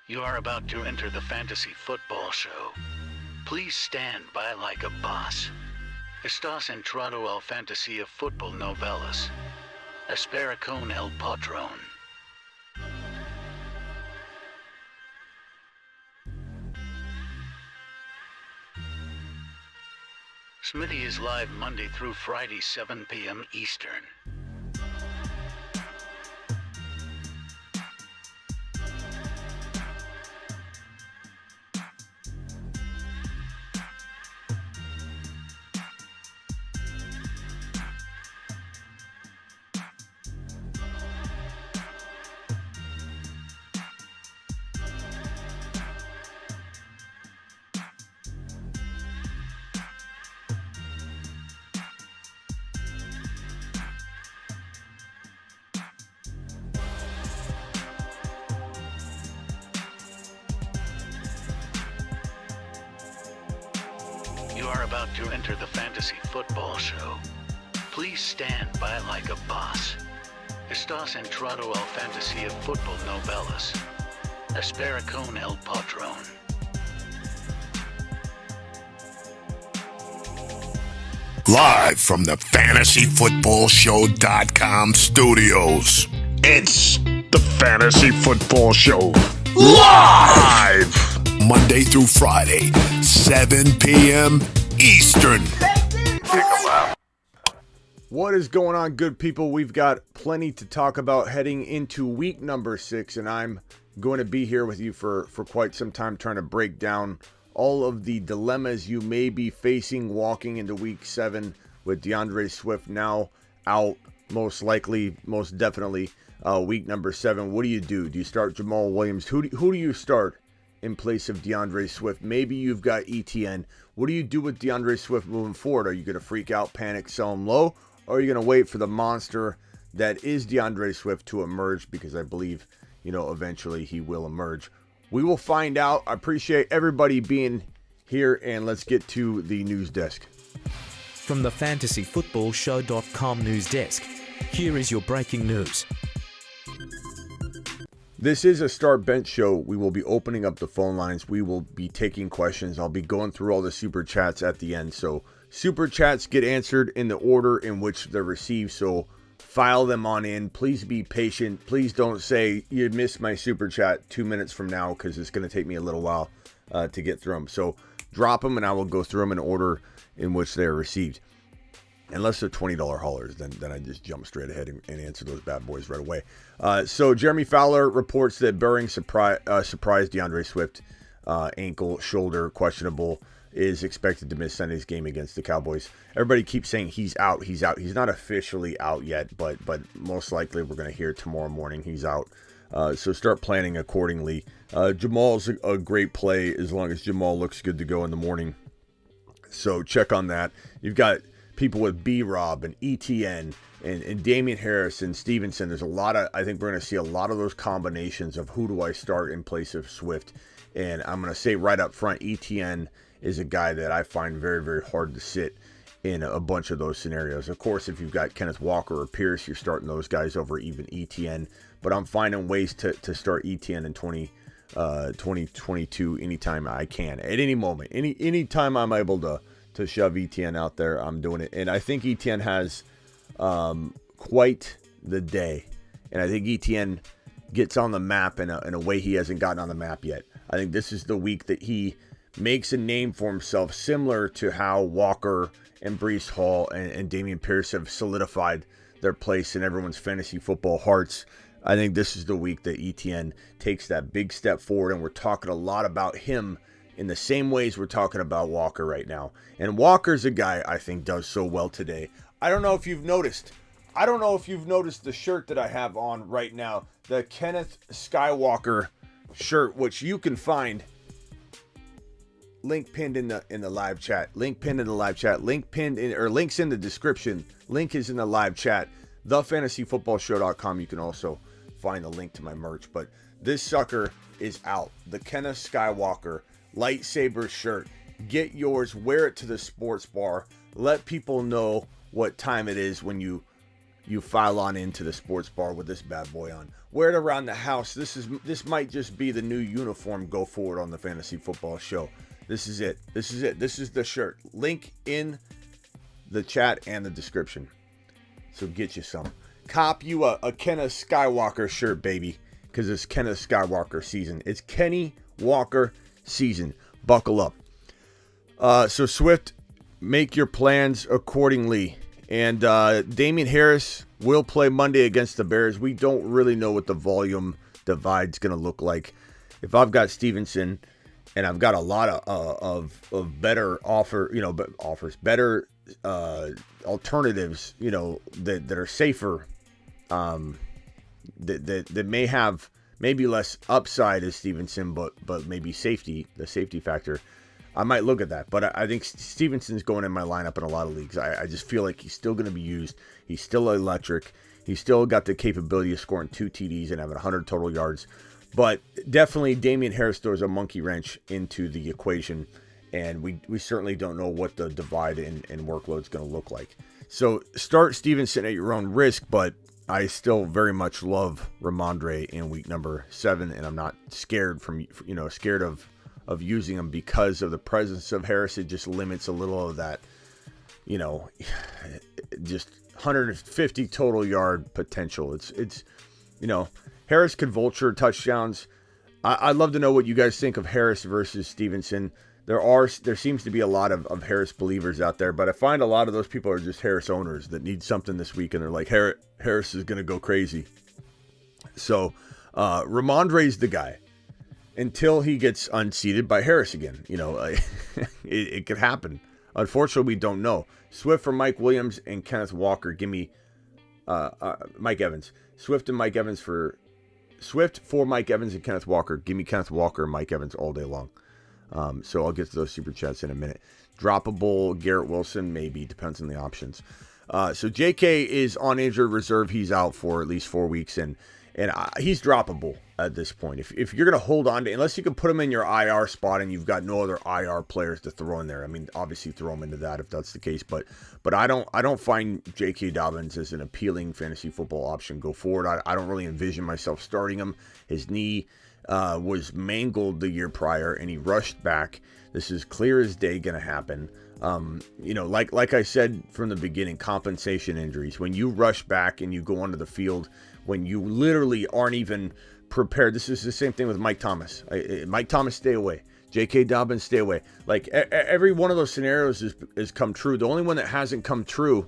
You are about to enter the fantasy football show. Please stand by like a boss. Estás entrado al fantasía fútbol novelas. Espera con el patrón. Smitty is live Monday through Friday, 7 p.m. Eastern. You are about to enter the fantasy football show. Please stand by like a boss. Estás entrado al fantasía fútbol novelas. Espera con el patrón. Live from the FantasyFootballShow.com studios, it's the Fantasy Football Show. Live! Monday through Friday, 7 p.m. Eastern. What is going on, good people? We've got plenty to talk about heading into week number 6, and I'm going to be here with you for quite some time trying to break down all of the dilemmas you may be facing walking into week 7 with DeAndre Swift now out, most likely, most definitely, week number 7. What do you do? Do you start Jamal Williams? Who do you start in place of DeAndre Swift? Maybe you've got ETN. What do you do with DeAndre Swift moving forward? Are you going to freak out, panic, sell him low? Or are you going to wait for the monster that is DeAndre Swift to emerge? Because I believe, eventually he will emerge. We will find out. I appreciate everybody being here, and let's get to the news desk. From the FantasyFootballShow.com news desk, here is your breaking news. This is a start bench show. We will be opening up the phone lines. We will be taking questions. I'll be going through all the super chats at the end. So super chats get answered in the order in which they're received. So file them on in. Please be patient. Please don't say you missed my super chat 2 minutes from now, because it's going to take me a little while to get through them. So drop them and I will go through them in order in which they are received. Unless they're $20 haulers, then I just jump straight ahead and answer those bad boys right away. So Jeremy Fowler reports that Bearing surprised DeAndre Swift. Ankle, shoulder, questionable, is expected to miss Sunday's game against the Cowboys. Everybody keeps saying he's out. He's not officially out yet, but most likely we're going to hear tomorrow morning he's out. So start planning accordingly. Jamal's a great play as long as Jamal looks good to go in the morning. So check on that. You've got people with B-Rob and ETN and Damian Harris and Stevenson. There's a lot of, I think we're going to see a lot of those combinations of who do I start in place of Swift. And I'm going to say right up front, ETN is a guy that I find very, very hard to sit in a bunch of those scenarios. Of course, if you've got Kenneth Walker or Pierce, you're starting those guys over even ETN. But I'm finding ways to start ETN in 2022 anytime I can. At any moment. Any time I'm able to shove ETN out there, I'm doing it. And I think ETN has quite the day. And I think ETN gets on the map in a way he hasn't gotten on the map yet. I think this is the week that he makes a name for himself, similar to how Walker and Breece Hall and Dameon Pierce have solidified their place in everyone's fantasy football hearts. I think this is the week that ETN takes that big step forward, and we're talking a lot about him in the same ways we're talking about Walker right now. And Walker's a guy I think does so well today. I don't know if you've noticed the shirt that I have on right now, the Kenneth Skywalker shirt, which you can find link pinned in the live chat. Links in the description. Link is in the live chat. TheFantasyFootballShow.com. You can also find the link to my merch. But this sucker is out. The Kenneth Skywalker lightsaber shirt. Get yours. Wear it to the sports bar. Let people know what time it is when you you file on into the sports bar with this bad boy on. Wear it around the house. This might just be the new uniform go forward on the Fantasy Football Show. This is it. This is the shirt. Link in the chat and the description. So get you some. Cop you a Kenneth Skywalker shirt, baby, because it's Kenneth Skywalker season. It's Kenny Walker season. Buckle up. So Swift, make your plans accordingly. And Damian Harris will play Monday against the Bears. We don't really know what the volume divide's going to look like. If I've got Stevenson and I've got a lot of better better alternatives, that are safer, that may have maybe less upside as Stevenson, but maybe the safety factor, I might look at that. But I think Stevenson's going in my lineup in a lot of leagues. I just feel like he's still going to be used. He's still electric. He's still got the capability of scoring 2 TDs and having 100 total yards. But definitely Damian Harris throws a monkey wrench into the equation. And we certainly don't know what the divide and workload is going to look like. So start Stevenson at your own risk, but I still very much love Ramondre in week number 7, and I'm not scared of using him because of the presence of Harris. It just limits a little of that, just 150 total yard potential. It's Harris could vulture touchdowns. I'd love to know what you guys think of Harris versus Stevenson. There seems to be a lot of Harris believers out there, but I find a lot of those people are just Harris owners that need something this week, and they're like, Harris is going to go crazy. So Ramondre's the guy until he gets unseated by Harris again. It could happen. Unfortunately, we don't know. Swift for Mike Williams and Kenneth Walker. Give me Mike Evans. Swift for Mike Evans and Kenneth Walker. Give me Kenneth Walker and Mike Evans all day long. So I'll get to those super chats in a minute. Droppable Garrett Wilson, maybe. Depends on the options. So JK is on injured reserve. He's out for at least 4 weeks, and he's droppable at this point. If you're going to hold on to, unless you can put him in your IR spot and you've got no other IR players to throw in there. I mean, obviously throw him into that if that's the case. But I don't find J.K. Dobbins as an appealing fantasy football option go forward. I don't really envision myself starting him. His knee was mangled the year prior, and he rushed back. This is clear as day going to happen. Like I said from the beginning, compensation injuries. When you rush back and you go onto the field, when you literally aren't even prepared. This is the same thing with Mike Thomas. Mike Thomas, stay away. J.K. Dobbins, stay away. Like every one of those scenarios has come true. The only one that hasn't come true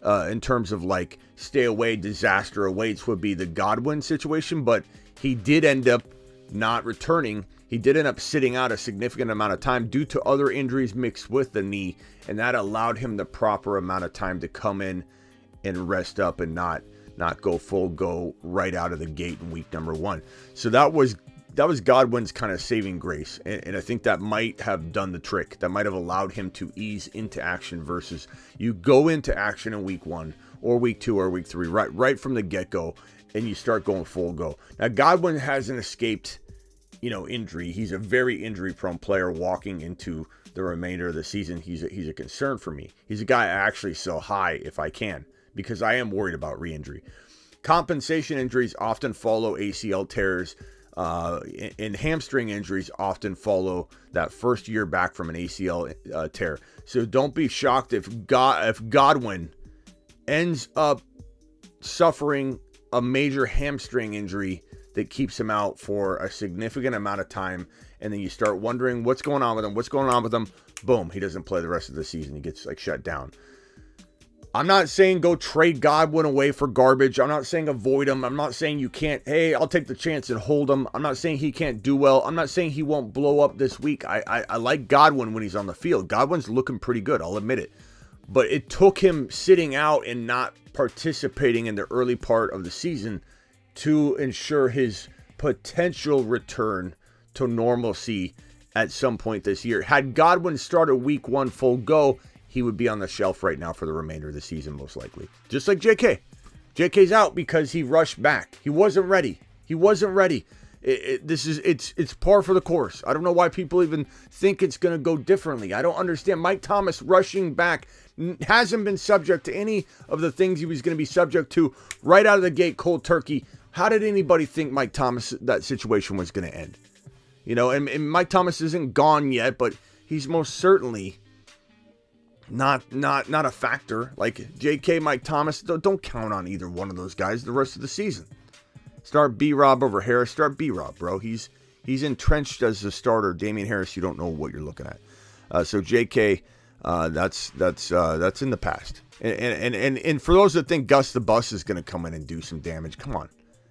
in terms of like stay away, disaster awaits would be the Godwin situation, but he did end up not returning. He did end up sitting out a significant amount of time due to other injuries mixed with the knee, and that allowed him the proper amount of time to come in and rest up and not go right out of the gate in week number 1. So that was Godwin's kind of saving grace, and I think that might have done the trick. That might have allowed him to ease into action versus you go into action in week 1 or week 2 or week 3 right from the get-go, and you start going full go. Now Godwin hasn't escaped injury. He's a very injury-prone player walking into the remainder of the season. He's a concern for me. He's a guy I actually sell high if I can, because I am worried about re-injury. Compensation injuries often follow ACL tears, and hamstring injuries often follow that first year back from an ACL tear. So don't be shocked if Godwin ends up suffering a major hamstring injury that keeps him out for a significant amount of time, and then you start wondering what's going on with him. Boom, he doesn't play the rest of the season. He gets shut down. I'm not saying go trade Godwin away for garbage. I'm not saying avoid him. I'm not saying you can't, hey, I'll take the chance and hold him. I'm not saying he can't do well. I'm not saying he won't blow up this week. I like Godwin when he's on the field. Godwin's looking pretty good, I'll admit it. But it took him sitting out and not participating in the early part of the season to ensure his potential return to normalcy at some point this year. Had Godwin started week 1 full go, he would be on the shelf right now for the remainder of the season, most likely. Just like JK. JK's out because he rushed back. He wasn't ready. It's par for the course. I don't know why people even think it's going to go differently. I don't understand. Mike Thomas rushing back hasn't been subject to any of the things he was going to be subject to right out of the gate, cold turkey. How did anybody think Mike Thomas, that situation was going to end? You know, and Mike Thomas isn't gone yet, but he's most certainly not a factor. Like J.K., Mike Thomas, don't count on either one of those guys the rest of the season. Start B-Rob over Harris. Start B-Rob, bro. He's entrenched as the starter. Damian Harris, you don't know what you're looking at. So J.K., that's in the past. And for those that think Gus the Bus is going to come in and do some damage, come on.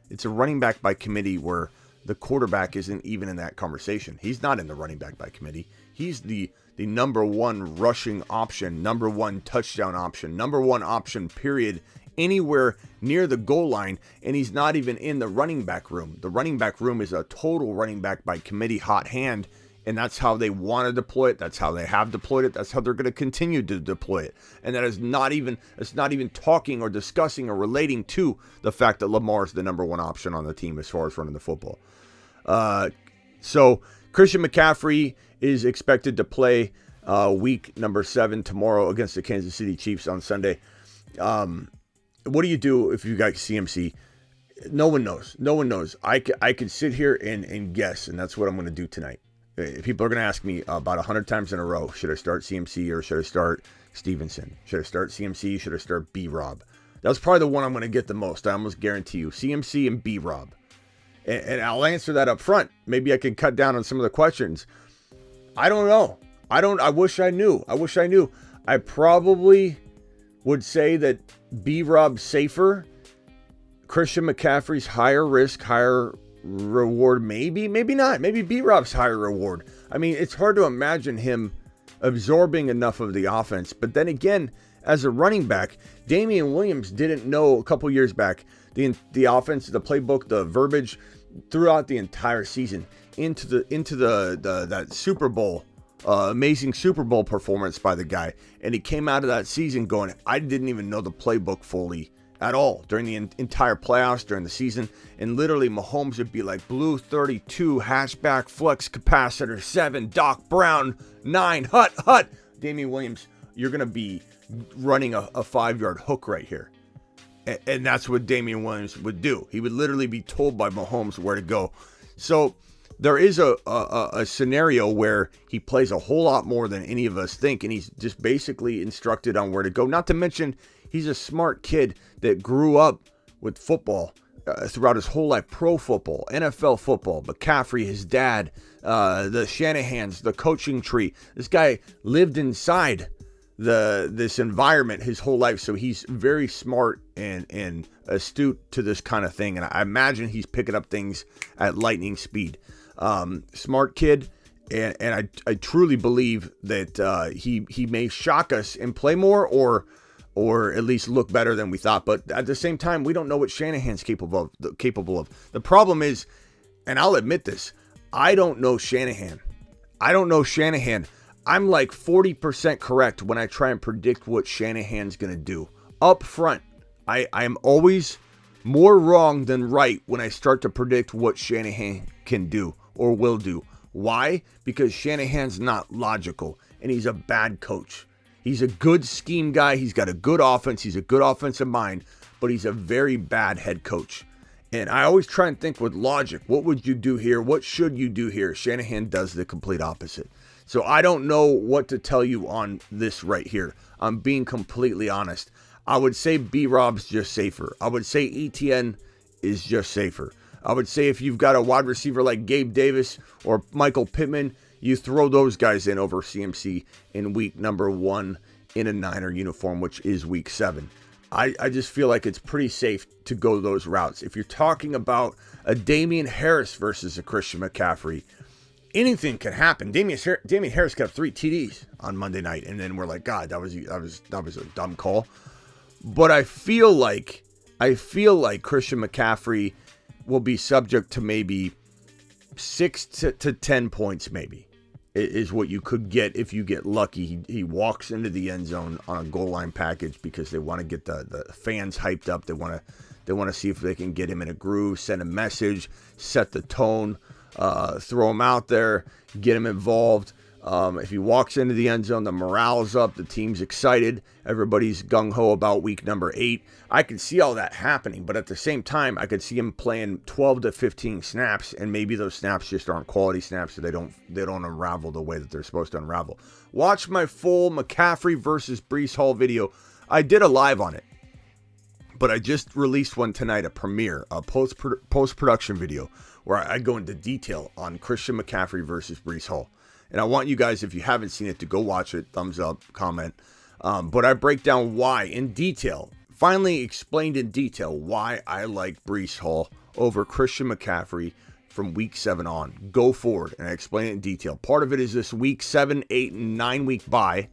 It's a running back by committee where the quarterback isn't even in that conversation. He's not in the running back by committee. He's the number one rushing option, number one touchdown option, number one option, period, anywhere near the goal line, and he's not even in the running back room. The running back room is a total running back by committee hot hand, and that's how they want to deploy it. That's how they have deployed it. That's how they're going to continue to deploy it. And that is not even talking or discussing or relating to the fact that Lamar is the number one option on the team as far as running the football. So Christian McCaffrey is expected to play week number 7 tomorrow against the Kansas City Chiefs on Sunday. What do you do if you got CMC? No one knows. I could sit here and guess, and that's what I'm going to do tonight. People are going to ask me about 100 times in a row, should I start CMC or should I start Stevenson? Should I start CMC? Should I start B-Rob? That's probably the one I'm going to get the most. I almost guarantee you. CMC and B-Rob. And I'll answer that up front. Maybe I can cut down on some of the questions. I don't know. I wish I knew. I probably would say that B-Rob's safer. Christian McCaffrey's higher risk, higher reward. Maybe not. Maybe B-Rob's higher reward. I mean, it's hard to imagine him absorbing enough of the offense. But then again, as a running back, Damian Williams didn't know a couple years back the offense, the playbook, the verbiage throughout the entire season into that Super Bowl, amazing Super Bowl performance by the guy. And he came out of that season going, I didn't even know the playbook fully at all during the entire playoffs, during the season. And literally Mahomes would be like blue 32, hatchback, flex capacitor 7, Doc Brown 9, hut. Damian Williams, you're going to be running a 5-yard hook right here. And that's what Damian Williams would do. He would literally be told by Mahomes where to go. So there is a scenario where he plays a whole lot more than any of us think, and he's just basically instructed on where to go. Not to mention, he's a smart kid that grew up with football throughout his whole life, pro football, NFL football, McCaffrey, his dad, the Shanahans, the coaching tree. This guy lived inside this environment his whole life, so he's very smart and astute to this kind of thing, and I imagine he's picking up things at lightning speed. Smart kid, and I truly believe that he may shock us and play more or at least look better than we thought. But at the same time, we don't know what Shanahan's capable of. The problem is, and I'll admit this, I don't know Shanahan. I'm like 40% correct when I try and predict what Shanahan's going to do. Up front, I'm always more wrong than right when I start to predict what Shanahan can do or will do. Why? Because Shanahan's not logical, and he's a bad coach. He's a good scheme guy. He's got a good offense. He's a good offensive mind, but he's a very bad head coach. And I always try and think with logic. What would you do here? What should you do here? Shanahan does the complete opposite. So I don't know what to tell you on this right here. I'm being completely honest. I would say B-Rob's just safer. I would say ETN is just safer. I would say if you've got a wide receiver like Gabe Davis or Michael Pittman, you throw those guys in over CMC in week number 1 in a Niner uniform, which is week 7. I just feel like it's pretty safe to go those routes. If you're talking about a Damian Harris versus a Christian McCaffrey, anything can happen. Damian Harris got 3 TDs on Monday night, and then we're like, God, that was a dumb call. But I feel like Christian McCaffrey will be subject to maybe 6 to 10 points, maybe, is what you could get if you get lucky. He walks into the end zone on a goal line package because they want to get the fans hyped up. They want to see if they can get him in a groove, send a message, set the tone, throw him out there, get him involved. If he walks into the end zone, the morale's up, the team's excited, everybody's gung-ho about week number 8. I could see all that happening, but at the same time, I could see him playing 12 to 15 snaps, and maybe those snaps just aren't quality snaps, so they don't unravel the way that they're supposed to unravel. Watch my full McCaffrey versus Breece Hall video. I did a live on it, but I just released one tonight, a premiere, a post-production video, where I go into detail on Christian McCaffrey versus Breece Hall. And I want you guys, if you haven't seen it, to go watch it. Thumbs up, comment. But I break down why in detail. Finally explained in detail why I like Breece Hall over Christian McCaffrey from week 7 on. Go forward, and I explain it in detail. Part of it is this week 7, 8, and 9 week bye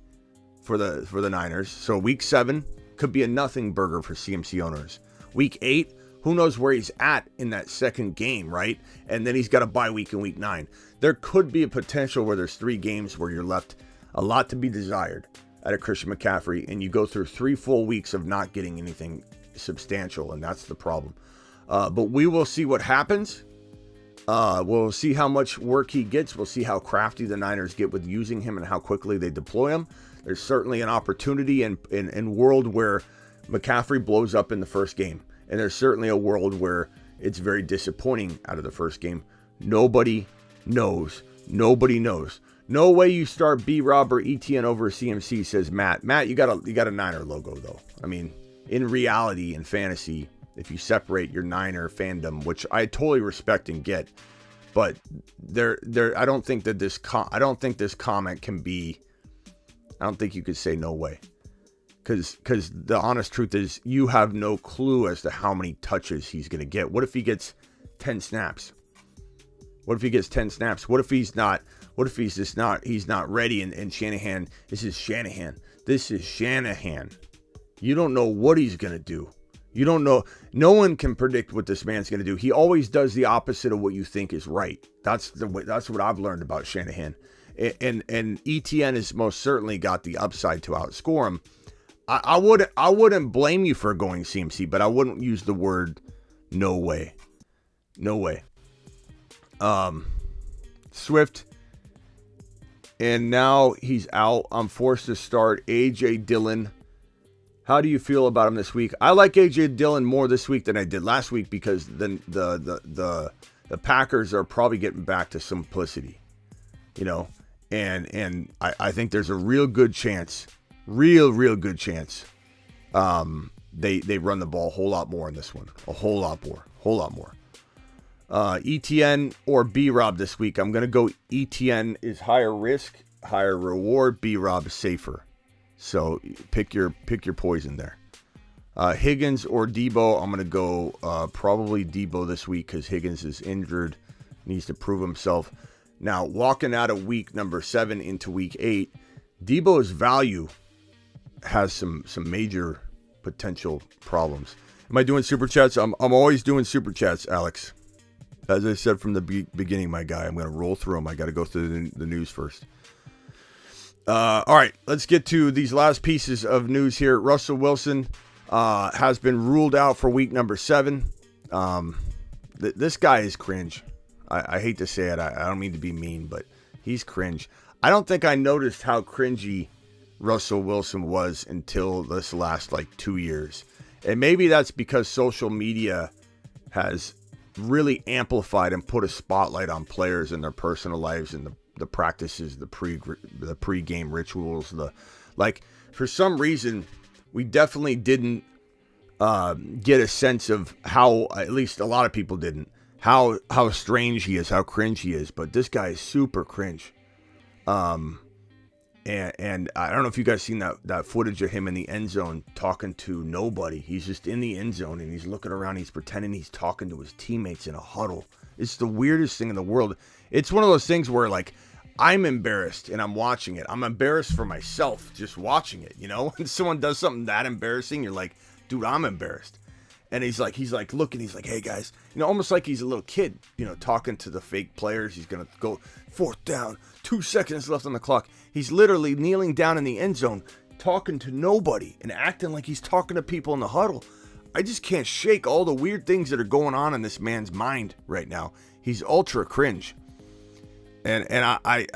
for the Niners. So week 7 could be a nothing burger for CMC owners. Week 8, who knows where he's at in that second game, right? And then he's got a bye week in week 9. There could be a potential where there's 3 games where you're left a lot to be desired out of Christian McCaffrey, and you go through 3 full weeks of not getting anything substantial, and that's the problem. But we will see what happens. We'll see how much work he gets. We'll see how crafty the Niners get with using him and how quickly they deploy him. There's certainly an opportunity in world where McCaffrey blows up in the first game. And there's certainly a world where it's very disappointing out of the first game. Nobody knows. Nobody knows. No way you start B-Rob or ETN over CMC, says Matt. Matt, you got a Niner logo, though. I mean, in reality, in fantasy, if you separate your Niner fandom, which I totally respect and get, but I don't think that this comment can be. I don't think you could say no way. Because the honest truth is you have no clue as to how many touches he's going to get. What if he gets 10 snaps? What if he gets 10 snaps? What if he's not ready and Shanahan, this is Shanahan. You don't know what he's going to do. You don't know. No one can predict what this man's going to do. He always does the opposite of what you think is right. That's what I've learned about Shanahan. And ETN has most certainly got the upside to outscore him. I wouldn't blame you for going CMC, but I wouldn't use the word no way. No way. Swift, and now he's out. I'm forced to start AJ Dillon. How do you feel about him this week? I like AJ Dillon more this week than I did last week because the Packers are probably getting back to simplicity, and I think there's a real good chance. Real good chance. They run the ball a whole lot more in this one. A whole lot more. ETN or B-Rob this week. I'm going to go ETN is higher risk, higher reward. B-Rob is safer. So pick your poison there. Higgins or Debo. I'm going to go probably Debo this week because Higgins is injured. Needs to prove himself. Now, walking out of week number 7 into week 8, Debo's value has some major potential problems. Am I doing super chats? I'm always doing super chats, Alex. As I said from the beginning, my guy, I'm going to roll through them. I got to go through the news first. All right, let's get to these last pieces of news here. Russell Wilson has been ruled out for week number 7. This guy is cringe. I hate to say it. I don't mean to be mean, but he's cringe. I don't think I noticed how cringy Russell Wilson was until this last 2 years. And maybe that's because social media has really amplified and put a spotlight on players and their personal lives and the practices, the pre-game rituals. For some reason, we definitely didn't get a sense of how, at least a lot of people didn't, how strange he is, how cringe he is. But this guy is super cringe. And I don't know if you guys seen that footage of him in the end zone talking to nobody. He's just in the end zone and he's looking around. He's pretending he's talking to his teammates in a huddle. It's the weirdest thing in the world. It's one of those things where I'm embarrassed and I'm watching it. I'm embarrassed for myself just watching it, When someone does something that embarrassing, you're like, dude, I'm embarrassed. And he's looking, he's like, hey guys, almost like he's a little kid, talking to the fake players. He's going to go 4th down, 2 seconds left on the clock. He's literally kneeling down in the end zone, talking to nobody and acting like he's talking to people in the huddle. I just can't shake all the weird things that are going on in this man's mind right now. He's ultra cringe. And I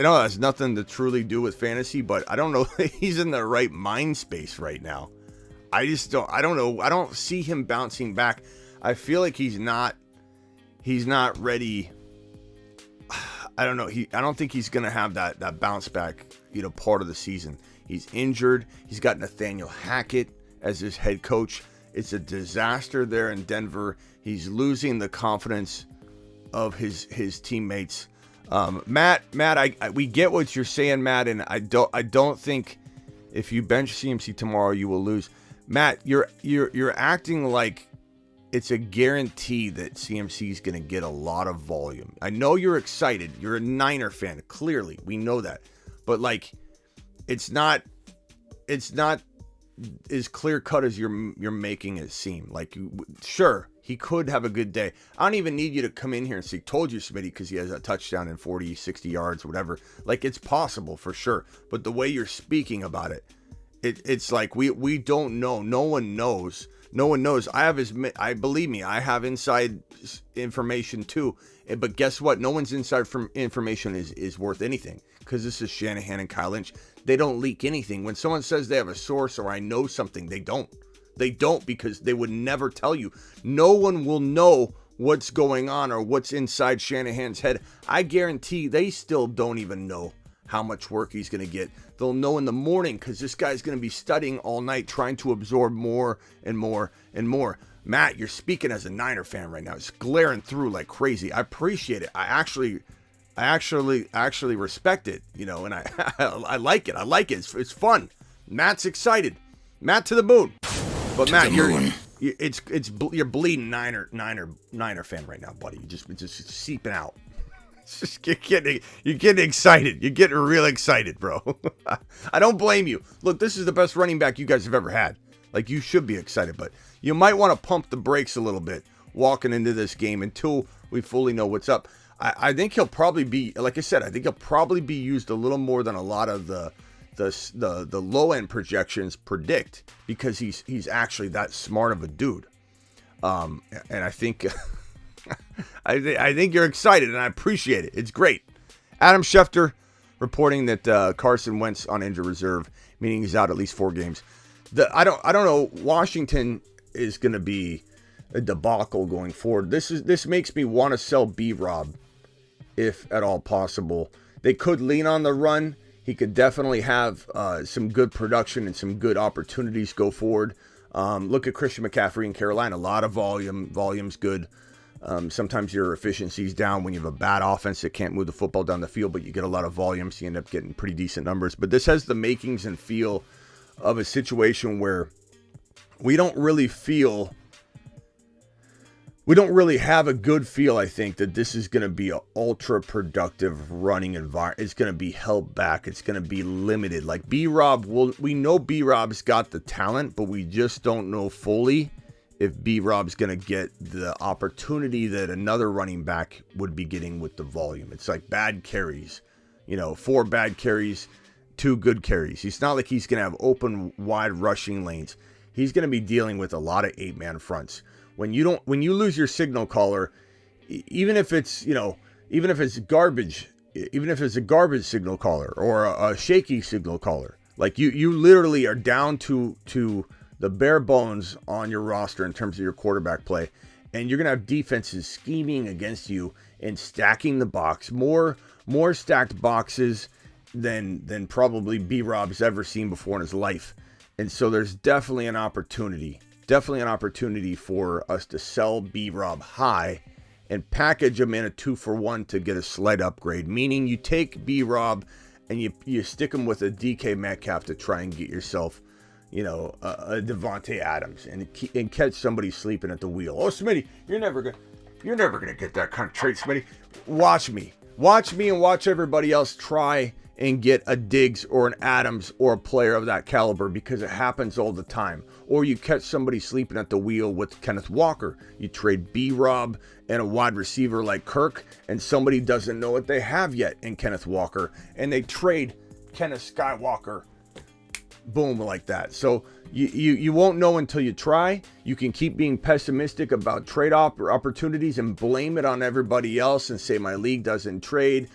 know it has nothing to truly do with fantasy, but I don't know if he's in the right mind space right now. I don't know. I don't see him bouncing back. I feel like he's not ready. I don't know. I don't think he's going to have that bounce back, part of the season. He's injured. He's got Nathaniel Hackett as his head coach. It's a disaster there in Denver. He's losing the confidence of his teammates. Matt, we get what you're saying, Matt, and I don't think if you bench CMC tomorrow you will lose. Matt, you're acting like it's a guarantee that CMC is going to get a lot of volume. I know you're excited. You're a Niner fan. Clearly, we know that. But it's not as clear cut as you're making it seem. Sure, he could have a good day. I don't even need you to come in here and say, told you, Smitty, because he has a touchdown in 40, 60 yards, whatever. It's possible for sure. But the way you're speaking about it, it's like we don't know. No one knows. No one knows. Believe me, I have inside information too. But guess what? No one's inside information is worth anything, because this is Shanahan and Kyle Lynch. They don't leak anything. When someone says they have a source or I know something, they don't. They don't, because they would never tell you. No one will know what's going on or what's inside Shanahan's head. I guarantee they still don't even know how much work he's going to get. They'll know in the morning, because this guy's going to be studying all night, trying to absorb more and more and more. Matt, you're speaking as a Niner fan right now. It's glaring through like crazy. I appreciate it. I actually respect it, and I like it. I like it. It's fun. Matt's excited. Matt to the moon. But Matt, you're bleeding Niner fan right now, buddy. It's just seeping out. You're getting excited. You're getting real excited, bro. I don't blame you. Look, this is the best running back you guys have ever had. You should be excited, but you might want to pump the brakes a little bit walking into this game until we fully know what's up. I think he'll probably be, like I said, I think he'll probably be used a little more than a lot of the low end projections predict, because he's actually that smart of a dude. And I think I think you're excited, and I appreciate it. It's great. Adam Schefter reporting that Carson Wentz on injured reserve, meaning he's out at least 4 games. I don't know. Washington is going to be a debacle going forward. This makes me want to sell B-Rob, if at all possible. They could lean on the run. He could definitely have some good production and some good opportunities go forward. Look at Christian McCaffrey in Carolina. A lot of volume. Volume's good. Sometimes your efficiency's down when you have a bad offense that can't move the football down the field, but you get a lot of volume, so you end up getting pretty decent numbers. But this has the makings and feel of a situation where we don't really have a good feel, I think, that this is going to be an ultra productive running environment. It's going to be held back. It's going to be limited. B-Rob, we know B-Rob's got the talent, but we just don't know fully if B-Rob's going to get the opportunity that another running back would be getting with the volume. It's like bad carries, 4 bad carries, 2 good carries. It's not like he's going to have open, wide rushing lanes. He's going to be dealing with a lot of 8-man fronts. When you lose your signal caller, even if it's garbage, even if it's a garbage signal caller or a shaky signal caller, you literally are down to the bare bones on your roster in terms of your quarterback play, and you're going to have defenses scheming against you and stacking the box, more stacked boxes than probably B-Rob's ever seen before in his life. And so there's definitely an opportunity for us to sell B-Rob high and package him in a 2-for-1 to get a slight upgrade, meaning you take B-Rob and you stick him with a DK Metcalf to try and get yourself, a Devontae Adams and catch somebody sleeping at the wheel. Oh, Smitty, you're never gonna get that kind of trade, Smitty. Watch me and watch everybody else try and get a Diggs or an Adams or a player of that caliber, because it happens all the time. Or you catch somebody sleeping at the wheel with Kenneth Walker. You trade B-Rob and a wide receiver like Kirk, and somebody doesn't know what they have yet in Kenneth Walker, and they trade Kenneth Skywalker. Boom, like that. So you won't know until you try. You can keep being pessimistic about trade opportunities and blame it on everybody else and say my league doesn't trade.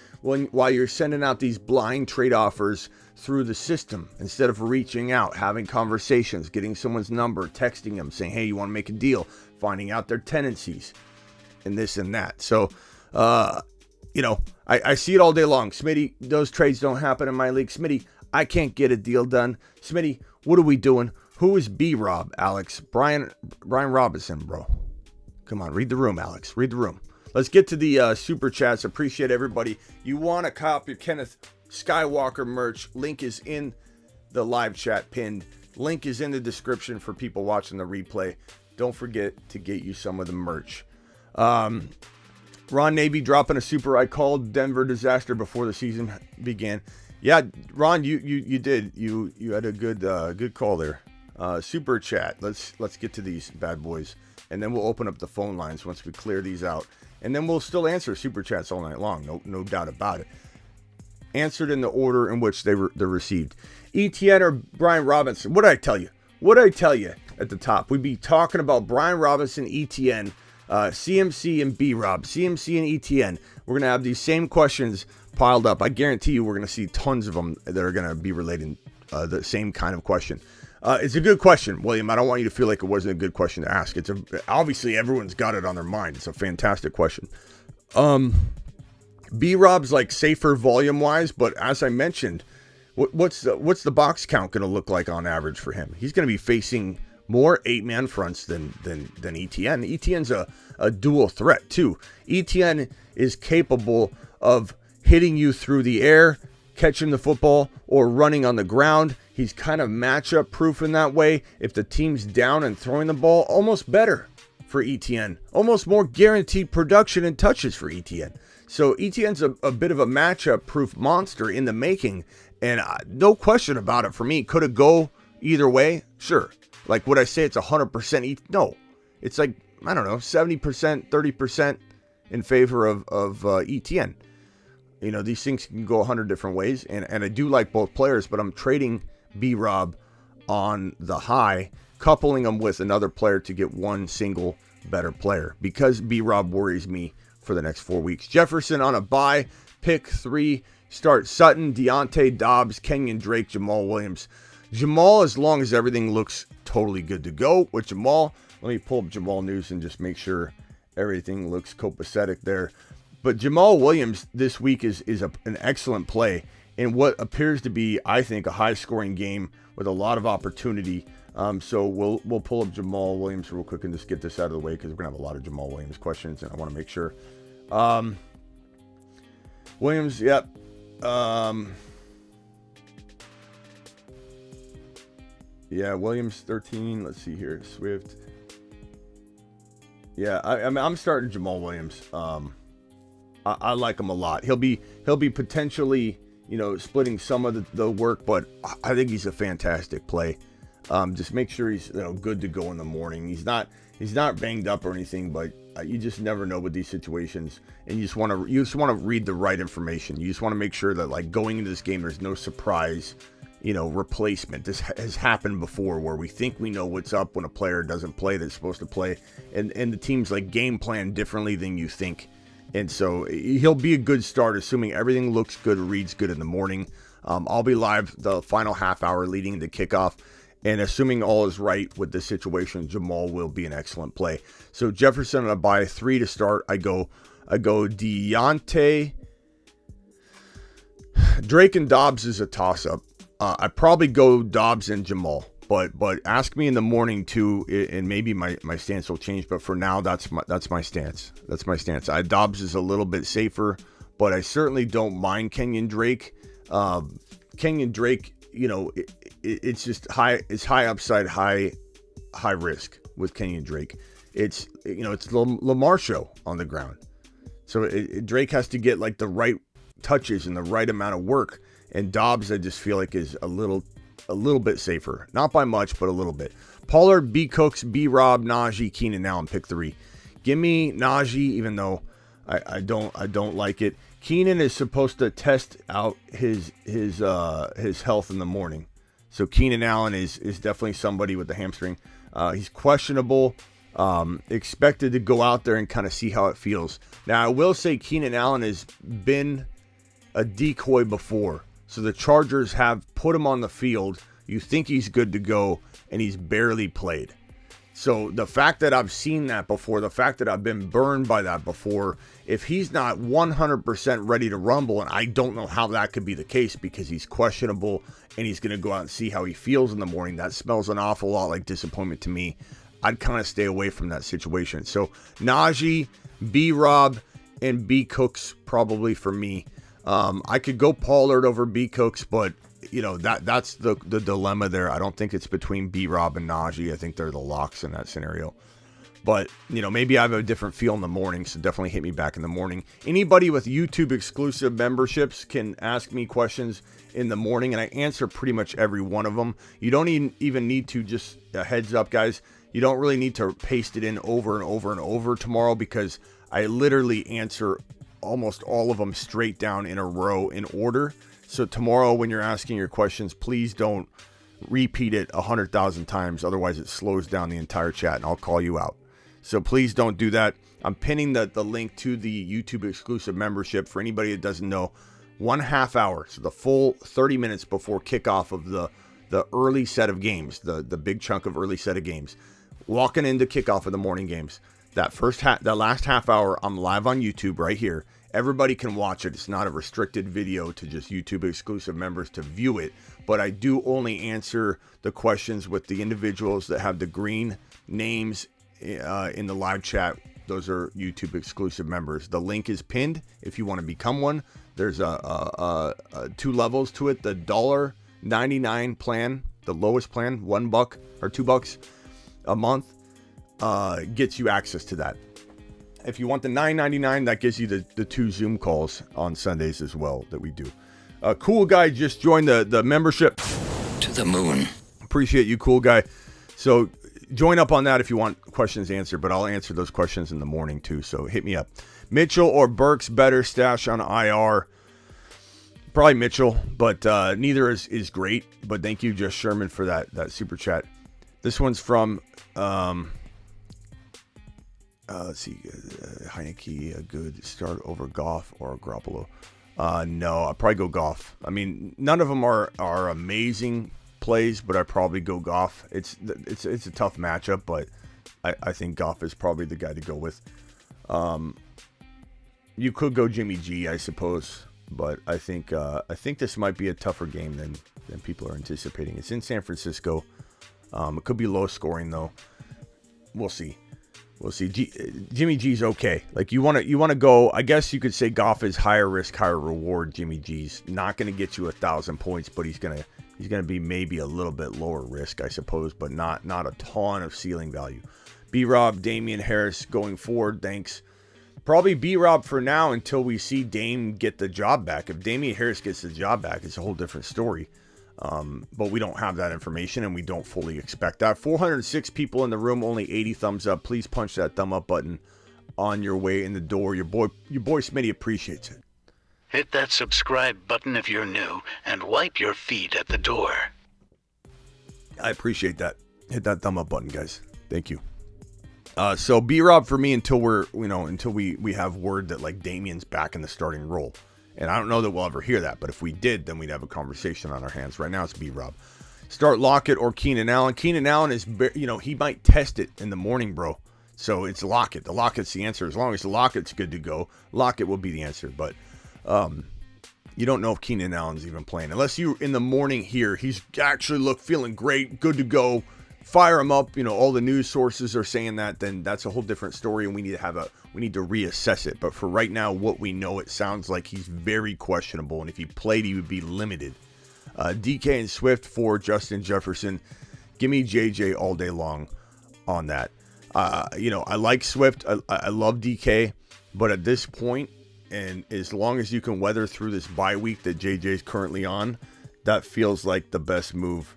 while you're sending out these blind trade offers through the system, instead of reaching out, having conversations, getting someone's number, texting them, saying, hey, you want to make a deal, finding out their tendencies, and this and that. So, I see it all day long. Smitty, those trades don't happen in my league. Smitty, I can't get a deal done. Smitty, what are we doing? Who is B-Rob, Alex? Brian Robinson, bro. Come on, read the room, Alex. Read the room. Let's get to the super chats. Appreciate everybody. You want to cop your Kenneth Skywalker merch? Link is in the live chat pinned. Link is in the description for people watching the replay. Don't forget to get you some of the merch. Ron Navy dropping a super. I called Denver disaster before the season began. Yeah, Ron, you did. You had a good call there. Super chat. Let's get to these bad boys, and then we'll open up the phone lines once we clear these out, and then we'll still answer super chats all night long. No doubt about it. Answered in the order in which they're received. ETN or Brian Robinson? What did I tell you? What did I tell you at the top? We'd be talking about Brian Robinson, ETN, CMC, and B-Rob. CMC and ETN. We're going to have these same questions piled up. I guarantee you we're going to see tons of them that are going to be relating the same kind of question. It's a good question, William. I don't want you to feel like it wasn't a good question to ask. Obviously everyone's got it on their mind. It's a fantastic question. B-Rob's like safer volume-wise, but as I mentioned, what's the box count going to look like on average for him? He's going to be facing more 8-man fronts than ETN. ETN's a dual threat too. ETN is capable of hitting you through the air, catching the football, or running on the ground. He's kind of matchup proof in that way. If the team's down and throwing the ball, almost better for ETN. Almost more guaranteed production and touches for ETN. So ETN's a bit of a matchup proof monster in the making. And no question about it for me. Could it go either way? Sure. Like, would I say it's 100%? No. It's like, I don't know, 70%, 30% in favor of ETN. You know, these things can go 100 different ways. And I do like both players, but I'm trading B-Rob on the high, coupling them with another player to get one single better player, because B-Rob worries me for the next 4 weeks. Jefferson on a bye, pick 3, start Sutton, Deontay, Dobbs, Kenyon Drake, Jamal Williams. Jamal, as long as everything looks totally good to go with Jamal. Let me pull up Jamal news and just make sure everything looks copacetic there. But Jamal Williams this week is an excellent play in what appears to be, I think, a high-scoring game with a lot of opportunity. So we'll pull up Jamal Williams real quick and just get this out of the way, because we're going to have a lot of Jamal Williams questions, and I want to make sure. Williams, yep. Yeah, Williams 13. Let's see here. Swift. Yeah, I'm starting Jamal Williams. I like him a lot. He'll be potentially, splitting some of the work, but I think he's a fantastic play. Just make sure he's good to go in the morning. He's not banged up or anything, but you just never know with these situations, and you just want to read the right information. You just want to make sure that, like, going into this game, there's no surprise, replacement. This has happened before, where we think we know what's up when a player doesn't play that's supposed to play, and the team's like game plan differently than you think. And so he'll be a good start, assuming everything looks good, reads good in the morning. I'll be live the final half hour leading into kickoff. And assuming all is right with the situation, Jamal will be an excellent play. So Jefferson on a bye, 3 to start. I go Deontay. Drake and Dobbs is a toss-up. I probably go Dobbs and Jamal. But ask me in the morning too, and maybe my stance will change. But for now, that's my stance. That's my stance. Dobbs is a little bit safer, but I certainly don't mind Kenyon Drake. Kenyon Drake, it's just high. It's high upside, high risk with Kenyon Drake. It's it's Lamar show on the ground. So Drake has to get like the right touches and the right amount of work. And Dobbs, I just feel like, is a little bit safer. Not by much, but a little bit. Pollard, B. Cooks, B-Rob, Najee, Keenan Allen, pick 3. Give me Najee, even though I don't like it. Keenan is supposed to test out his health in the morning. So Keenan Allen is definitely somebody with the hamstring. He's questionable. Expected to go out there and kind of see how it feels. Now, I will say Keenan Allen has been a decoy before. So the Chargers have put him on the field. You think he's good to go, and he's barely played. So the fact that I've seen that before, the fact that I've been burned by that before, if he's not 100% ready to rumble, and I don't know how that could be the case because he's questionable and he's going to go out and see how he feels in the morning, that smells an awful lot like disappointment to me. I'd kind of stay away from that situation. So Najee, B-Rob, and B. Cooks probably for me. I could go Pollard over B. Cooks, but that's the dilemma there. I don't think it's between B-Rob and Najee. I think they're the locks in that scenario. But, maybe I have a different feel in the morning, so definitely hit me back in the morning. Anybody with YouTube exclusive memberships can ask me questions in the morning, and I answer pretty much every one of them. You don't even need to, just a heads up, guys, you don't really need to paste it in over and over and over tomorrow, because I literally answer almost all of them straight down in a row in order. So tomorrow when you're asking your questions, please don't repeat it 100,000 times. Otherwise it slows down the entire chat and I'll call you out. So please don't do that. I'm pinning the link to the YouTube exclusive membership for anybody that doesn't know. 1/2 hour, so the full 30 minutes before kickoff of the early set of games, the big chunk of early set of games. Walking into kickoff of the morning games. That last half hour, I'm live on YouTube right here. Everybody can watch it. It's not a restricted video to just YouTube exclusive members to view it. But I do only answer the questions with the individuals that have the green names in the live chat. Those are YouTube exclusive members. The link is pinned if you want to become one. There's a 2 levels to it. The $1.99 plan, the lowest plan, $1 or $2 a month, gets you access to that. If you want the $9.99, that gives you the 2 Zoom calls on Sundays as well that we do. Cool Guy just joined the membership. To the moon. Appreciate you, Cool Guy. So join up on that if you want questions answered, but I'll answer those questions in the morning too, so hit me up. Mitchell or Burks better stash on IR? Probably Mitchell, but neither is great. But thank you, Just Sherman, for that super chat. This one's from... let's see, Heineke, a good start over Goff or Garoppolo. No, I'd probably go Goff. I mean, none of them are amazing plays, but I'd probably go Goff. It's a tough matchup, but I think Goff is probably the guy to go with. You could go Jimmy G, I suppose, but I think this might be a tougher game than people are anticipating. It's in San Francisco. It could be low scoring though. We'll see. Jimmy G's okay. Like you want to go. I guess you could say Goff is higher risk, higher reward. Jimmy G's not going to get you 1,000 points, but he's gonna be maybe a little bit lower risk, I suppose, but not a ton of ceiling value. B-Rob, Damian Harris going forward. Thanks. Probably B-Rob for now until we see Dame get the job back. If Damian Harris gets the job back, it's a whole different story. But we don't have that information and we don't fully expect that. 406 people in the room, only 80 thumbs up. Please punch that thumb up button on your way in the door. Your boy Smitty appreciates it. Hit that subscribe button if you're new and wipe your feet at the door. I appreciate that. Hit that thumb up button, guys. Thank you. So B-Rob for me until we have word that like Damian's back in the starting role. And I don't know that we'll ever hear that, but if we did, then we'd have a conversation on our hands. Right now, it's B-Rob. Start Lockett or Keenan Allen. Keenan Allen is, he might test it in the morning, bro. So it's Lockett. The Lockett's the answer. As long as the Lockett's good to go, Lockett will be the answer. But you don't know if Keenan Allen's even playing. Unless you, in the morning, hear he's actually feeling great, good to go. Fire him up. All the news sources are saying that, then that's a whole different story, and we need to reassess it. But for right now, what we know, it sounds like he's very questionable, and if he played, he would be limited. DK and Swift for Justin Jefferson. Give me JJ all day long on that. I like Swift. I love DK, but at this point, and as long as you can weather through this bye week that JJ is currently on, that feels like the best move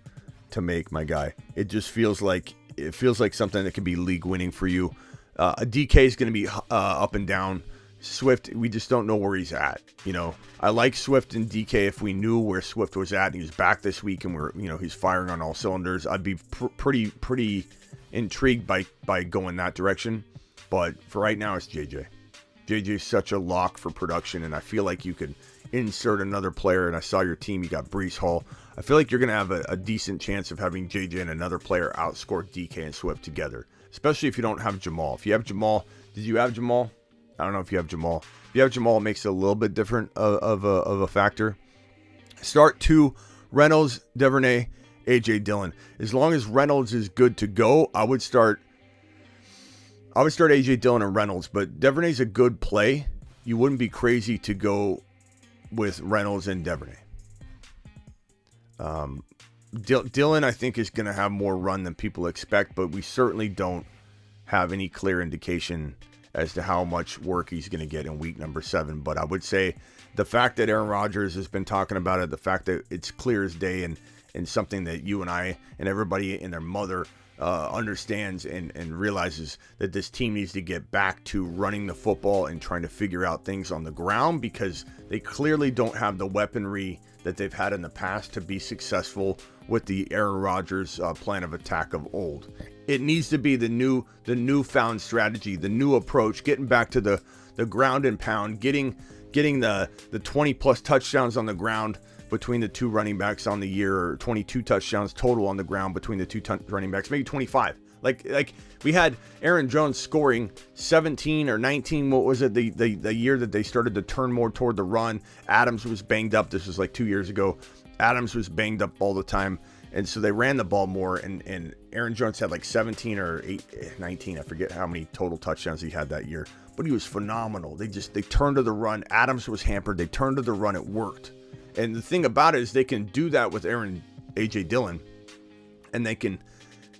to make, my guy. It just feels like something that could be league winning for you. DK is going to be up and down. Swift, we just don't know where he's at. I like Swift and DK. If we knew where Swift was at and he was back this week and he's firing on all cylinders, I'd be pretty intrigued by going that direction. But for right now, it's JJ. JJ's such a lock for production, and I feel like you could insert another player, and I saw your team, you got Breece Hall. I feel like you're going to have a decent chance of having JJ and another player outscore DK and Swift together, especially if you don't have Jamal. If you have Jamal, did you have Jamal? I don't know if you have Jamal. If you have Jamal, it makes it a little bit different of a factor. Start 2, Reynolds, Duvernay, A.J. Dillon. As long as Reynolds is good to go, I would start A.J. Dillon and Reynolds, but Duvernay's a good play. You wouldn't be crazy to go with Reynolds and Duvernay. Dillon, I think, is going to have more run than people expect, but we certainly don't have any clear indication as to how much work he's going to get in week number 7. But I would say the fact that Aaron Rodgers has been talking about it, the fact that it's clear as day and something that you and I and everybody and their mother understands and realizes that this team needs to get back to running the football and trying to figure out things on the ground, because they clearly don't have the weaponry that they've had in the past to be successful with the Aaron Rodgers plan of attack of old. It needs to be the newfound strategy, the new approach, getting back to the ground and pound, getting the 20 plus touchdowns on the ground between the two running backs on the year, or 22 touchdowns total on the ground between the two running backs, maybe 25. Like we had Aaron Jones scoring 17 or 19. What was it? The year that they started to turn more toward the run. Adams was banged up. This was like 2 years ago. Adams was banged up all the time. And so they ran the ball more, and Aaron Jones had like 17 or 19. I forget how many total touchdowns he had that year, but he was phenomenal. They turned to the run. Adams was hampered. They turned to the run. It worked. And the thing about it is they can do that with A.J. Dillon, and they can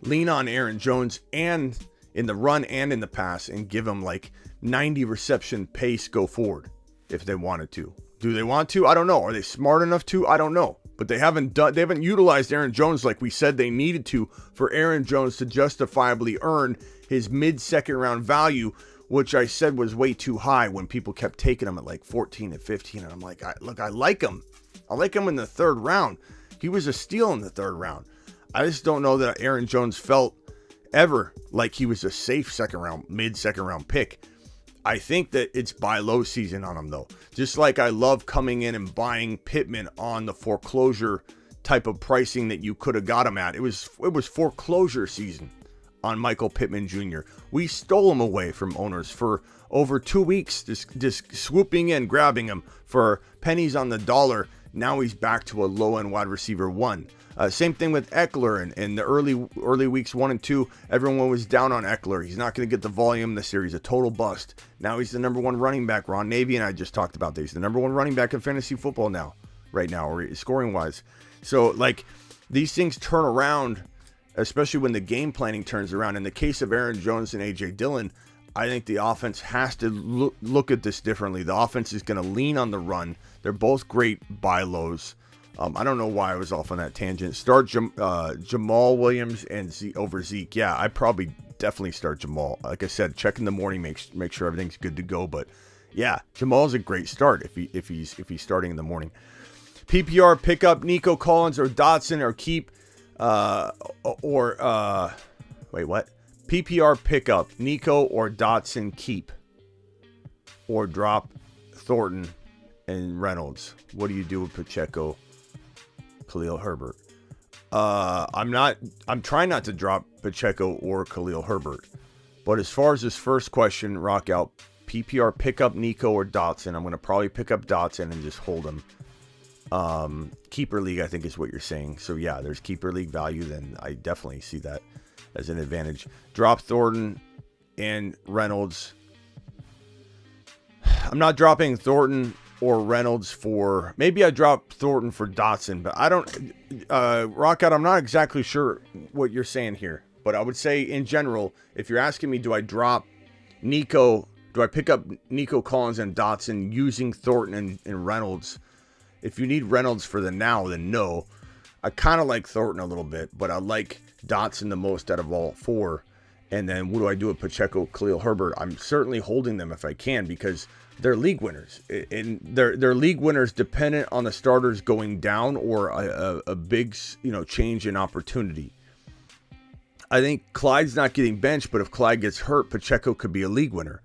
lean on Aaron Jones and in the run and in the pass and give him like 90 reception pace go forward if they wanted to. Do they want to? I don't know. Are they smart enough to? I don't know. But they haven't utilized Aaron Jones like we said they needed to for Aaron Jones to justifiably earn his mid-second round value, which I said was way too high when people kept taking him at like 14 and 15. And I'm like, I like him. I like him in the 3rd round. He was a steal in the 3rd round. I just don't know that Aaron Jones felt ever like he was a safe mid-second round pick. I think that it's buy low season on him, though. Just like I love coming in and buying Pittman on the foreclosure type of pricing that you could have got him at. It was foreclosure season on Michael Pittman Jr. We stole him away from owners for over 2 weeks, just swooping in, grabbing him for pennies on the dollar. Now he's back to a low-end wide receiver 1. Same thing with Eckler. In the early weeks 1 and 2, everyone was down on Eckler. He's not going to get the volume this year. He's a total bust. Now he's the number 1 running back. Ron Navy and I just talked about this. He's the number 1 running back in fantasy football right now, or scoring-wise. So, like, these things turn around, especially when the game planning turns around. In the case of Aaron Jones and A.J. Dillon, I think the offense has to look at this differently. The offense is going to lean on the run. They're both great buy lows. I don't know why I was off on that tangent. Start Jamal Williams and over Zeke. Yeah, I probably definitely start Jamal. Like I said, check in the morning, make sure everything's good to go. But yeah, Jamal's a great start if he's starting in the morning. PPR pickup Nico Collins or Dotson, or keep wait, what? PPR pickup Nico or Dotson, keep or drop Thornton and Reynolds. What do you do with Pacheco, Khalil Herbert? I'm trying not to drop Pacheco or Khalil Herbert. But as far as this first question, rock out, PPR pickup Nico or Dotson. I'm going to probably pick up Dotson and just hold him. Keeper league, I think, is what you're saying. So yeah, there's keeper league value. Then I definitely see that as an advantage. Drop Thornton and Reynolds. I'm not dropping Thornton or Reynolds for, maybe I drop Thornton for Dotson, but I don't, rock out, I'm not exactly sure what you're saying here, but I would say in general, if you're asking me, do I pick up Nico Collins and Dotson using Thornton and Reynolds? If you need Reynolds for the now, then no. I kind of like Thornton a little bit, but I like Dotson the most out of all 4. And then what do I do with Pacheco, Khalil Herbert? I'm certainly holding them if I can, because they're league winners. And they're league winners dependent on the starters going down or a big change in opportunity. I think Clyde's not getting benched, but if Clyde gets hurt, Pacheco could be a league winner.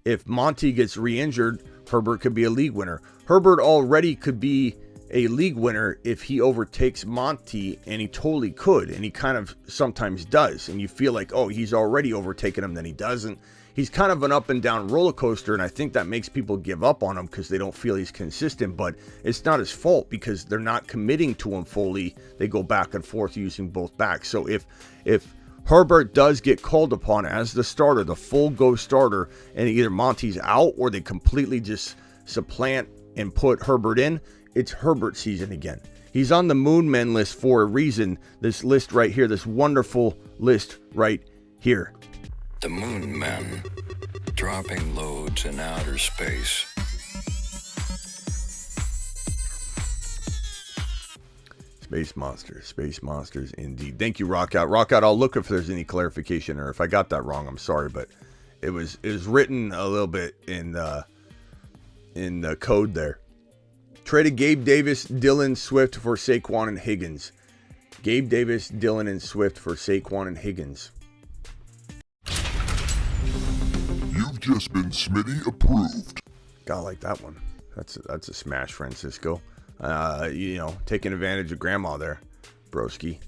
If Monty gets re-injured Herbert could be a league winner. Herbert already could be a league winner if he overtakes Monty, and he totally could, and he kind of sometimes does, and you feel like, oh, he's already overtaken him, then he doesn't. He's kind of an up and down roller coaster, and I think that makes people give up on him because they don't feel he's consistent, but it's not his fault because they're not committing to him fully. They go back and forth using both backs. So if Herbert does get called upon as the starter, the full go starter, and either Monty's out or they completely just supplant and put Herbert in, it's Herbert season again. He's on the Moon Men list for a reason. This list right here, this wonderful list right here. The Moon Men, dropping loads in outer space. Space monsters indeed. Thank you, Rockout. Rockout, I'll look if there's any clarification, or if I got that wrong, I'm sorry, but it was written a little bit in the code there. Traded Gabe Davis, Dillon, Swift for Saquon and Higgins. Gabe Davis, Dillon, and Swift for Saquon and Higgins. You've just been Smitty approved. Gotta like that one. That's a smash, Francisco. Taking advantage of grandma there, broski.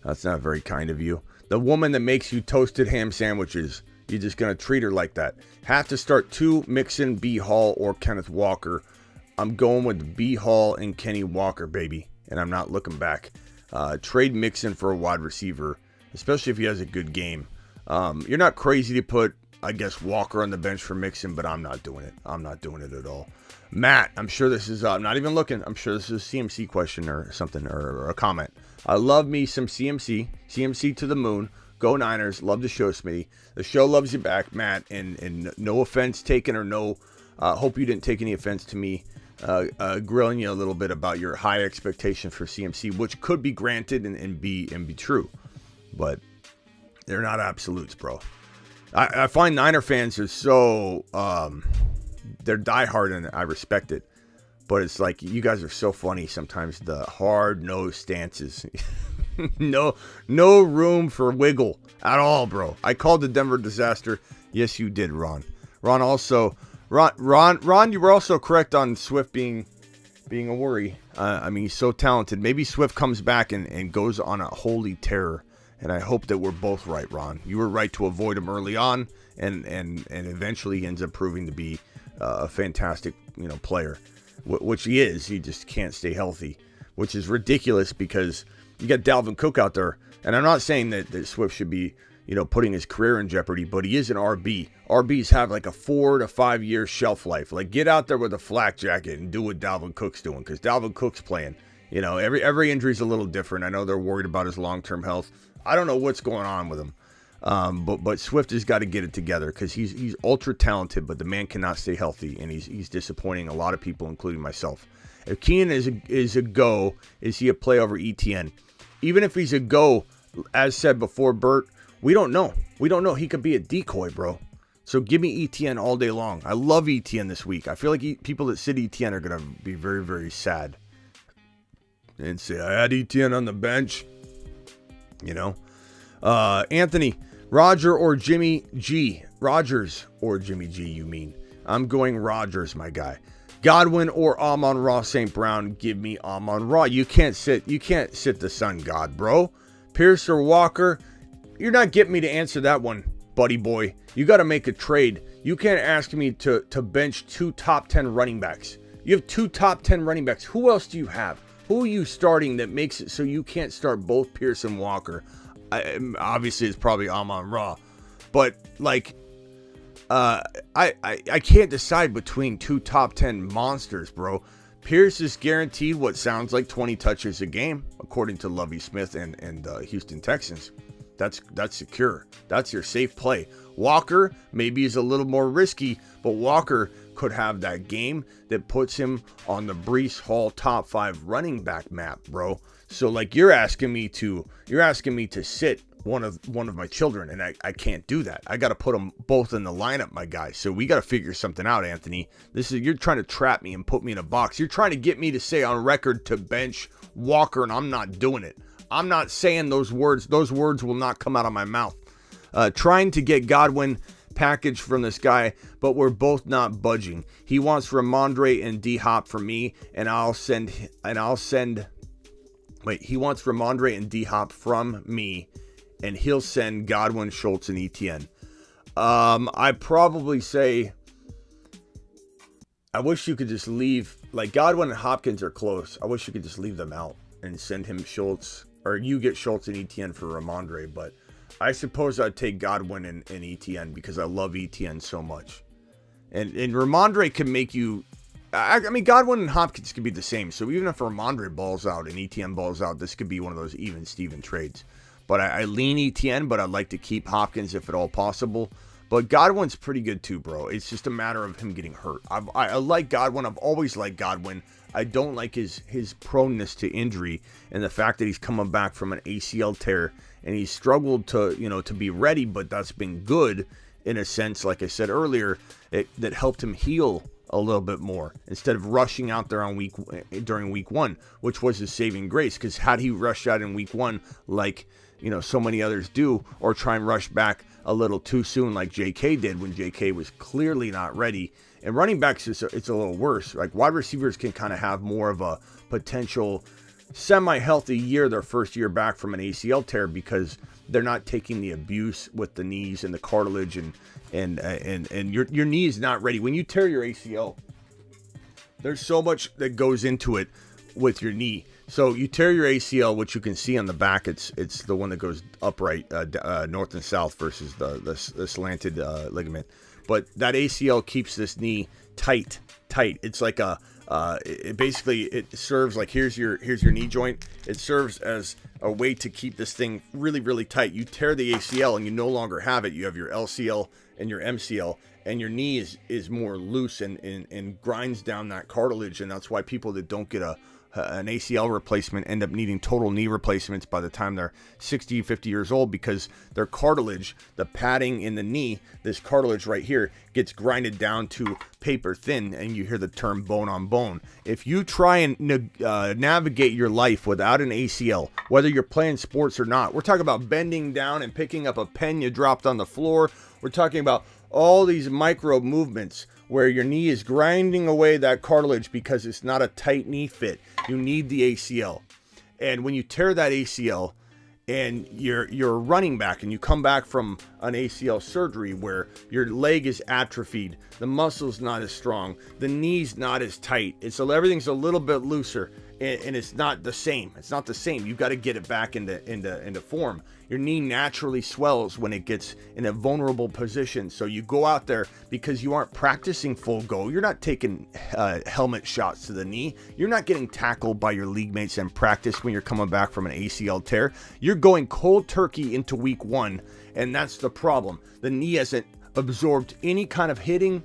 That's not very kind of you. The woman that makes you toasted ham sandwiches, you're just gonna treat her like that. Have to start 2, Mixon, B. Hall, or Kenneth Walker. I'm going with B. Hall and Kenny Walker, baby, and I'm not looking back. Trade Mixon for a wide receiver, especially if he has a good game. You're not crazy to put, I guess, Walker on the bench for Mixon, but I'm not doing it. I'm not doing it at all. Matt, I'm sure this is, I'm not even looking. I'm sure this is a CMC question or something, or a comment. I love me some CMC. CMC to the moon. Go Niners. Love the show, Smitty. The show loves you back, Matt. And no offense taken, or no, hope you didn't take any offense to me grilling you a little bit about your high expectation for CMC, which could be granted and be true, but they're not absolutes, bro. I find Niner fans are so they're diehard, and I respect it, but it's like you guys are so funny sometimes. The hard-nosed stances, no room for wiggle at all, bro. I called the Denver disaster. Yes, you did, Ron. Ron also. Ron, you were also correct on Swift being a worry. I mean, he's so talented. Maybe Swift comes back and goes on a holy terror, and I hope that we're both right, Ron. You were right to avoid him early on, and eventually he ends up proving to be a fantastic, player, which he is. He just can't stay healthy, which is ridiculous because you got Dalvin Cook out there, and I'm not saying that Swift should be, putting his career in jeopardy, but he is an RB. RBs have like a 4 to 5 year shelf life. Like, get out there with a flak jacket and do what Dalvin Cook's doing, because Dalvin Cook's playing. Every injury's a little different. I know they're worried about his long-term health. I don't know what's going on with him. But Swift has got to get it together because he's ultra talented, but the man cannot stay healthy, and he's disappointing a lot of people, including myself. If Keenan is a go, is he a play over ETN? Even if he's a go, as said before, Bert, we don't know. We don't know. He could be a decoy, bro. So give me ETN all day long. I love ETN this week. I feel like people that sit ETN are going to be very, very sad and say, I had ETN on the bench. Anthony, Roger or Jimmy G? Rodgers or Jimmy G, you mean? I'm going Rodgers, my guy. Godwin or Amon-Ra St. Brown? Give me Amon-Ra. You can't sit the sun god, bro. Pierce or Walker? You're not getting me to answer that one, buddy boy. You got to make a trade. You can't ask me to bench 2 top 10 running backs. You have 2 top 10 running backs. Who else do you have? Who are you starting that makes it so you can't start both Pierce and Walker? Obviously, it's probably Amon-Ra. But, I can't decide between 2 top 10 monsters, bro. Pierce is guaranteed what sounds like 20 touches a game, according to Lovie Smith and Houston Texans. That's secure. That's your safe play. Walker maybe is a little more risky, but Walker could have that game that puts him on the Breece Hall top 5 running back map, bro. So you're asking me to sit one of my children, and I can't do that. I got to put them both in the lineup, my guy. So we got to figure something out, Anthony. You're trying to trap me and put me in a box. You're trying to get me to say on record to bench Walker, and I'm not doing it. I'm not saying those words. Those words will not come out of my mouth. Trying to get Godwin package from this guy, but we're both not budging. He wants Ramondre and D-Hop from me, and he wants Ramondre and D-Hop from me, and he'll send Godwin, Schultz, and ETN. I'd probably say, I wish you could just leave, like Godwin and Hopkins are close. I wish you could just leave them out and send him Schultz, or you get Schultz and ETN for Ramondre, but I suppose I'd take Godwin and ETN because I love ETN so much. And Ramondre can make you, I mean, Godwin and Hopkins could be the same. So even if Ramondre balls out and ETN balls out, this could be one of those even Steven trades. But I lean ETN, but I'd like to keep Hopkins if at all possible. But Godwin's pretty good too, bro. It's just a matter of him getting hurt. I like Godwin. I've always liked Godwin. I don't like his proneness to injury and the fact that he's coming back from an ACL tear and he's struggled to be ready, but that's been good in a sense, like I said earlier, that helped him heal a little bit more instead of rushing out there during week one, which was his saving grace. Because had he rushed out in week one, like so many others do, or try and rush back a little too soon like JK did when JK was clearly not ready. And running backs, it's a little worse. Like wide receivers can kind of have more of a potential semi-healthy year their first year back from an ACL tear because they're not taking the abuse with the knees and the cartilage and your knee is not ready. When you tear your ACL, there's so much that goes into it with your knee. So you tear your ACL, which you can see on the back. It's the one that goes upright, north and south versus the slanted ligament. But that ACL keeps this knee tight. It's like it serves like here's your knee joint. It serves as a way to keep this thing really, really tight. You tear the ACL and you no longer have it. You have your LCL and your MCL, and your knee is more loose and grinds down that cartilage. And that's why people that don't get an ACL replacement end up needing total knee replacements by the time they're 60, 50 years old, because their cartilage, the padding in the knee, this cartilage right here gets grinded down to paper thin, and you hear the term bone on bone. If you try and navigate your life without an ACL, whether you're playing sports or not, we're talking about bending down and picking up a pen you dropped on the floor. We're talking about all these micro movements where your knee is grinding away that cartilage because it's not a tight knee fit. You need the ACL. And when you tear that ACL and you're a running back and you come back from an ACL surgery where your leg is atrophied, the muscle's not as strong, the knee's not as tight, everything's a little bit looser, and it's not the same. It's not the same. You've got to get it back into form. Your knee naturally swells when it gets in a vulnerable position. So you go out there because you aren't practicing full go. You're not taking helmet shots to the knee. You're not getting tackled by your league mates in practice when you're coming back from an ACL tear. You're going cold turkey into week one, and that's the problem. The knee hasn't absorbed any kind of hitting,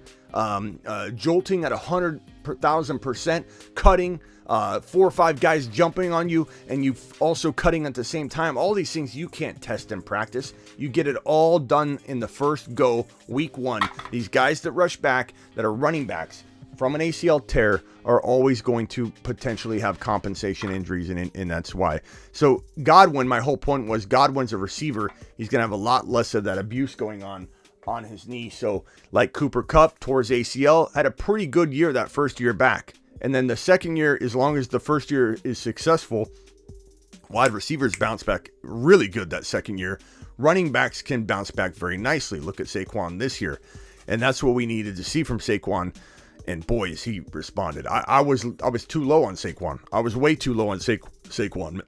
jolting at 100,000%, cutting, 4 or 5 guys jumping on you, and you also cutting at the same time. All these things you can't test in practice. You get it all done in the first go, week one. These guys that rush back, that are running backs from an ACL tear, are always going to potentially have compensation injuries, and that's why. So Godwin, my whole point was Godwin's a receiver. He's going to have a lot less of that abuse going on his knee. So like Cooper Kupp tore his ACL, had a pretty good year that first year back. And then the second year, as long as the first year is successful, wide receivers bounce back really good that second year. Running backs can bounce back very nicely. Look at Saquon this year. And that's what we needed to see from Saquon. And boy, has he responded. I was too low on Saquon. I was way too low on Saquon.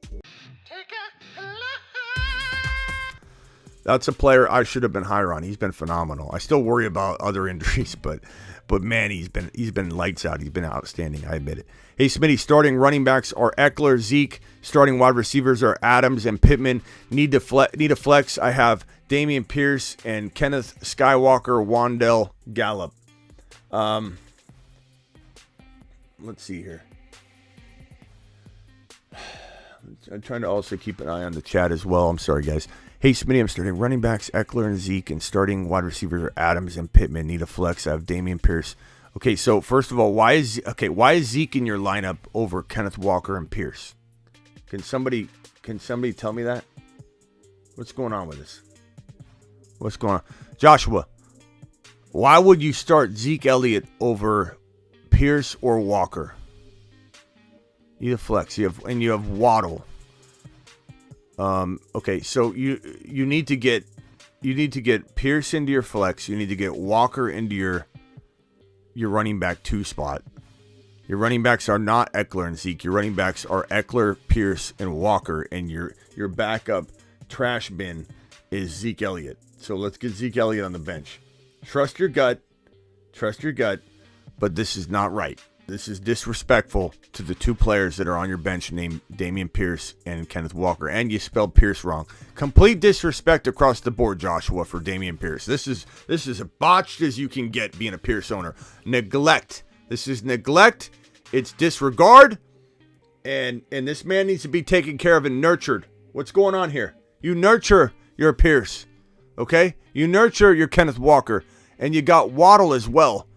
That's a player I should have been higher on. He's been phenomenal. I still worry about other injuries, but man, he's been lights out. He's been outstanding. I admit it. Hey, Smitty, starting running backs are Eckler, Zeke. Starting wide receivers are Adams and Pittman. Need a flex. I have Dameon Pierce and Kenneth Skywalker, Wandell Gallup. Let's see here. I'm trying to also keep an eye on the chat as well. I'm sorry, guys. Hey, Smitty, I'm starting running backs, Eckler and Zeke, and starting wide receivers are Adams and Pittman. Need a flex. I have Dameon Pierce. Okay, so first of all, why is Zeke in your lineup over Kenneth Walker and Pierce? Can somebody tell me that? What's going on with this? What's going on? Joshua, Why would you start Zeke Elliott over Pierce or Walker? You have flex. You have Waddle. Okay, so you need to get Pierce into your flex. You need to get Walker into your running back 2 spot. Your running backs are not Eckler and Zeke. Your running backs are Eckler, Pierce, and Walker, and your backup trash bin is Zeke Elliott. So let's get Zeke Elliott on the bench. Trust your gut, but this is not right. This is disrespectful to the 2 players that are on your bench named Dameon Pierce and Kenneth Walker. And you spelled Pierce wrong. Complete disrespect across the board, Joshua, for Dameon Pierce. This is as botched as you can get being a Pierce owner. Neglect. This is neglect. It's disregard. And this man needs to be taken care of and nurtured. What's going on here? You nurture your Pierce. Okay? You nurture your Kenneth Walker. And you got Waddle as well.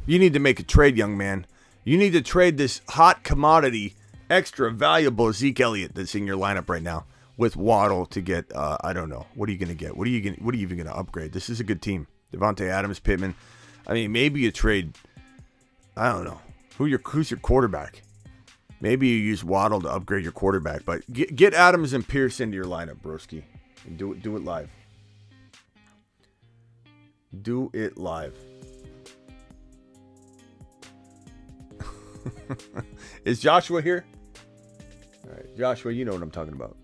You need to make a trade, young man. You need to trade this hot commodity, extra valuable Zeke Elliott that's in your lineup right now with Waddle to get, I don't know. What are you going to get? What are you even going to upgrade? This is a good team. Devontae Adams, Pittman. I mean, maybe you trade, I don't know. Who's your quarterback? Maybe you use Waddle to upgrade your quarterback. But get Adams and Pierce into your lineup, broski. And do it live. Do it live. Is Joshua here? All right, Joshua, you know what I'm talking about.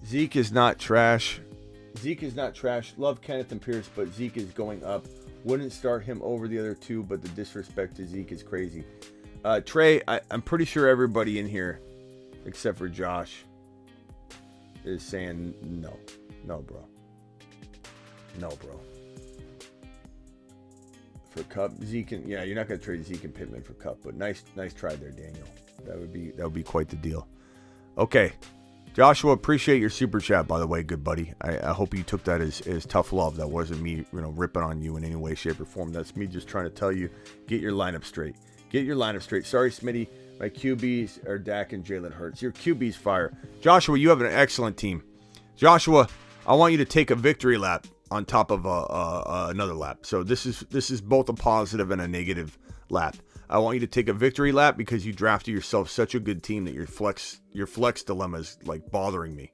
Zeke is not trash. Love Kenneth and Pierce, but Zeke is going up. Wouldn't start him over the other 2, but the disrespect to Zeke is crazy. Trey, I'm pretty sure everybody in here, except for Josh, is saying no. No, bro. For Cup, Zeke and you're not going to trade Zeke and Pittman for Cup, but nice try there, Daniel. That would be quite the deal. Okay, Joshua, appreciate your super chat, by the way, good buddy. I hope you took that as tough love. That wasn't me, ripping on you in any way, shape, or form. That's me just trying to tell you, get your lineup straight. Sorry, Smitty, my QBs are Dak and Jalen Hurts. Your QB's fire. Joshua, you have an excellent team. Joshua, I want you to take a victory lap on top of another lap. So this is both a positive and a negative lap. I want you to take a victory lap because you drafted yourself such a good team that your flex dilemma is like bothering me.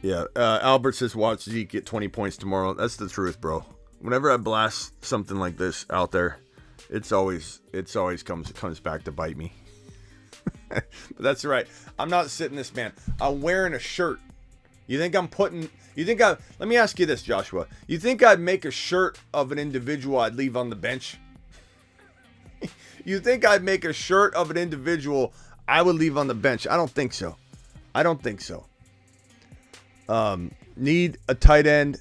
Yeah, Albert says watch Zeke get 20 points tomorrow. That's the truth, bro. Whenever I blast something like this out there, it's always comes back to bite me. But that's right. I'm not sitting this man. I'm wearing a shirt. Let me ask you this, Joshua. You think I'd make a shirt of an individual I'd leave on the bench? You think I'd make a shirt of an individual I would leave on the bench? I don't think so. Need a tight end.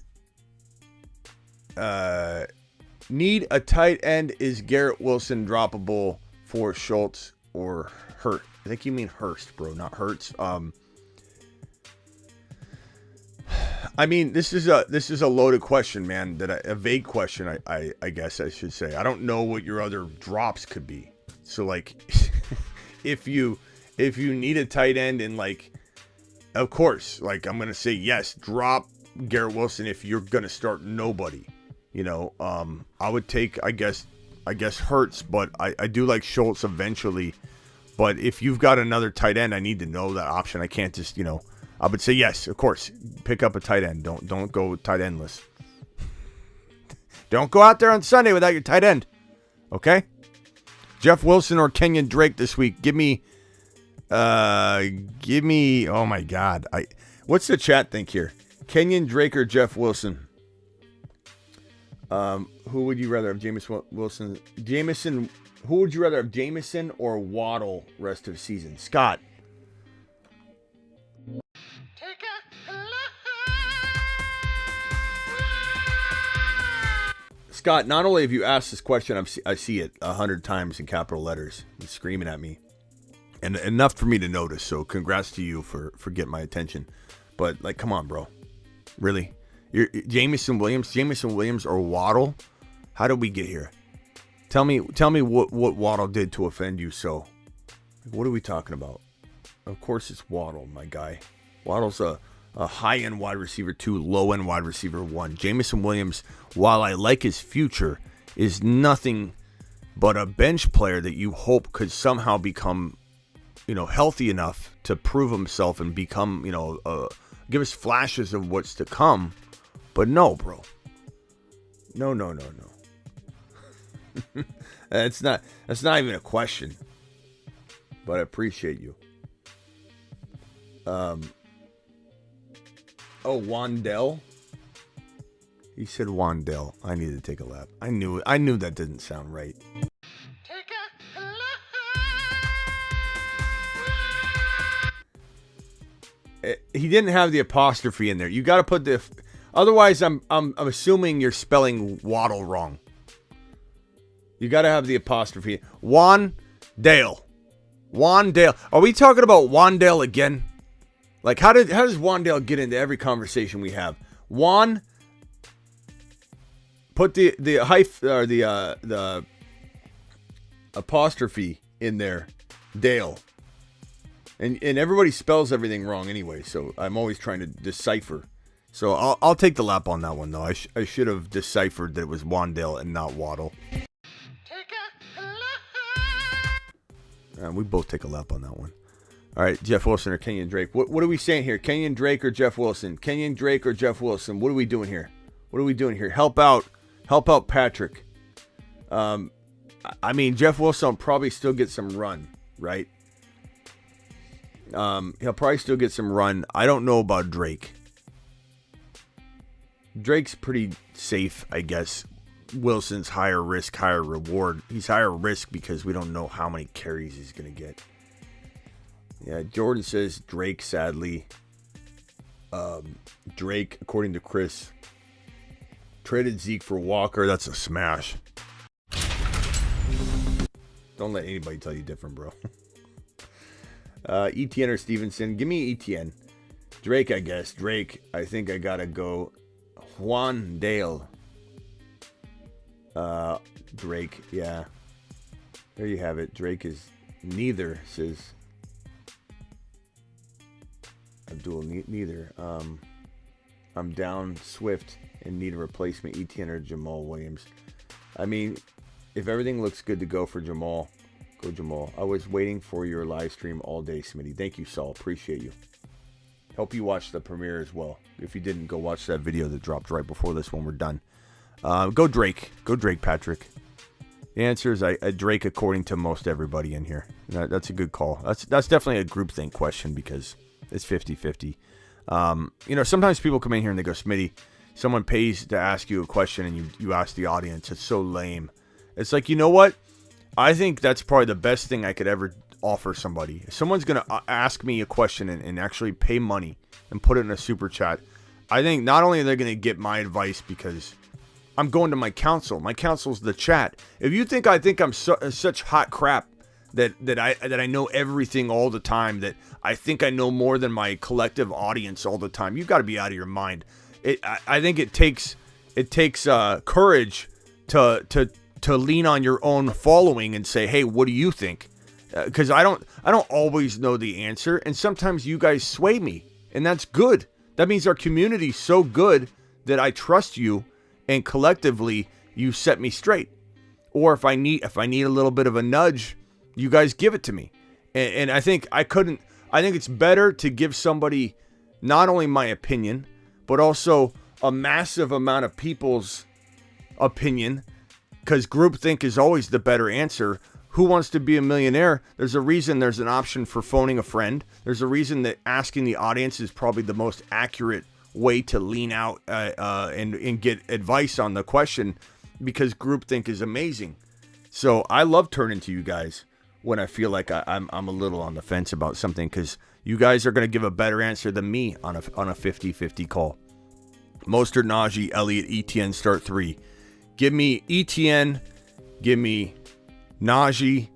Is Garrett Wilson droppable for Schultz or Hurt? I think you mean Hurst, bro, not Hurts. I mean, this is a loaded question, man. A vague question, I guess I should say. I don't know what your other drops could be. So like, if you need a tight end and like, of course, like I'm gonna say yes, drop Garrett Wilson if you're gonna start nobody. I would take I guess Hurts, but I do like Schultz eventually. But if you've got another tight end, I need to know that option. I can't just, I would say yes, of course. Pick up a tight end. Don't go tight endless. Don't go out there on Sunday without your tight end. Okay? Jeff Wilson or Kenyon Drake this week. Give me oh my God. What's the chat think here? Kenyon Drake or Jeff Wilson? Who would you rather have? Who would you rather have, Jameson or Waddle rest of season? Scott. Scott, not only have you asked this question, I see it 100 times in capital letters. It's screaming at me. And enough for me to notice, so congrats to you for getting my attention. But, like, come on, bro. Really? You're Jameson Williams or Waddle? How did we get here? Tell me what Waddle did to offend you so. What are we talking about? Of course it's Waddle, my guy. Waddle's a high-end wide receiver 2, low-end wide receiver 1. Jameson Williams, while I like his future, is nothing but a bench player that you hope could somehow become, healthy enough to prove himself and become, give us flashes of what's to come. But no, bro. No. That's not even a question. But I appreciate you. Wandell. He said Wandell. I need to take a lap. I knew that didn't sound right. He didn't have the apostrophe in there. You got to put the. Otherwise, I'm assuming you're spelling Waddle wrong. You got to have the apostrophe. Wandale. Are we talking about Wandale again? Like, how does Wandale get into every conversation we have? Put the or the apostrophe in there. Dale. And everybody spells everything wrong anyway, so I'm always trying to decipher. So I'll take the lap on that one, though. I should have deciphered that it was Wandale and not Waddle. We both take a lap on that one. All right, Jeff Wilson or Kenyon Drake. What are we saying here? Kenyon Drake or Jeff Wilson? Kenyon Drake or Jeff Wilson? What are we doing here? Help out Patrick. I mean, Jeff Wilson will probably still get some run, right? He'll probably still get some run. I don't know about Drake. Drake's pretty safe, I guess. Wilson's higher risk, higher reward. He's higher risk because we don't know how many carries he's going to get. Yeah, Jordan says Drake, sadly. Drake, according to Chris, traded Zeke for Walker. That's a smash. Don't let anybody tell you different, bro. ETN or Stevenson. Give me ETN. Drake, I guess. Drake, I think I got to go Wandale. Drake, yeah. There you have it. Drake is neither, says Abdul. Neither. I'm down Swift and need a replacement. ETN or Jamal Williams. I mean, if everything looks good to go for Jamal, go Jamal. I was waiting for your live stream all day, Smitty. Thank you, Saul. Appreciate you. Hope you watched the premiere as well. If you didn't, go watch that video that dropped right before this when we're done. Go Drake. Go Drake, Patrick. The answer is I Drake according to most everybody in here. That's a good call. That's definitely a groupthink question because it's 50-50. Sometimes people come in here and they go, Smitty, someone pays to ask you a question and you ask the audience. It's so lame. It's like, you know what? I think that's probably the best thing I could ever offer somebody. If someone's going to ask me a question and actually pay money and put it in a super chat, I think not only are they going to get my advice because I'm going to my counsel. My counsel's the chat. If you think I think I'm such hot crap that I know everything all the time, that I think I know more than my collective audience all the time, you've got to be out of your mind. I think it takes courage to lean on your own following and say, hey, what do you think? Because I don't always know the answer, and sometimes you guys sway me, and that's good. That means our community's so good that I trust you, and collectively you set me straight. Or if I need a little bit of a nudge, you guys give it to me. And I think I think it's better to give somebody not only my opinion, but also a massive amount of people's opinion, because groupthink is always the better answer. Who wants to be a millionaire? There's a reason there's an option for phoning a friend. There's a reason that asking the audience is probably the most accurate way to lean out and get advice on the question, because groupthink is amazing. So I love turning to you guys when I feel like I'm a little on the fence about something, because you guys are going to give a better answer than me on a 50-50 call. Mostert, Najee, Elliott, ETN, start 3. Give me ETN. Give me Najee.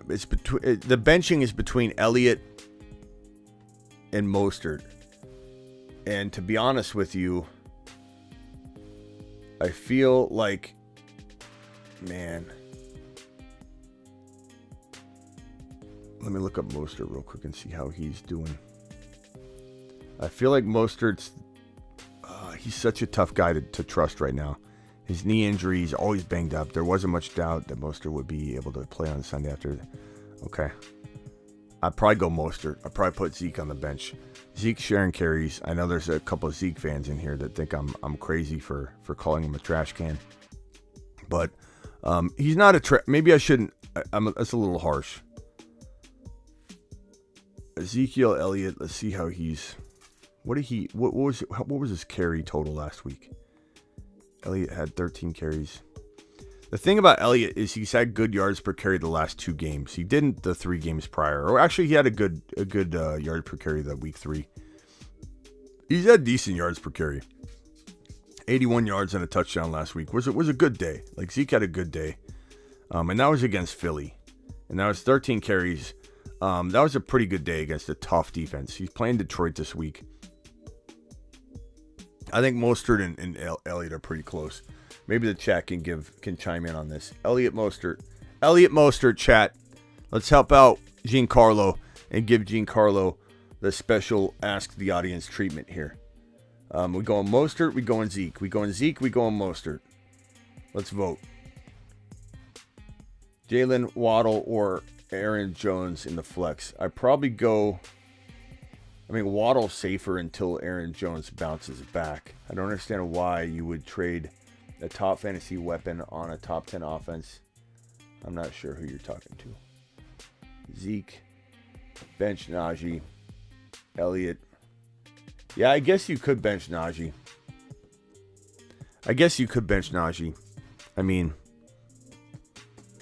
It's between the benching is between Elliott and Mostert, and to be honest with you, I feel like Man. Let me look up Mostert real quick and see how he's doing. I feel like Mostert's... he's such a tough guy to trust right now. His knee injury, he's always banged up. There wasn't much doubt that Mostert would be able to play on Sunday after. Okay. I'd probably go Mostert. I'd probably put Zeke on the bench. Zeke sharing carries. I know there's a couple of Zeke fans in here that think I'm crazy for calling him a trash can. But he's not a maybe I shouldn't. That's a little harsh. Ezekiel Elliott, let's see how he's... What was his carry total last week? Elliott had 13 carries. The thing about Elliott is he's had good yards per carry the last 2 games. He didn't the 3 games prior. Or actually, he had a good yard per carry that week 3. He's had decent yards per carry. 81 yards and a touchdown last week. Was a good day. Like, Zeke had a good day. And that was against Philly. And that was 13 carries. That was a pretty good day against a tough defense. He's playing Detroit this week. I think Mostert and Elliott are pretty close. Maybe the chat can chime in on this. Elliott Mostert, chat. Let's help out Giancarlo and give Giancarlo the special Ask the Audience treatment here. We going Mostert, we going Zeke. We going Zeke, we going Mostert. Let's vote. Jalen Waddle or Aaron Jones in the flex. I probably go... Waddle's safer until Aaron Jones bounces back. I don't understand why you would trade a top fantasy weapon on a top 10 offense. I'm not sure who you're talking to. Zeke, bench Najee, Elliott. Yeah, I guess you could bench Najee.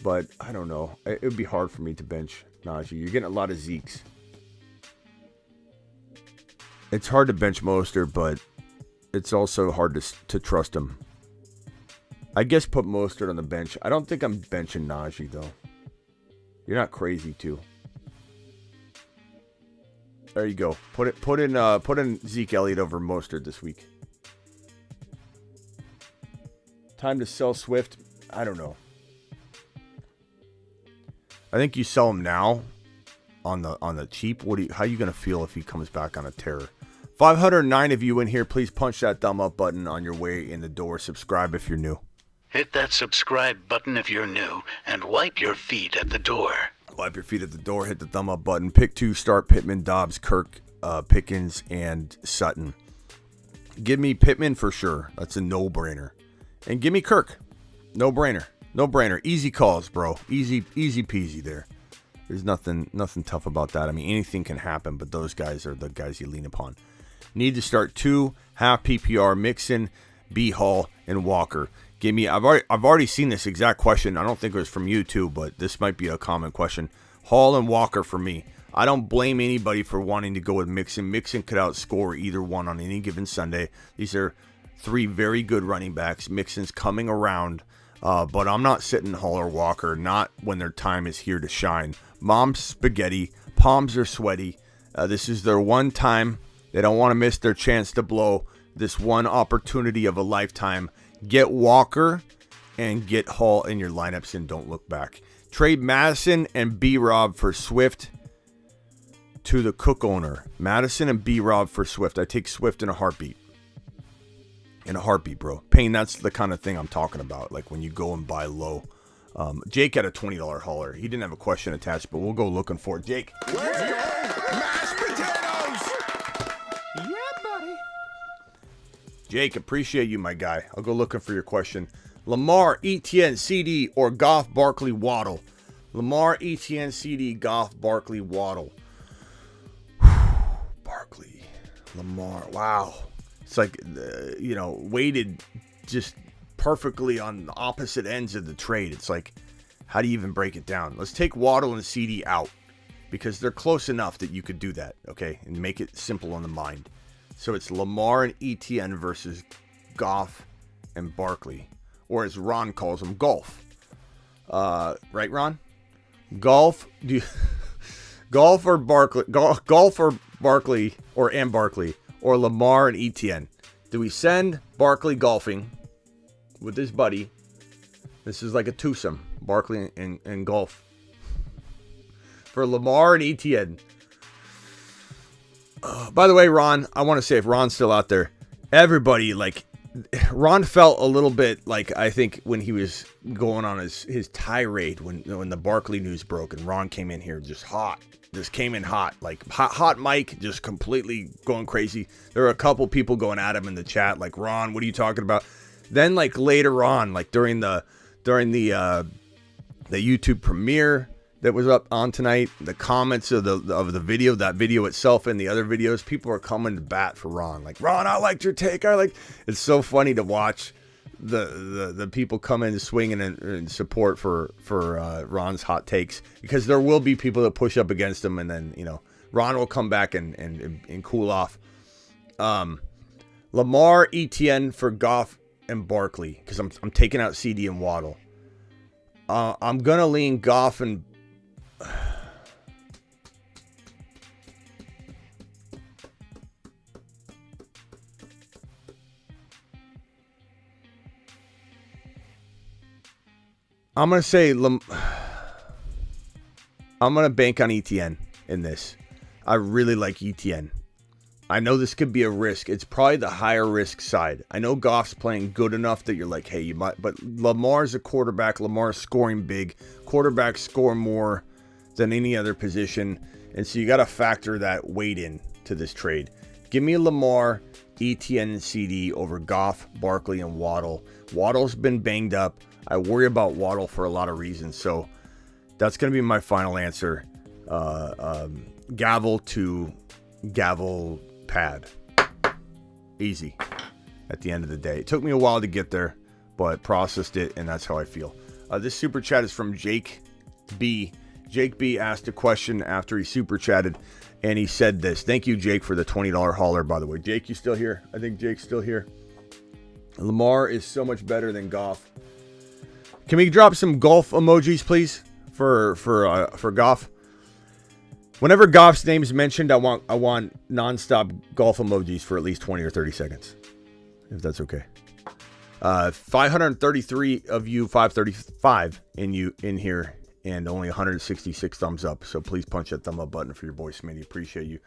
But I don't know. It would be hard for me to bench Najee. You're getting a lot of Zekes. It's hard to bench Mostert, but it's also hard to trust him. I guess put Mostert on the bench. I don't think I'm benching Najee, though. You're not crazy, too. There you go. Put in Zeke Elliott over Mostert this week. Time to sell Swift. I don't know. I think you sell him now on the cheap. How are you gonna feel if he comes back on a tear? 509 of you in here. Please punch that thumb up button on your way in the door. Subscribe if you're new. Hit that subscribe button if you're new, and wipe your feet at the door. Wipe your feet at the door. Hit the thumb up button. Pick 2. Start Pittman, Dobbs, Kirk, Pickens, and Sutton. Give me Pittman for sure. That's a no-brainer. And give me Kirk. No-brainer. No-brainer. Easy calls, bro. Easy peasy there. There's nothing tough about that. Anything can happen, but those guys are the guys you lean upon. Need to start 2 half PPR, Mixon, B. Hall, and Walker. Give me. I've already seen this exact question. I don't think it was from you too, but this might be a common question. Hall and Walker for me. I don't blame anybody for wanting to go with Mixon. Mixon could outscore either one on any given Sunday. These are 3 very good running backs. Mixon's coming around, but I'm not sitting Hall or Walker. Not when their time is here to shine. Mom's spaghetti. Palms are sweaty. This is their one time. They don't want to miss their chance to blow. This one opportunity of a lifetime. Get Walker and get Hall in your lineups and don't look back. Trade Madison and B-Rob for Swift to the Cook owner. Madison and B-Rob for Swift. I take Swift in a heartbeat. In a heartbeat, bro. Payne, that's the kind of thing I'm talking about. Like when you go and buy low. Jake had a $20 hauler. He didn't have a question attached, but we'll go looking for it. Jake. Let's go! Mashed potatoes! Yeah, buddy. Jake, appreciate you, my guy. I'll go looking for your question. Lamar, Etienne, CD, or Goff, Barkley, Waddle. Lamar, Etienne, CD, Goff, Barkley, Waddle. Barkley, Lamar. Wow. It's like, weighted just perfectly on the opposite ends of the trade. It's like, how do you even break it down? Let's take Waddle and CD out because they're close enough that you could do that, okay? And make it simple on the mind. So it's Lamar and Etienne versus Goff and Barkley. Or as Ron calls them, golf. Right, Ron? Golf or Barkley? Golf or Barkley and Barkley? Or Lamar and Etienne? Do we send Barkley golfing with his buddy, This is like a twosome, Barkley and Golf. For Lamar and Etienne. By the way, Ron, I want to say, if Ron's still out there, everybody, like, Ron felt a little bit like, I think, when he was going on his tirade when the Barkley news broke and Ron came in here just hot. Just came in hot. Like, hot Mike, just completely going crazy. There were a couple people going at him in the chat, like, Ron, what are you talking about? Then, like, later on, like, during the YouTube premiere that was up on tonight, the comments of the video, that video itself and the other videos, people are coming to bat for Ron. Like, Ron, I liked your take. It's so funny to watch the people come in swinging and support for Ron's hot takes, because there will be people that push up against him, and then, you know, Ron will come back and cool off. Lamar, Etienne for Goff and Barkley, because I'm taking out CD and Waddle. I'm gonna lean Goff and I'm going to say I'm going to bank on Etienne in this. I really like Etienne. I know this could be a risk. It's probably the higher risk side. I know Goff's playing good enough that you're like, hey, you might, but Lamar's a quarterback. Lamar's scoring big. Quarterbacks score more than any other position. And so you got to factor that weight in to this trade. Give me Lamar, Etienne, and CD over Goff, Barkley, and Waddle. Waddle's been banged up. I worry about Waddle for a lot of reasons. So that's going to be my final answer. Gavel to gavel pad. Easy at the end of the day. It took me a while to get there, but processed it, and that's how I feel. This super chat is from Jake B. Jake B asked a question after he super chatted, and he said this. Thank you, Jake, for the $20 hauler, by the way. Jake, you still here? I think Jake's still here. Lamar is so much better than Goff. Can we drop some golf emojis, please, for Goff? Whenever Goff's name is mentioned, I want nonstop golf emojis for at least 20 or 30 seconds, if that's okay. 533 of you, 535 in here, and only 166 thumbs up. So please punch that thumb up button for your boy Smitty. Appreciate you.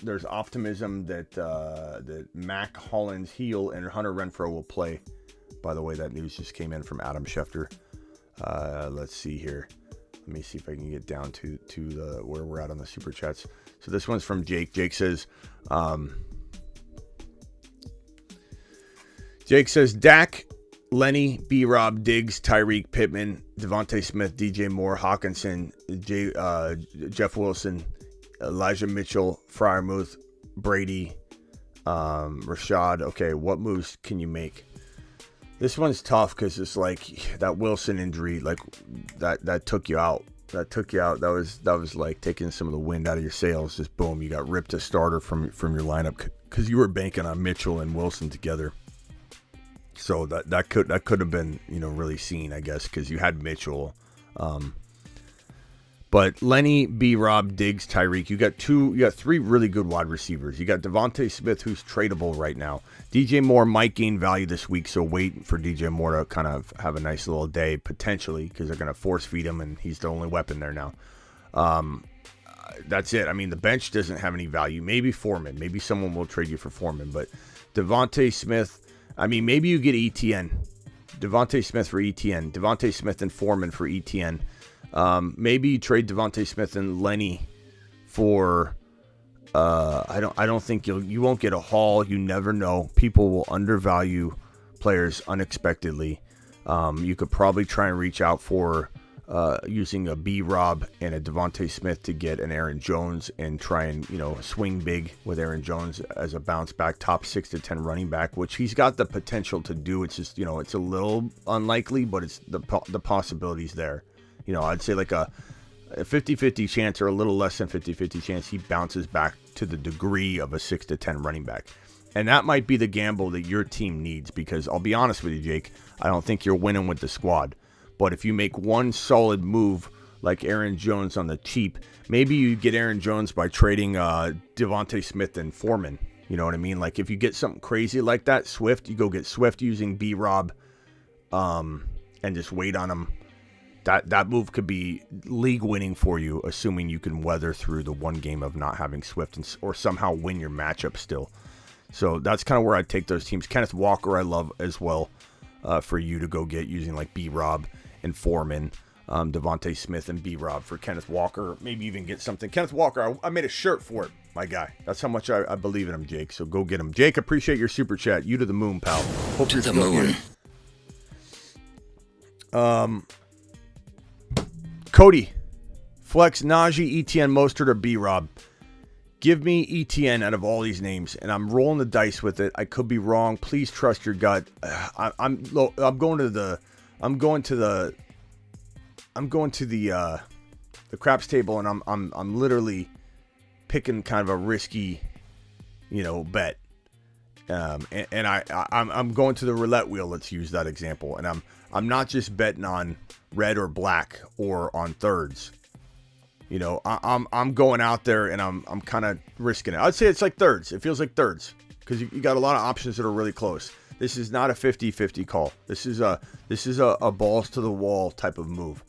There's optimism that Mac Hollins heel and Hunter Renfrow will play. By the way, that news just came in from Adam Schefter. Let's see here. Let me see if I can get down to the where we're at on the super chats. So this one's from Jake. Jake says, Dak, Lenny, B-Rob, Diggs, Tyreek, Pittman, Devontae Smith, DJ Moore, Hawkinson, Jeff Wilson, Elijah Mitchell, Freiermuth, Brady, Rashad. Okay, what moves can you make? This one's tough because it's like that Wilson injury, like that took you out. That took you out. That was like taking some of the wind out of your sails. Just boom, you got ripped a starter from your lineup because you were banking on Mitchell and Wilson together. So that could have been, you know, really seen, I guess, because you had Mitchell. But Lenny, B-Rob, Diggs, Tyreek, you got three really good wide receivers. You got Devontae Smith, who's tradable right now. DJ Moore might gain value this week, so wait for DJ Moore to kind of have a nice little day, potentially, because they're going to force feed him, and he's the only weapon there now. That's it. I mean, the bench doesn't have any value. Maybe Foreman. Maybe someone will trade you for Foreman, but Devontae Smith, I mean, maybe you get Etienne. Devontae Smith for Etienne. Devontae Smith and Foreman for Etienne. Maybe you trade Devontae Smith and Lenny for I don't think you won't get a haul. You never know. People will undervalue players unexpectedly. You could probably try and reach out for using a B-Rob and a Devontae Smith to get an Aaron Jones and try and, you know, swing big with Aaron Jones as a bounce back top 6 to 10 running back, which he's got the potential to do. It's just, you know, it's a little unlikely, but it's the possibilities there. You know, I'd say like a 50-50 chance or a little less than 50-50 chance he bounces back to the degree of a 6 to 10 running back. And that might be the gamble that your team needs, because I'll be honest with you, Jake, I don't think you're winning with the squad. But if you make one solid move like Aaron Jones on the cheap, maybe you get Aaron Jones by trading Devontae Smith and Foreman. You know what I mean? Like if you get something crazy like that, Swift, you go get Swift using B-Rob, and and just wait on him. That move could be league winning for you, assuming you can weather through the one game of not having Swift or somehow win your matchup still. So that's kind of where I'd take those teams. Kenneth Walker I love as well for you to go get using like B-Rob and Foreman, Devontae Smith and B-Rob for Kenneth Walker. Maybe even get something. Kenneth Walker, I made a shirt for it, my guy. That's how much I believe in him, Jake. So go get him. Jake, appreciate your super chat. You to the moon, pal. Hope To you're the still moon. here. Cody, flex Najee, ETN, Mostert, or B-Rob. Give me ETN out of all these names, and I'm rolling the dice with it. I could be wrong. Please trust your gut. I'm going to the craps table, and I'm literally picking kind of a risky, bet. And I'm going to the roulette wheel. Let's use that example, and I'm not just betting on red or black or on thirds. I'm going out there and I'm kind of risking it. I'd say it's like thirds. It feels like thirds because you got a lot of options that are really close. This is not a 50-50 call. This is a balls to the wall type of move.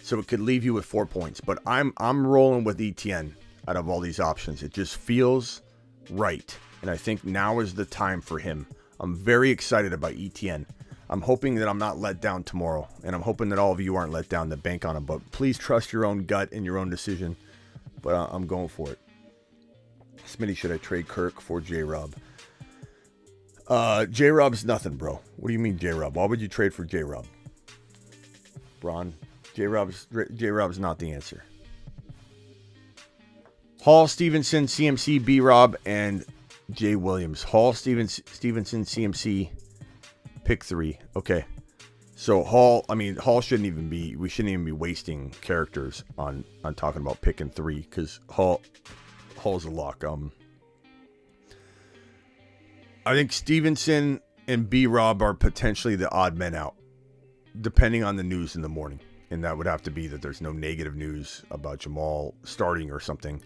So it could leave you with 4 points. But I'm rolling with ETN out of all these options. It just feels right. And I think now is the time for him. I'm very excited about ETN. I'm hoping that I'm not let down tomorrow, and I'm hoping that all of you aren't let down that bank on him. But please trust your own gut and your own decision. But I'm going for it. Smitty, should I trade Kirk for J-Rob? J-Rob's nothing, bro. What do you mean J-Rob? Why would you trade for J-Rob? Bron, J-Rob's not the answer. Hall, Stevenson, CMC, B-Rob, and Jay Williams. Hall, Stevenson, CMC. Pick 3. Okay. So Hall shouldn't even be, we shouldn't even be wasting characters on talking about picking 3 because Hall's a lock. I think Stevenson and B-Rob are potentially the odd men out, depending on the news in the morning. And that would have to be that there's no negative news about Jamal starting or something,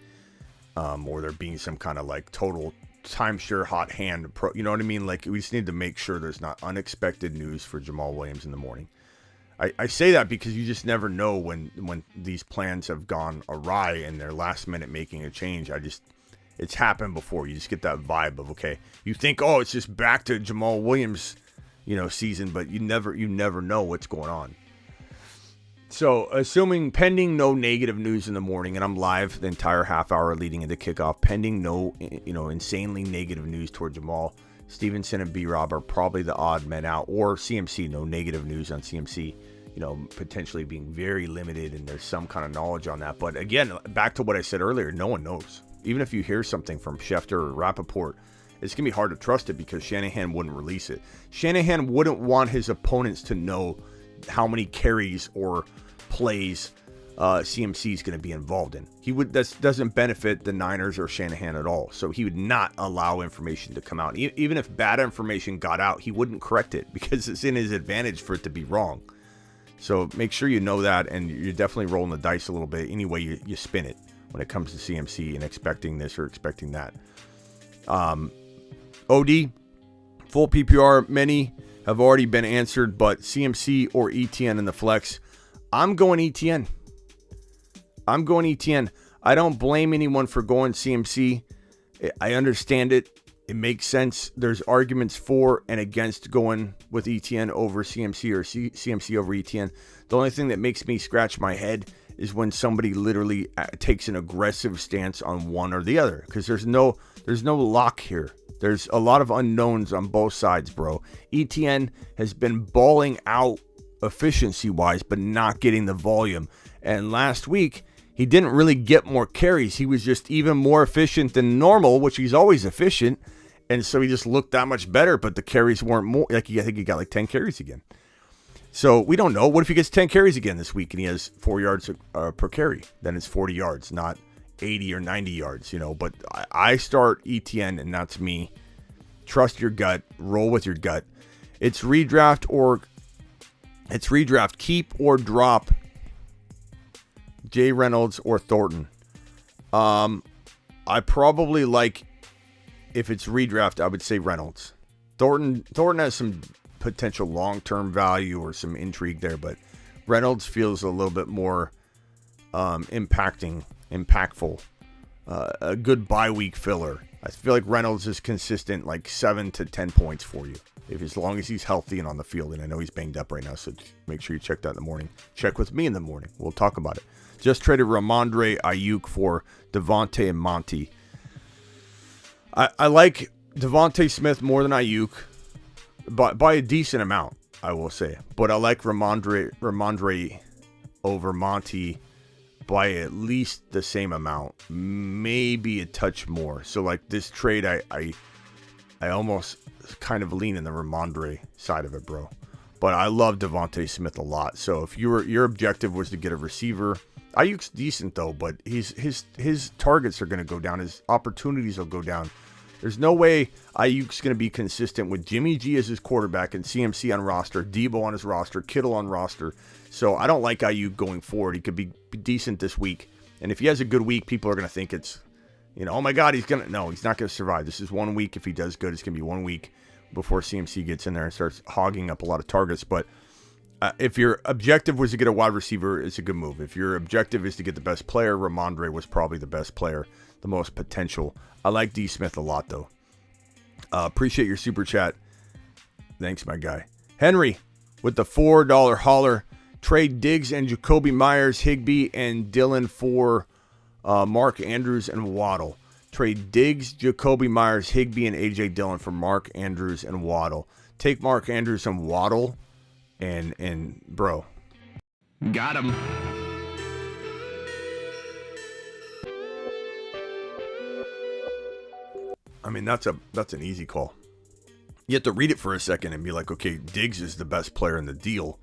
or there being some kind of like total timeshare hot hand pro, you know what I mean? Like we just need to make sure there's not unexpected news for Jamal Williams in the morning. I say that because you just never know when these plans have gone awry and they're last minute making a change. It's happened before. You just get that vibe of, okay, you think, oh, it's just back to Jamal Williams, season, but you never know what's going on. So, assuming pending no negative news in the morning, and I'm live the entire half hour leading into kickoff, pending no, insanely negative news toward Jamal, Stevenson and B-Rob are probably the odd men out, or CMC, no negative news on CMC, potentially being very limited, and there's some kind of knowledge on that. But again, back to what I said earlier, no one knows. Even if you hear something from Schefter or Rappaport, it's going to be hard to trust it because Shanahan wouldn't release it. Shanahan wouldn't want his opponents to know how many carries or plays CMC is going to be involved in. That doesn't benefit the Niners or Shanahan at all. So he would not allow information to come out. Even if bad information got out, he wouldn't correct it because it's in his advantage for it to be wrong. So make sure you know that, and you're definitely rolling the dice a little bit any way you spin it when it comes to CMC and expecting this or expecting that. OD, full PPR, many have already been answered, but CMC or ETN in the flex, I'm going ETN. I don't blame anyone for going CMC. I understand it. It makes sense. There's arguments for and against going with ETN over CMC or CMC over ETN. The only thing that makes me scratch my head is when somebody literally takes an aggressive stance on one or the other, because there's no lock here. There's a lot of unknowns on both sides, bro. ETN has been balling out efficiency-wise, but not getting the volume. And last week, he didn't really get more carries. He was just even more efficient than normal, which he's always efficient. And so he just looked that much better, but the carries weren't more. I think he got like 10 carries again. So we don't know. What if he gets 10 carries again this week and he has 4 yards per carry? Then it's 40 yards, not 80 or 90 yards, But I start ETN, and that's me. Trust your gut. Roll with your gut. It's redraft, keep or drop Jay Reynolds or Thornton. I probably if it's redraft, I would say Reynolds. Thornton has some potential long-term value or some intrigue there, but Reynolds feels a little bit more impactful. A good bye week filler. I feel like Reynolds is consistent, like 7 to 10 points for you, as long as he's healthy and on the field. And I know he's banged up right now, so make sure you check that in the morning. Check with me in the morning. We'll talk about it. Just traded Ramondre Ayuk for Devontae and Monty. I like Devontae Smith more than Ayuk, by a decent amount, I will say. But I like Ramondre over Monty by at least the same amount, maybe a touch more. So like this trade, I almost kind of lean in the Ramondre side of it, bro. But I love Devontae Smith a lot. So if your objective was to get a receiver, Ayuk's decent though, but his targets are going to go down. His opportunities will go down. There's no way Ayuk's going to be consistent with Jimmy G as his quarterback and CMC on roster, Debo on his roster, Kittle on roster. So I don't like Ayuk going forward. He could be decent this week. And if he has a good week, people are going to think it's, oh my God, no, he's not going to survive. This is 1 week. If he does good, it's going to be 1 week before CMC gets in there and starts hogging up a lot of targets. But if your objective was to get a wide receiver, it's a good move. If your objective is to get the best player, Ramondre was probably the best player, the most potential. I like D. Smith a lot, though. Appreciate your super chat. Thanks, my guy. Henry with the $4 holler. Trade Diggs and Jacoby Myers, Higbee, and Dillon for Mark Andrews and Waddle. Trade Diggs, Jacoby Myers, Higbee, and A.J. Dillon for Mark Andrews and Waddle. Take Mark Andrews and Waddle, and bro. Got him. I mean, that's an easy call. You have to read it for a second and be like, okay, Diggs is the best player in the deal.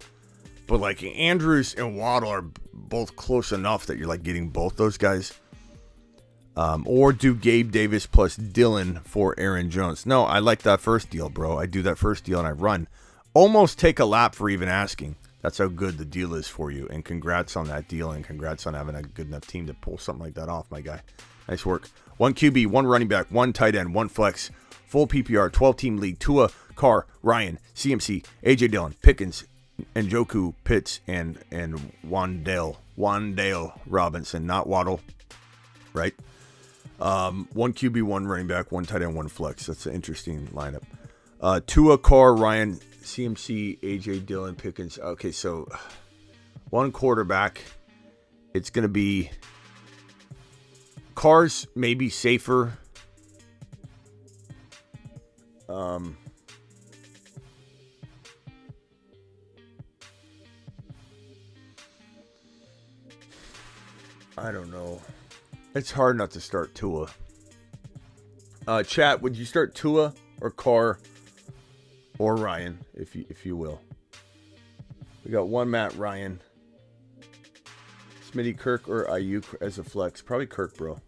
But like Andrews and Waddle are both close enough that you're like getting both those guys. Or do Gabe Davis plus Dillon for Aaron Jones. No, I like that first deal, bro. I do that first deal and I run. Almost take a lap for even asking. That's how good the deal is for you. And congrats on that deal, and congrats on having a good enough team to pull something like that off, my guy. Nice work. 1 QB, 1 running back, 1 tight end, 1 flex, full PPR, 12-team league. Tua, Carr, Ryan, CMC, AJ Dillon, Pickens, Njoku, Pitts, and Wandale Robinson, not Waddle, right? 1 QB, 1 running back, 1 tight end, 1 flex. That's an interesting lineup. Tua, Carr, Ryan, CMC, AJ Dillon, Pickens. Okay, so 1 quarterback. It's going to be Carr's maybe safer. I don't know. It's hard not to start Tua. Chat, would you start Tua or Carr or Ryan, if you will? We got 1 Matt Ryan. Smitty, Kirk, or Ayuk as a flex? Probably Kirk, bro.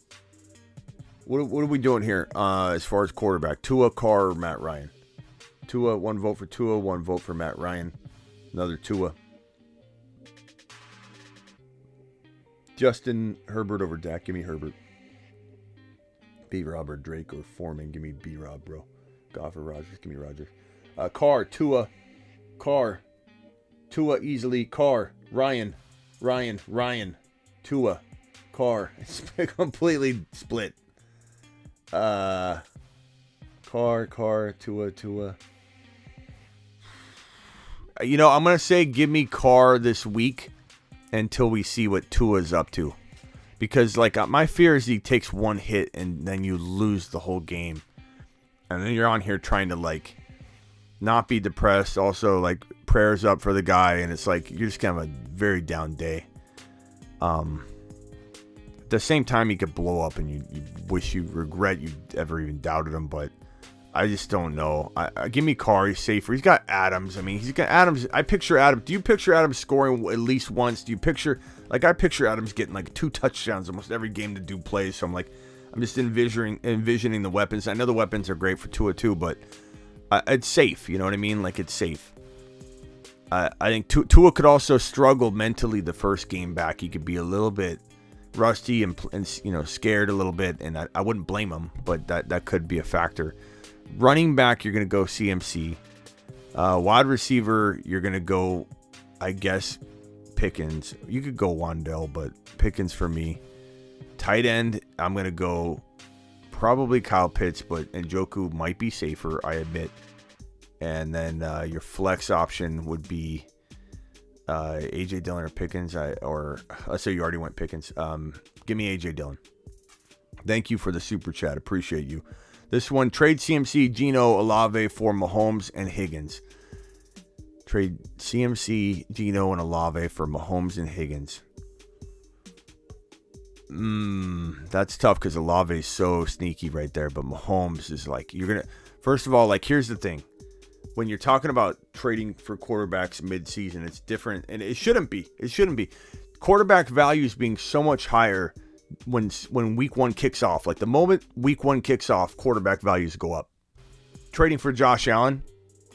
What are we doing here as far as quarterback? Tua, Carr, or Matt Ryan? Tua, 1 vote for Tua, 1 vote for Matt Ryan. Another Tua. Justin Herbert over Dak. Give me Herbert. B-Rob or Drake or Foreman. Give me B-Rob, bro. Goff or Rodgers. Give me Rodgers. Carr, Tua. Carr. Tua easily. Carr. Ryan. Tua. Carr. It's completely split. Carr. Tua. I'm going to say give me Carr this week until we see what Tua's up to. Because, my fear is he takes 1 hit and then you lose the whole game. And then you're on here trying to, not be depressed. Also, prayers up for the guy. And it's you're just kind of a very down day. At the same time, he could blow up and you wish you regret you ever even doubted him. But I just don't know. Give me Carr. He's safer. He's got Adams. I mean, he's got Adams. I picture Adams. Do you picture Adams scoring at least once? Do you picture, I picture Adams getting 2 touchdowns almost every game to do plays. So I'm just envisioning the weapons. I know the weapons are great for Tua too, but it's safe. You know what I mean? It's safe. I think Tua could also struggle mentally the first game back. He could be a little bit rusty and scared a little bit, and I wouldn't blame him, but that could be a factor. Running back, you're going to go CMC. Wide receiver, you're going to go, I guess, Pickens. You could go Wandell, but Pickens for me. Tight end, I'm going to go probably Kyle Pitts, but Njoku might be safer, I admit. And then your flex option would be A.J. Dillon or Pickens. Let's say you already went Pickens. Give me A.J. Dillon. Thank you for the super chat. Appreciate you. This one, trade CMC, Geno, Olave for Mahomes and Higgins. Trade CMC, Geno, and Olave for Mahomes and Higgins. That's tough because Olave is so sneaky right there. But Mahomes is like, you're going to... First of all, like, here's the thing. When you're talking about trading for quarterbacks mid-season, it's different. And it shouldn't be. It shouldn't be. Quarterback values being so much higher when week one kicks off. Like, the moment week one kicks off, quarterback values go up. Trading for Josh Allen,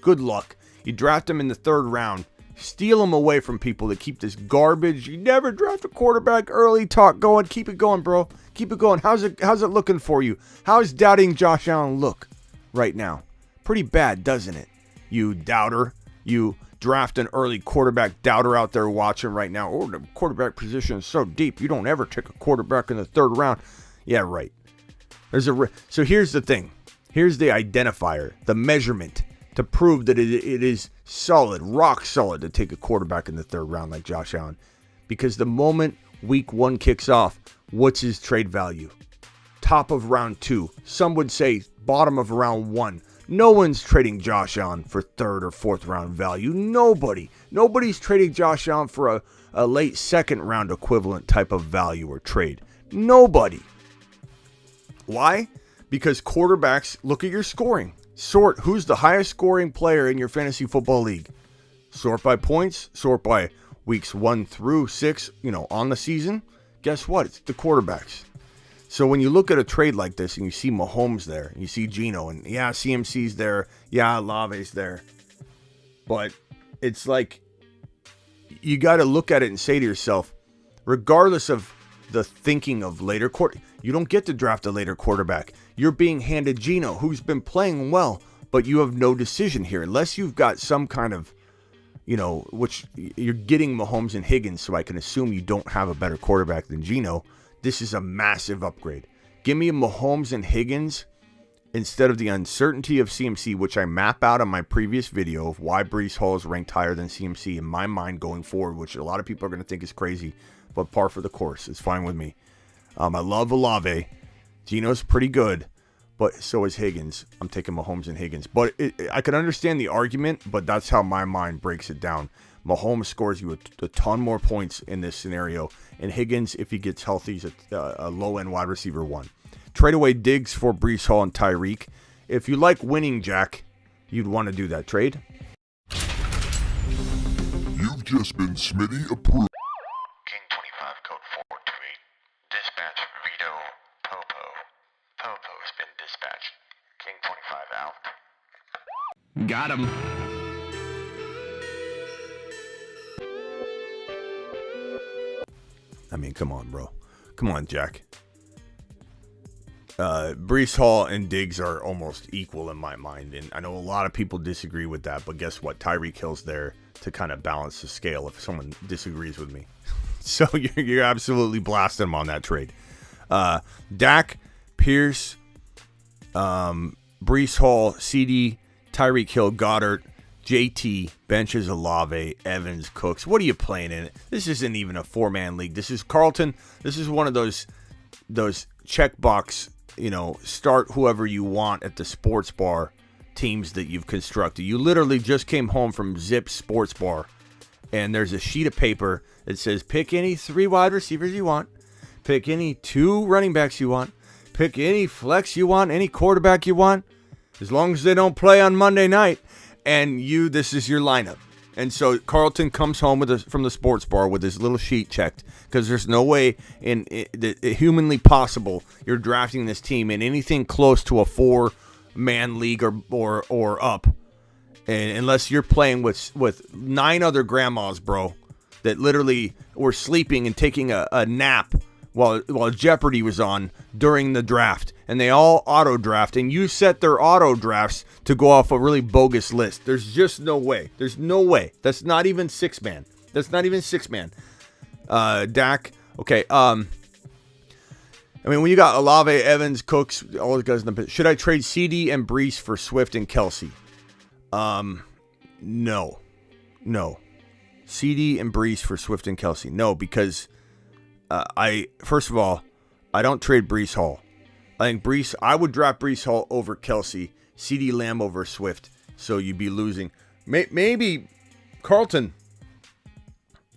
good luck. You draft him in the 3rd round. Steal him away from people that keep this garbage. You never draft a quarterback early talk going. Keep it going, bro. Keep it going. How's it looking for you? How's doubting Josh Allen look right now? Pretty bad, doesn't it? You doubter. You draft an early quarterback doubter out there watching right now. Oh, the quarterback position is so deep. You don't ever take a quarterback in the 3rd round. Yeah, right. So here's the thing. Here's the identifier, the measurement to prove that it is solid, rock solid to take a quarterback in the 3rd round like Josh Allen. Because the moment week one kicks off, what's his trade value? Top of round 2. Some would say bottom of round 1. No one's trading Josh Allen for 3rd or 4th round value. Nobody's trading Josh Allen for a late 2nd round equivalent type of value or trade. Nobody. Why? Because quarterbacks, look at your scoring. Sort who's the highest scoring player in your fantasy football league. Sort by points, sort by weeks 1 through 6, on the season. Guess what? It's the quarterbacks. So when you look at a trade like this and you see Mahomes there, you see Geno, and yeah, CMC's there, yeah, Olave's there. But it's like you got to look at it and say to yourself, regardless of the thinking of later you don't get to draft a later quarterback. You're being handed Geno, who's been playing well, but you have no decision here unless you've got some kind of, which you're getting Mahomes and Higgins, so I can assume you don't have a better quarterback than Geno. This is a massive upgrade. Give me Mahomes and Higgins instead of the uncertainty of CMC, which I map out on my previous video of why Breece Hall is ranked higher than CMC in my mind going forward, which a lot of people are going to think is crazy, but par for the course. It's fine with me. I love Olave. Geno's pretty good, but so is Higgins. I'm taking Mahomes and Higgins. But I can understand the argument, but that's how my mind breaks it down. Mahomes scores you a ton more points in this scenario, and Higgins, if he gets healthy, is a low-end wide receiver 1. Trade away Diggs for Breece Hall and Tyreek. If you like winning, Jack, you'd want to do that trade. You've just been Smitty approved. King 25 code 428. Dispatch Vito Popo. Popo's been dispatched. King 25 out. Got him. I mean, come on, bro. Come on, Jack. Breece Hall and Diggs are almost equal in my mind, and I know a lot of people disagree with that, but guess what? Tyreek Hill's there to kind of balance the scale if someone disagrees with me. So you're absolutely blasting him on that trade. Dak, Pierce, Breece Hall, CD, Tyreek Hill, Goddard, JT, benches Olave, Evans, Cooks. What are you playing in it? This isn't even a 4-man league. This is Carlton. This is one of those checkbox, start whoever you want at the sports bar teams that you've constructed. You literally just came home from Zip's sports bar, and there's a sheet of paper that says pick any 3 wide receivers you want, pick any 2 running backs you want, pick any flex you want, any quarterback you want, as long as they don't play on Monday night. And this is your lineup. And so Carlton comes home from the sports bar with his little sheet checked, because there's no way humanly possible you're drafting this team in anything close to a 4-man league or up, and unless you're playing with 9 other grandmas, bro, that literally were sleeping and taking a nap while Jeopardy was on during the draft, and they all auto draft, and you set their auto drafts to go off a really bogus list. There's just no way. There's no way. That's not even six man. Dak. Okay. I mean, when you got Olave, Evans, Cooks, all those guys in the pit, should I trade CD and Brees for Swift and Kelsey? No. CD and Brees for Swift and Kelsey. No, because first of all, I don't trade Brees Hall. I would drop Brees Hall over Kelsey, CD Lamb over Swift, so you'd be losing. Maybe, Carlton,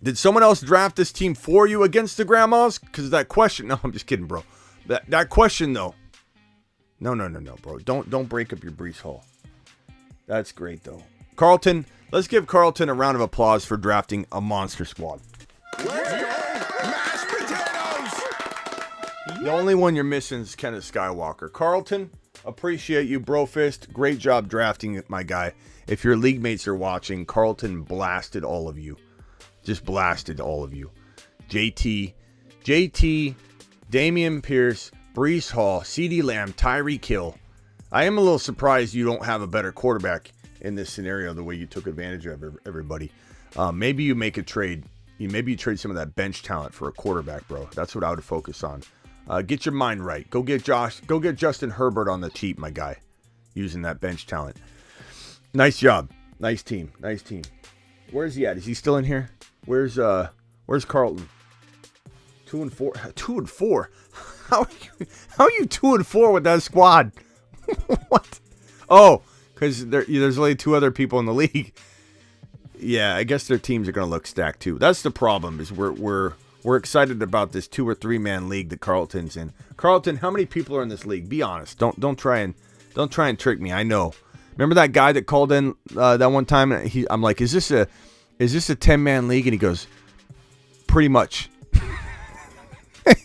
did someone else draft this team for you against the Grandmas? Because that question, no, I'm just kidding, bro. That question, though. No, bro. Don't break up your Brees Hall. That's great, though. Carlton, let's give Carlton a round of applause for drafting a monster squad. Let's go! Mashed potatoes! The only one you're missing is Kenneth Skywalker. Carlton, appreciate you, bro fist. Great job drafting it, my guy. If your league mates are watching, Carlton blasted all of you. Just blasted all of you. JT, Damian Pierce, Brees Hall, CeeDee Lamb, Tyreek Hill. I am a little surprised you don't have a better quarterback in this scenario, the way you took advantage of everybody. Maybe you make a trade. Maybe you trade some of that bench talent for a quarterback, bro. That's what I would focus on. Get your mind right. Go get Justin Herbert on the cheap, my guy, using that bench talent. Nice job. Nice team. Where's he at? Is he still in here? Where's Carlton? 2-4. 2-4. How are you 2-4 with that squad? What? Oh, because there's only two other people in the league. Yeah, I guess their teams are gonna look stacked too. That's the problem. Is we're excited about this 2 or 3 man league that Carlton's in. Carlton, how many people are in this league? Be honest. Don't try and trick me. I know. Remember that guy that called in that one time? I'm like, is this a 10-man league? And he goes, pretty much.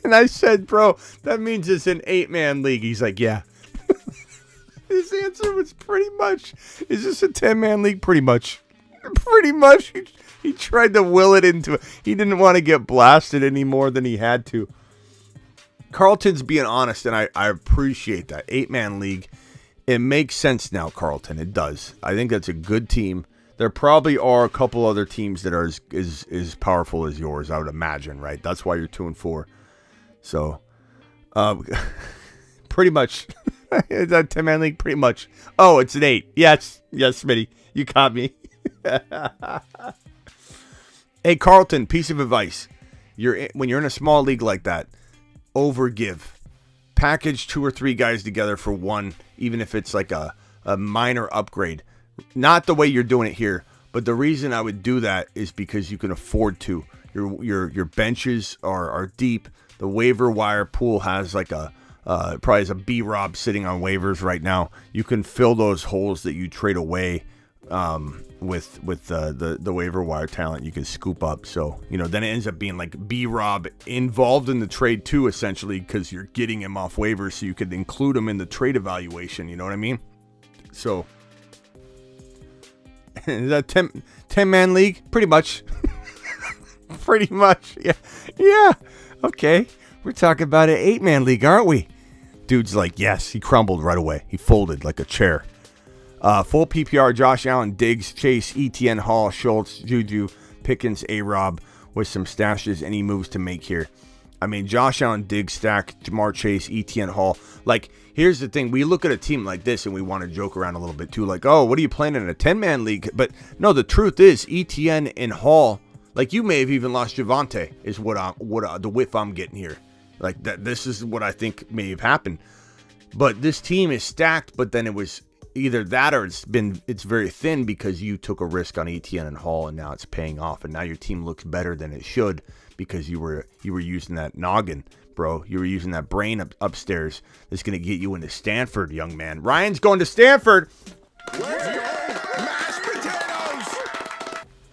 And I said, bro, that means it's an 8-man league. He's like, yeah. His answer was pretty much. Is this a 10-man league? Pretty much. Pretty much. He tried to will it into it. He didn't want to get blasted any more than he had to. Carlton's being honest, and I appreciate that. 8-man league. It makes sense now, Carlton. It does. I think that's a good team. There probably are a couple other teams that are as powerful as yours, I would imagine, right? That's why you're 2-4. So, pretty much. Is that 10-man league? Pretty much. Oh, it's an 8. Yes, Smitty. You caught me. Hey, Carlton, piece of advice. When you're in a small league like that, overgive. Package 2 or 3 guys together for one, even if it's like a minor upgrade. Not the way you're doing it here, but the reason I would do that is because you can afford to. Your benches are deep. The waiver wire pool has like probably has a B-Rob sitting on waivers right now. You can fill those holes that you trade away with the waiver wire talent you can scoop up. So, then it ends up being like B-Rob involved in the trade too, essentially, because you're getting him off waivers so you could include him in the trade evaluation. You know what I mean? So, is that 10-man league? Pretty much. Pretty much. Yeah. Okay. We're talking about an 8-man league, aren't we? Dude's like, yes. He crumbled right away. He folded like a chair. Full PPR, Josh Allen, Diggs, Chase, ETN, Hall, Schultz, Juju, Pickens, A-Rob, with some stashes. Any moves to make here? I mean, Josh Allen, Diggs, Stack, Jamar Chase, ETN, Hall. Like, here's the thing. We look at a team like this and we want to joke around a little bit too. Like, oh, what are you playing in a 10-man league? But no, the truth is ETN and Hall, like, you may have even lost Javonte is the whiff I'm getting here. Like, that. This is what I think may have happened. But this team is stacked, but then it was either that or it's very thin because you took a risk on ETN and Hall, and now it's paying off, and now your team looks better than it should because you were using that noggin, bro. You were using that brain upstairs that's going to get you into Stanford, young man. Ryan's going to Stanford. Let's go! Mashed potatoes!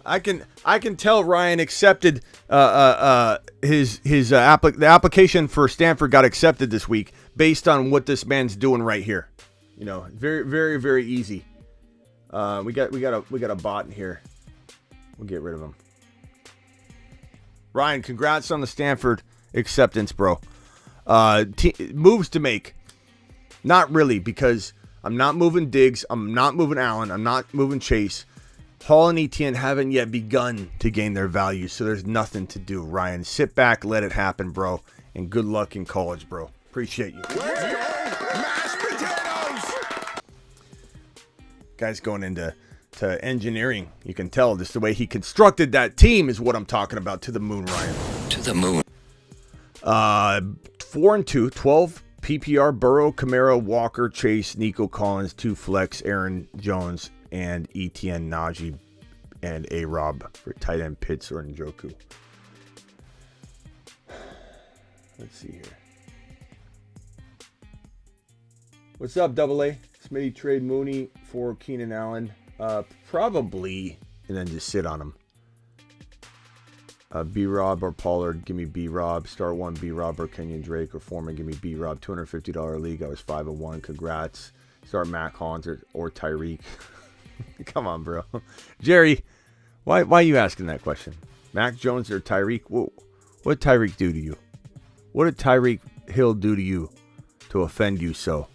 I can tell Ryan accepted the application for Stanford got accepted this week based on what this man's doing right here. Very, very, very easy. We got a bot in here. We'll get rid of him. Ryan, congrats on the Stanford acceptance, bro. Moves to make. Not really, because I'm not moving Diggs. I'm not moving Allen. I'm not moving Chase. Hall and Etienne haven't yet begun to gain their value, so there's nothing to do. Ryan, sit back, let it happen, bro. And good luck in college, bro. Appreciate you. Mashed potatoes! Guy's going into engineering. You can tell just the way he constructed that team is what I'm talking about. To the moon, Ryan. To the moon. 4-2, 12 PPR, Burrow, Kamara, Walker, Chase, Nico Collins, 2 flex, Aaron Jones, and Etienne, Najee, and A-Rob for tight end Pitts or Njoku. Let's see here. What's up, Double A? Smitty trade Mooney for Keenan Allen. Probably, and then just sit on him. B-Rob or Pollard, give me B-Rob. Start 1 B-Rob or Kenyon Drake or Foreman, give me B-Rob. $250 league, I was 5-1. Congrats. Start Mac Hollins or Tyreek. Come on, bro. Jerry, why are you asking that question? Mac Jones or Tyreek? Whoa. What did Tyreek do to you? What did Tyreek Hill do to you to offend you so?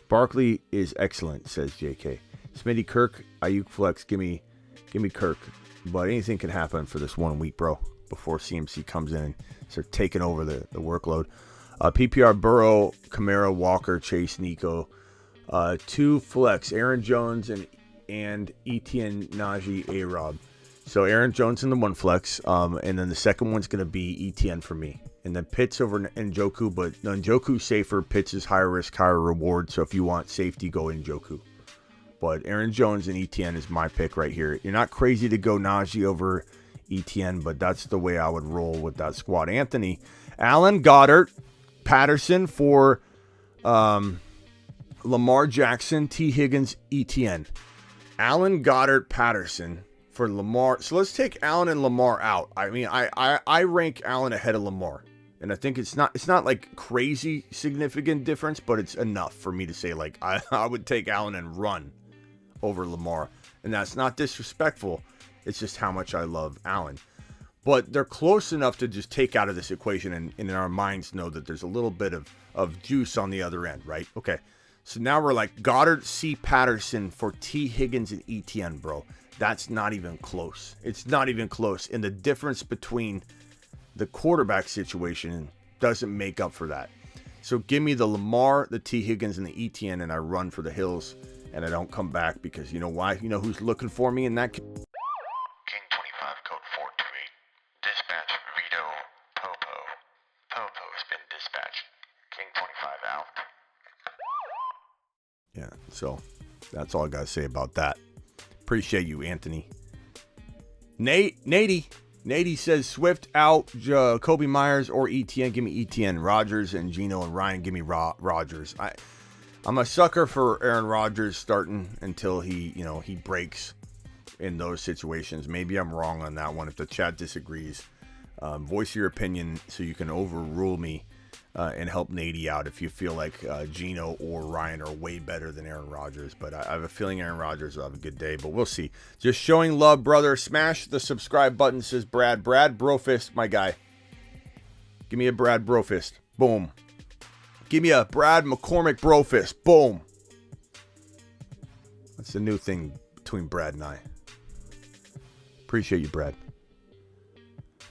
Barkley is excellent, says JK. Smitty Kirk, Ayuk flex, give me Kirk. But anything can happen for this 1 week, bro, before CMC comes in and starts taking over the workload. PPR, Burrow, Kamara, Walker, Chase, Nico. 2 flex, Aaron Jones and Etienne, Najee, A-Rob. So Aaron Jones in the 1 flex, and then the second one's going to be Etienne for me. And then Pitts over Njoku, but Njoku's safer. Pitts is higher risk, higher reward. So if you want safety, go Njoku. But Aaron Jones and Etienne is my pick right here. You're not crazy to go Najee over Etienne, but that's the way I would roll with that squad. Anthony, Allen, Goddard, Patterson for Lamar Jackson, T. Higgins, Etienne. Allen, Goddard, Patterson for Lamar. So let's take Allen and Lamar out. I mean, I rank Allen ahead of Lamar. And I think it's not like crazy significant difference, but it's enough for me to say, like, I would take Allen and run over Lamar. And that's not disrespectful. It's just how much I love Allen. But they're close enough to just take out of this equation and in our minds know that there's a little bit of juice on the other end, right? Okay. So now we're like Goddard, C. Patterson for T. Higgins and Etienne, bro. That's not even close. It's not even close. And the difference between the quarterback situation doesn't make up for that. So give me the Lamar, the T. Higgins, and the Etienne, and I run for the hills. And I don't come back because you know why? You know who's looking for me in that? King 25, code 428. Dispatch Vito Popo. Popo has been dispatched. King 25 out. Yeah, so that's all I got to say about that. Appreciate you, Anthony. Nady says Swift out, Kobe Myers or Etienne. Give me Etienne. Rodgers and Gino and Ryan. Give me Rodgers. I'm a sucker for Aaron Rodgers starting until he breaks in those situations. Maybe I'm wrong on that one. If the chat disagrees, voice your opinion so you can overrule me and help Nady out if you feel like Gino or Ryan are way better than Aaron Rodgers. But I have a feeling Aaron Rodgers will have a good day, but we'll see. Just showing love, brother. Smash the subscribe button, says Brad. Brad Brofist, my guy. Give me a Brad Brofist. Boom. Give me a Brad McCormick Brofist. Boom. That's the new thing between Brad and I. Appreciate you, Brad.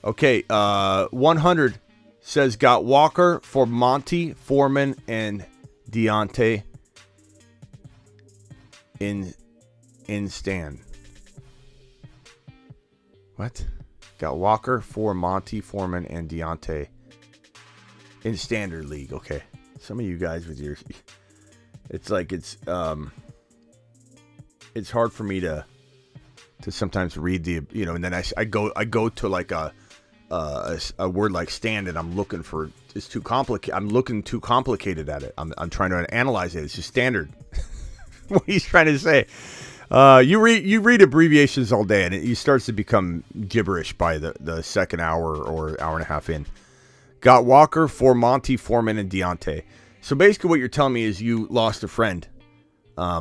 Okay, 100 says got Walker for Monty, Foreman, and Deontay in stand. What? Got Walker for Monty, Foreman, and Deontay in standard league. Okay. Some of you guys with your, it's like it's hard for me to sometimes read the, and then I go to like a word like stand and I'm looking for, it's too complicated. I'm looking too complicated at it. I'm trying to analyze it. It's just standard. What he's trying to say. You read abbreviations all day and it starts to become gibberish by the second hour or hour and a half in. Got Walker for Monty, Foreman, and Deontay. So basically what you're telling me is you lost a friend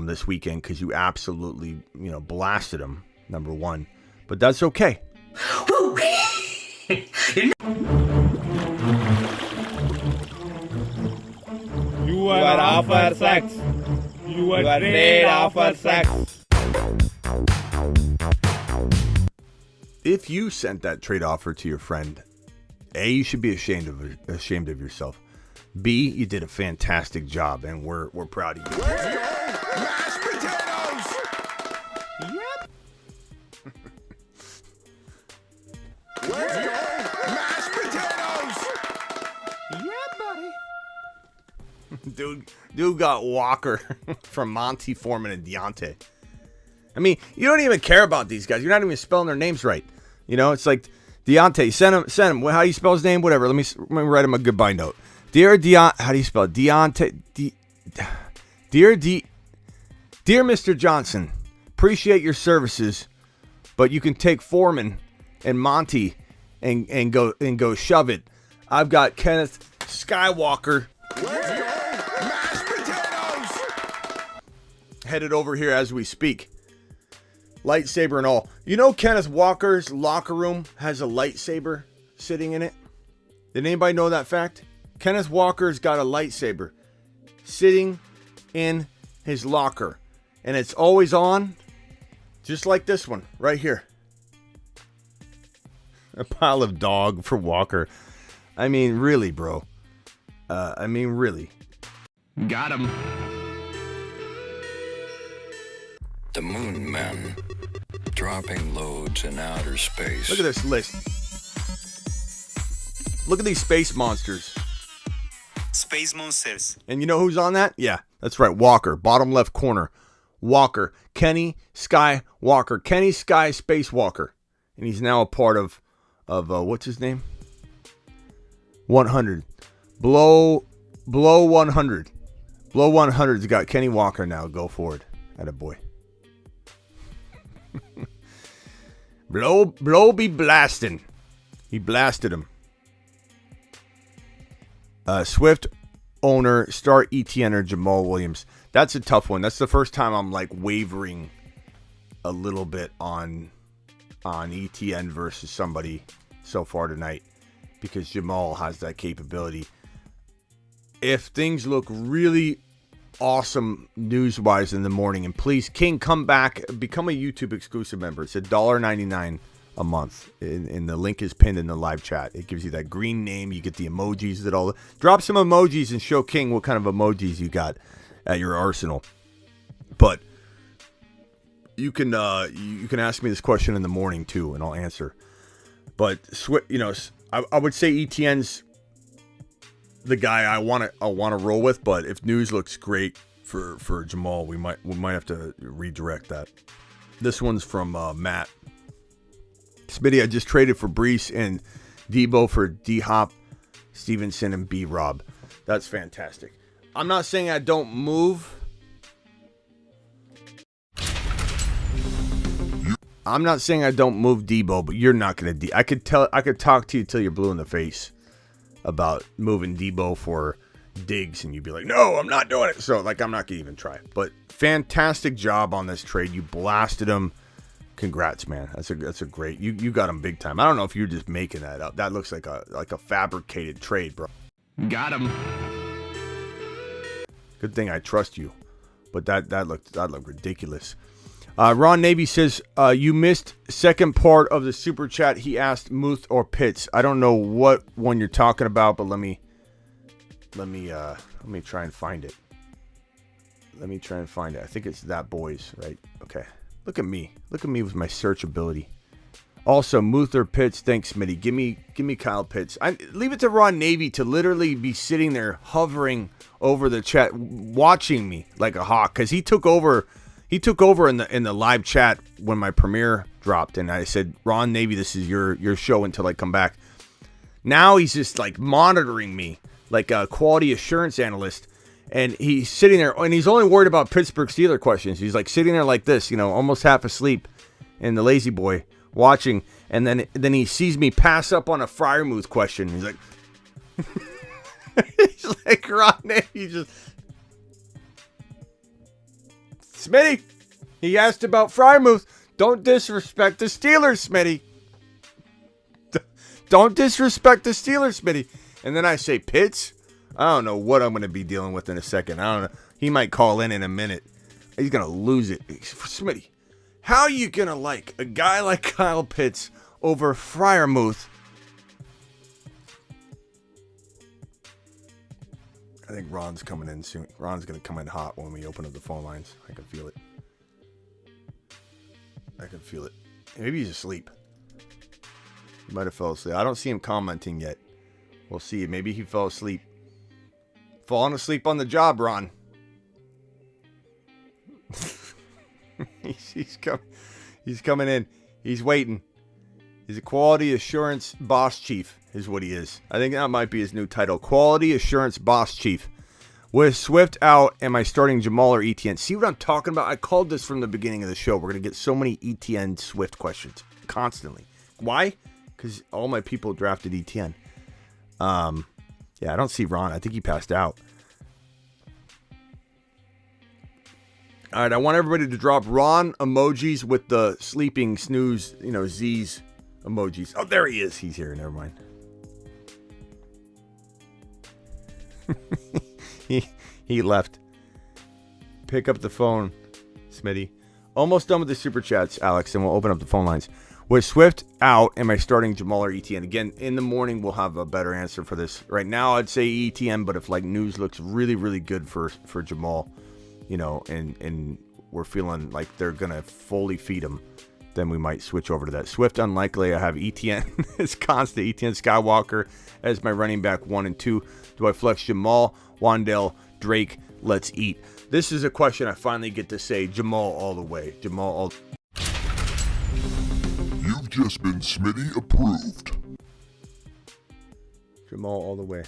this weekend because you absolutely, blasted him, number one. But that's okay. are offer sex. Your trade offer sex. If you sent that trade offer to your friend, A, you should be ashamed of yourself. B, you did a fantastic job, and we're proud of you. Where's your mashed potatoes? Yep. Where's your mashed potatoes? Yeah, buddy. Dude got Walker from Monty Foreman and Deontay. I mean, you don't even care about these guys. You're not even spelling their names right. You know, it's like Deontay. Send him. How do you spell his name? Whatever. Let me write him a goodbye note. Dear how do you spell it? Deontay? Dear Mr. Johnson, appreciate your services, but you can take Foreman and Monty and go shove it. I've got Kenneth Skywalker. Where's your mashed potatoes? Headed over here as we speak. Lightsaber and all. You know Kenneth Walker's locker room has a lightsaber sitting in it? Did anybody know that fact? Kenneth Walker's got a lightsaber sitting in his locker. And it's always on, just like this one right here. A pile of dog for Walker. I mean, really, bro. Really. Got him. The moon men dropping loads in outer space. Look at this list. Look at these space monsters. Space Monsters. And you know who's on that? Yeah, that's right. Walker, bottom left corner. Walker, Kenny Sky Walker. Kenny Sky Spacewalker. And he's now a part of what's his name? 100. Blow 100. Blow 100's got Kenny Walker now. Go forward. Attaboy. Blow be blasting. He blasted him. Swift owner, star ETNer Jamal Williams. That's a tough one. That's the first time I'm like wavering a little bit on ETN versus somebody so far tonight, because Jamal has that capability. If things look really awesome news-wise in the morning, and please, King, come back, become a YouTube exclusive member. It's $1.99 a month, and the link is pinned in the live chat. It gives you that green name. You get the emojis that all. Drop some emojis and show King what kind of emojis you got at your arsenal. But you can ask me this question in the morning too, and I'll answer. But I would say ETN's the guy I want to roll with. But if news looks great for Jamal, we might have to redirect that. This one's from Matt. Smitty, I just traded for Brees and Debo for D-Hop, Stevenson, and B-Rob. That's fantastic. I'm not saying I don't move. I'm not saying I don't move Debo, but you're not going to. I could talk to you till you're blue in the face about moving Debo for Diggs, and you'd be like, no, I'm not doing it. So, I'm not going to even try. But fantastic job on this trade. You blasted him. Congrats, man. That's a great. You got him big time. I don't know if you're just making that up. That looks like a fabricated trade, bro. Got him. Good thing I trust you. But that looked ridiculous. Ron Navy says you missed second part of the super chat. He asked Muth or Pitts. I don't know what one you're talking about, but let me try and find it. I think it's that boys, right? Okay. Look at me with my search ability. Also, Muth or Pitts, thanks, Smitty. Give me Kyle Pitts. Leave it to Ron Navy to literally be sitting there hovering over the chat, watching me like a hawk, because he took over in the live chat when my premiere dropped, and I said, Ron Navy, this is your show until I come back. Now he's just like monitoring me like a quality assurance analyst. And he's sitting there, and he's only worried about Pittsburgh Steelers questions. He's like sitting there like this, almost half asleep in the lazy boy, watching. And then he sees me pass up on a Freiermuth question. He's like, he's like, Ron, he's just, Smitty, he asked about Freiermuth. Don't disrespect the Steelers, Smitty. Don't disrespect the Steelers, Smitty. And then I say, Pitts. I don't know what I'm going to be dealing with in a second. I don't know. He might call in a minute. He's going to lose it. Smitty, how are you going to like a guy like Kyle Pitts over Freiermuth? I think Ron's coming in soon. Ron's going to come in hot when we open up the phone lines. I can feel it. I can feel it. Maybe he's asleep. He might have fell asleep. I don't see him commenting yet. We'll see. Maybe he fell asleep. Falling asleep on the job, Ron. He's coming in. He's waiting. He's a quality assurance boss chief is what he is. I think that might be his new title. Quality assurance boss chief. With Swift out, am I starting Jamal or ETN? See what I'm talking about? I called this from the beginning of the show. We're going to get so many ETN Swift questions constantly. Why? Because all my people drafted ETN. Yeah, I don't see Ron. I think he passed out. All right, I want everybody to drop Ron emojis with the sleeping snooze, Z's emojis. Oh, there he is. He's here. Never mind. He left. Pick up the phone, Smitty. Almost done with the super chats, Alex, and we'll open up the phone lines. With Swift out, am I starting Jamal or ETN? Again, in the morning, we'll have a better answer for this. Right now, I'd say ETN, but if news looks really, really good for Jamal, and we're feeling like they're going to fully feed him, then we might switch over to that. Swift, unlikely. I have ETN as constant. ETN Skywalker as my running back 1 and 2. Do I flex Jamal, Wandale, Drake? Let's eat. This is a question I finally get to say Jamal all the way. Jamal all. You've just been Smitty approved. Jamal all the way.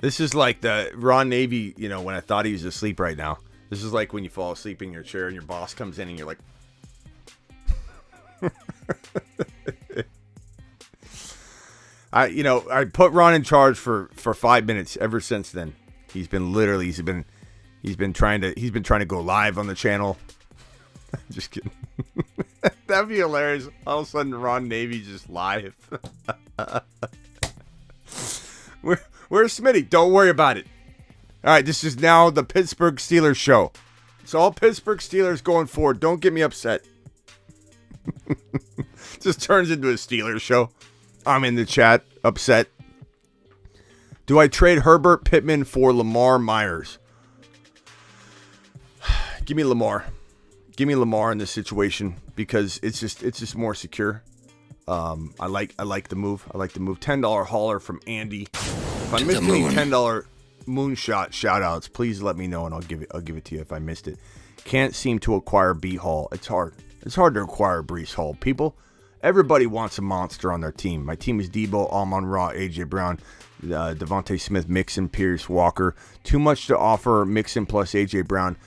This is like the Ron Navy, when I thought he was asleep right now. This is like when you fall asleep in your chair and your boss comes in and you're like... I put Ron in charge for 5 minutes. Ever since then, he's been trying to go live on the channel. Just kidding. That'd be hilarious. All of a sudden, Ron Navy just live. Where's Smitty? Don't worry about it. All right, this is now the Pittsburgh Steelers show. It's all Pittsburgh Steelers going forward. Don't get me upset. Just turns into a Steelers show. I'm in the chat, upset. Do I trade Herbert Pittman for Lamar Myers? Give me Lamar. Give me Lamar in this situation because it's just more secure. I like the move. I like the move. $10 hauler from Andy. If I missed any $10 moonshot shout outs, please let me know and I'll give it to you if I missed it. Can't seem to acquire B Hall. It's hard. It's hard to acquire Breece Hall. Everybody wants a monster on their team. My team is Debo, Amon-Ra, AJ Brown, Devontae Smith, Mixon, Pierce, Walker. Too much to offer Mixon plus AJ Brown.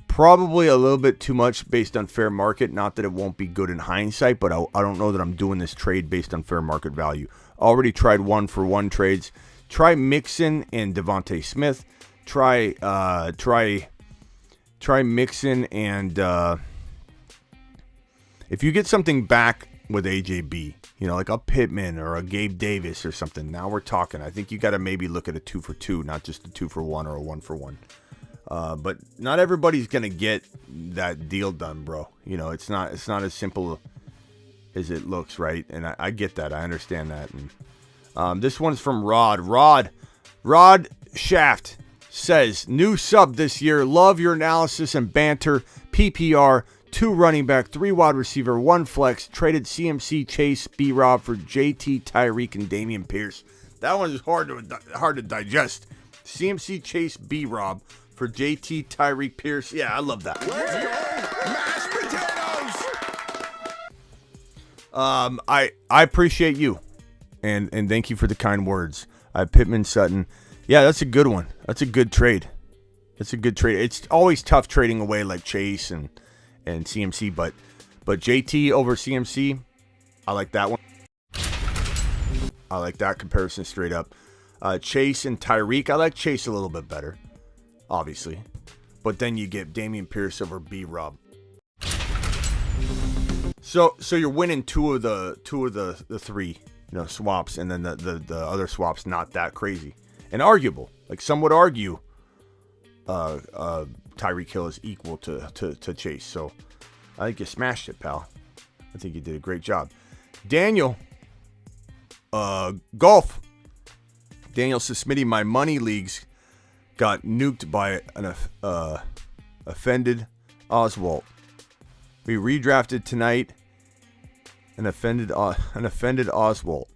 Probably a little bit too much based on fair market. Not that it won't be good in hindsight, but I don't know that I'm doing this trade based on fair market value. Already tried 1-for-1 trades. Try Mixon and Devontae Smith. Try Mixon and if you get something back with AJB, like a Pittman or a Gabe Davis or something, now we're talking. I think you got to maybe look at a 2-for-2, not just a 2-for-1 or a 1-for-1. But not everybody's gonna get that deal done, bro. It's not as simple as it looks, right? And I get that. I understand that. And this one's from Rod. Rod Shaft says, new sub this year. Love your analysis and banter. PPR, 2 running back, 3 wide receiver, 1 flex. Traded CMC, Chase, B-Rob for JT, Tyreek, and Dameon Pierce. That one's hard to digest. CMC, Chase, B-Rob for JT, Tyreek, Pierce. Yeah, I love that. Let's go, mashed potatoes. I appreciate you, and thank you for the kind words. Pittman, Sutton. Yeah, that's a good one. That's a good trade. It's always tough trading away like Chase and CMC, but JT over CMC, I like that one. I like that comparison straight up. Chase and Tyreek, I like Chase a little bit better, obviously, but then you get Dameon Pierce over B-Rob. So you're winning two of the 3 swaps, and then the other swaps not that crazy and arguable. Like some would argue, Tyreek Hill is equal to Chase. So I think you smashed it, pal. I think you did a great job. Daniel, golf. Daniel says, Smitty, my money leagues got nuked by an offended Oswalt. We redrafted tonight. An offended Oswalt.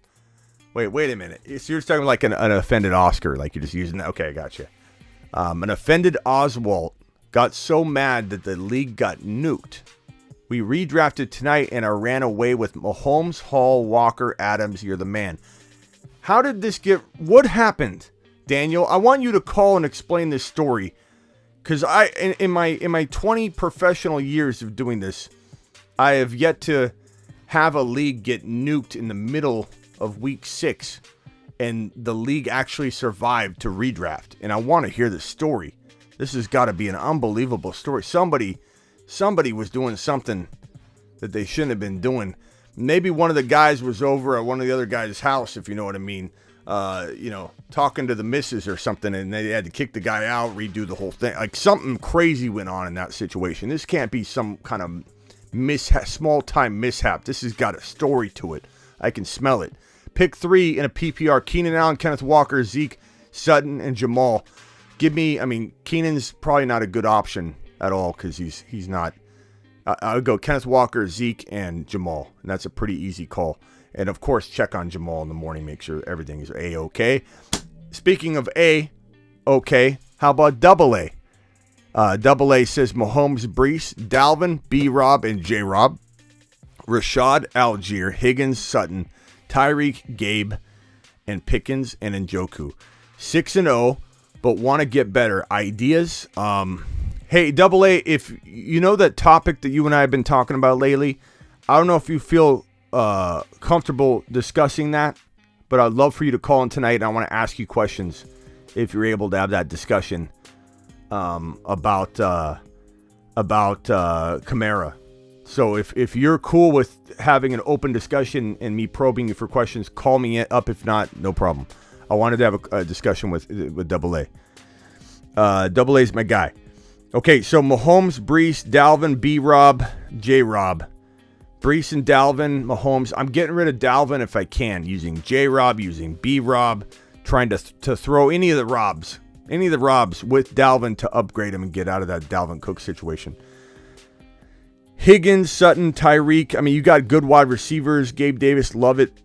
Wait a minute. So you're talking like an offended Oscar, like you're just using that. Okay, I got you. An offended Oswalt got so mad that the league got nuked. We redrafted tonight and I ran away with Mahomes, Hall, Walker, Adams. You're the man. How did this what happened, Daniel? I want you to call and explain this story. Because in my 20 professional years of doing this, I have yet to have a league get nuked in the middle of week 6 and the league actually survived to redraft. And I want to hear the story. This has got to be an unbelievable story. Somebody was doing something that they shouldn't have been doing. Maybe one of the guys was over at one of the other guys' house, if you know what I mean, talking to the missus or something, and they had to kick the guy out, redo the whole thing. Like something crazy went on in that situation. This can't be some kind of small-time mishap. This has got a story to it. I can smell it. Pick 3 in a PPR. Keenan Allen, Kenneth Walker, Zeke, Sutton, and Jamal. Keenan's probably not a good option at all because he's not. I would go Kenneth Walker, Zeke, and Jamal. And that's a pretty easy call. And, of course, check on Jamal in the morning. Make sure everything is A-OK. Speaking of A-OK, how about double A? Double A says Mahomes, Brees, Dalvin, B-Rob, and J-Rob. Rashad, Algier, Higgins, Sutton, Tyreek, Gabe, and Pickens, and Njoku. 6-0, but want to get better. Ideas? Hey, Double A, if you know that topic that you and I have been talking about lately, I don't know if you feel comfortable discussing that, but I'd love for you to call in tonight, and I want to ask you questions if you're able to have that discussion about Kamara. So if you're cool with having an open discussion and me probing you for questions, call me up. If not, no problem. I wanted to have a discussion with Double A. Double A's my guy. Okay, so Mahomes, Brees, Dalvin, B-Rob, J-Rob. Brees and Dalvin, Mahomes. I'm getting rid of Dalvin if I can, using J-Rob, using B-Rob, trying to throw any of the Robs with Dalvin to upgrade him and get out of that Dalvin Cook situation. Higgins, Sutton, Tyreek. You got good wide receivers. Gabe Davis, love it.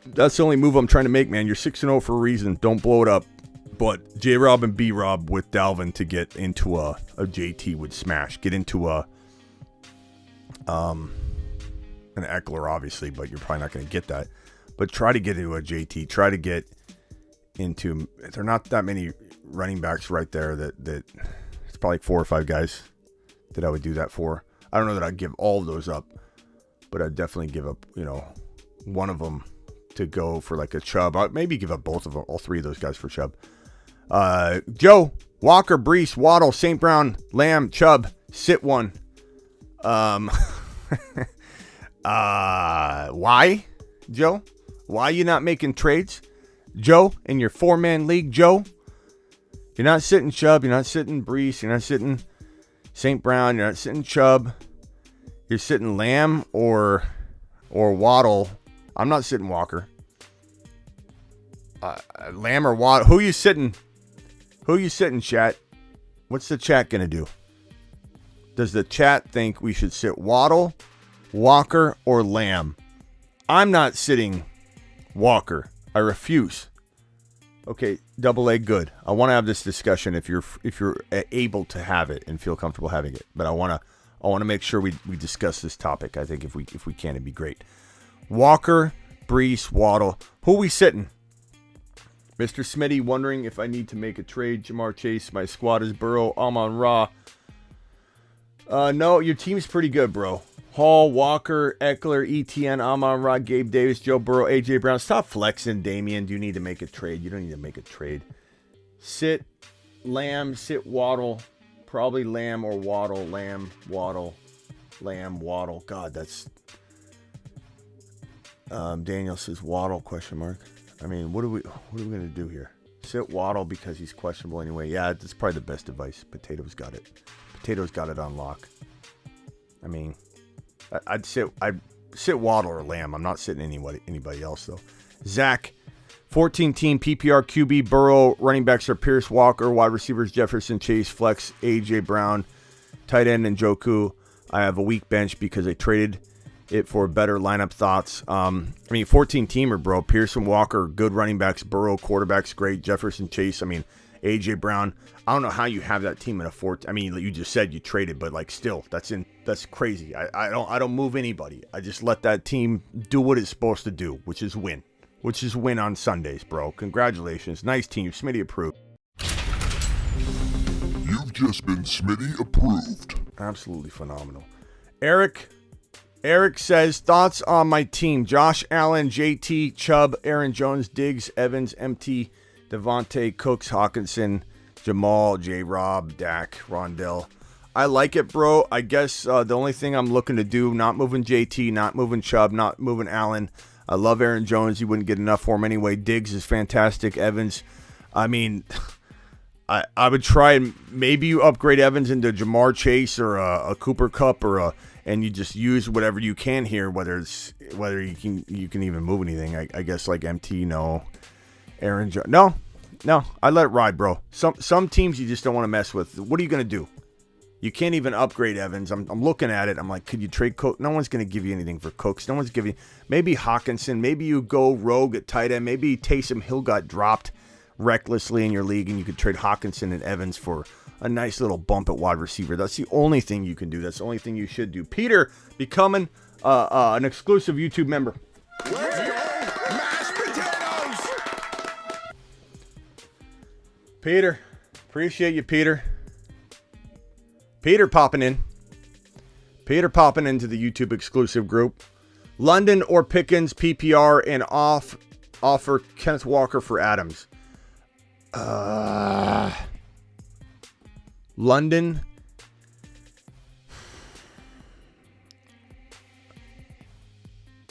That's the only move I'm trying to make, man. You're 6-0 for a reason. Don't blow it up. But J-Rob and B-Rob with Dalvin to get into a JT would smash. Get into an Eckler, obviously, but you're probably not going to get that. But try to get into a JT. Try to get into... There are not that many running backs right there that it's probably 4 or 5 guys that I would do that for. I don't know that I'd give all of those up, but I'd definitely give up, one of them to go for like a Chubb. I'd maybe give up both of them, all 3 of those guys for Chubb. Joe, Walker, Brees, Waddle, St. Brown, Lamb, Chubb, sit one. Why, Joe? Why you not making trades? Joe, in your 4-man league, Joe, you're not sitting Chubb, you're not sitting Brees, you're not sitting St. Brown, you're not sitting Chubb. You're sitting Lamb or Waddle. I'm not sitting Walker. Lamb or Waddle. Who you sitting? Who you sitting, chat? What's the chat going to do? Does the chat think we should sit Waddle, Walker, or Lamb? I'm not sitting Walker. I refuse. Okay, Double A, good. I want to have this discussion if you're able to have it and feel comfortable having it. But I want to make sure we discuss this topic. I think if we can, it'd be great. Walker, Brees, Waddle. Who we sitting? Mr. Smitty wondering if I need to make a trade. Jamar Chase, my squad is Burrow, Amon-Ra. No, your team's pretty good, bro. Hall, Walker, Eckler, ETN, Amon-Ra, Gabe Davis, Joe Burrow, AJ Brown. Stop flexing, Damian. Do you need to make a trade? You don't need to make a trade. Sit Lamb, sit Waddle. Probably Lamb or Waddle. Lamb, Waddle. Lamb, Waddle. God, that's... Daniel says Waddle ? I mean, what are we going to do here? Sit Waddle because he's questionable anyway. Yeah, it's probably the best advice. Potato's got it. Potato's got it on lock. I mean, I'd sit Waddle or Lamb. I'm not sitting anybody else though. Zach, 14-team PPR QB Burrow. Running backs are Pierce, Walker. Wide receivers Jefferson, Chase, Flex, AJ Brown. Tight end Njoku. I have a weak bench because I traded it for better lineup thoughts. 14-teamer, bro. Pearson, Walker, good running backs. Burrow, quarterbacks, great. Jefferson, Chase. AJ Brown. I don't know how you have that team in a 14. You just said you traded, but like still, that's crazy. I don't move anybody. I just let that team do what it's supposed to do, which is win. Which is win on Sundays, bro. Congratulations. Nice team. Smitty approved. You've just been Smitty approved. Absolutely phenomenal. Eric says, thoughts on my team. Josh Allen, JT, Chubb, Aaron Jones, Diggs, Evans, MT, Devontae, Cooks, Hawkinson, Jamal, J-Rob, Dak, Rondell. I like it, bro. I guess the only thing I'm looking to do, not moving JT, not moving Chubb, not moving Allen. I love Aaron Jones. You wouldn't get enough for him anyway. Diggs is fantastic. Evans, I would try and maybe you upgrade Evans into Jamar Chase or a Cooper Kupp and you just use whatever you can here, whether you can even move anything. I guess like MT, no. Aaron Jones, no. I let it ride, bro. Some teams you just don't want to mess with. What are you gonna do? You can't even upgrade Evans. I'm looking at it. I'm like, could you trade Cook? No one's going to give you anything for Cooks. No one's giving. Maybe Hawkinson. Maybe you go rogue at tight end. Maybe Taysom Hill got dropped recklessly in your league, and you could trade Hawkinson and Evans for a nice little bump at wide receiver. That's the only thing you can do. That's the only thing you should do. Peter becoming an exclusive YouTube member. Let's go, mashed potatoes! Peter, appreciate you, Peter. Peter popping into the YouTube exclusive group. London or Pickens, PPR, and offer Kenneth Walker for Adams. London.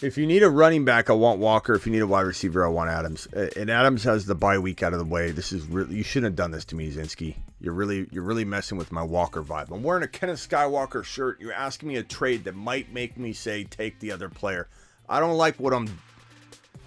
If you need a running back, I want Walker. If you need a wide receiver, I want Adams. And Adams has the bye week out of the way. This is really, you shouldn't have done this to me, Zinski. You're really messing with my Walker vibe. I'm wearing a Kenneth Skywalker shirt. You're asking me a trade that might make me say take the other player. I don't like what I'm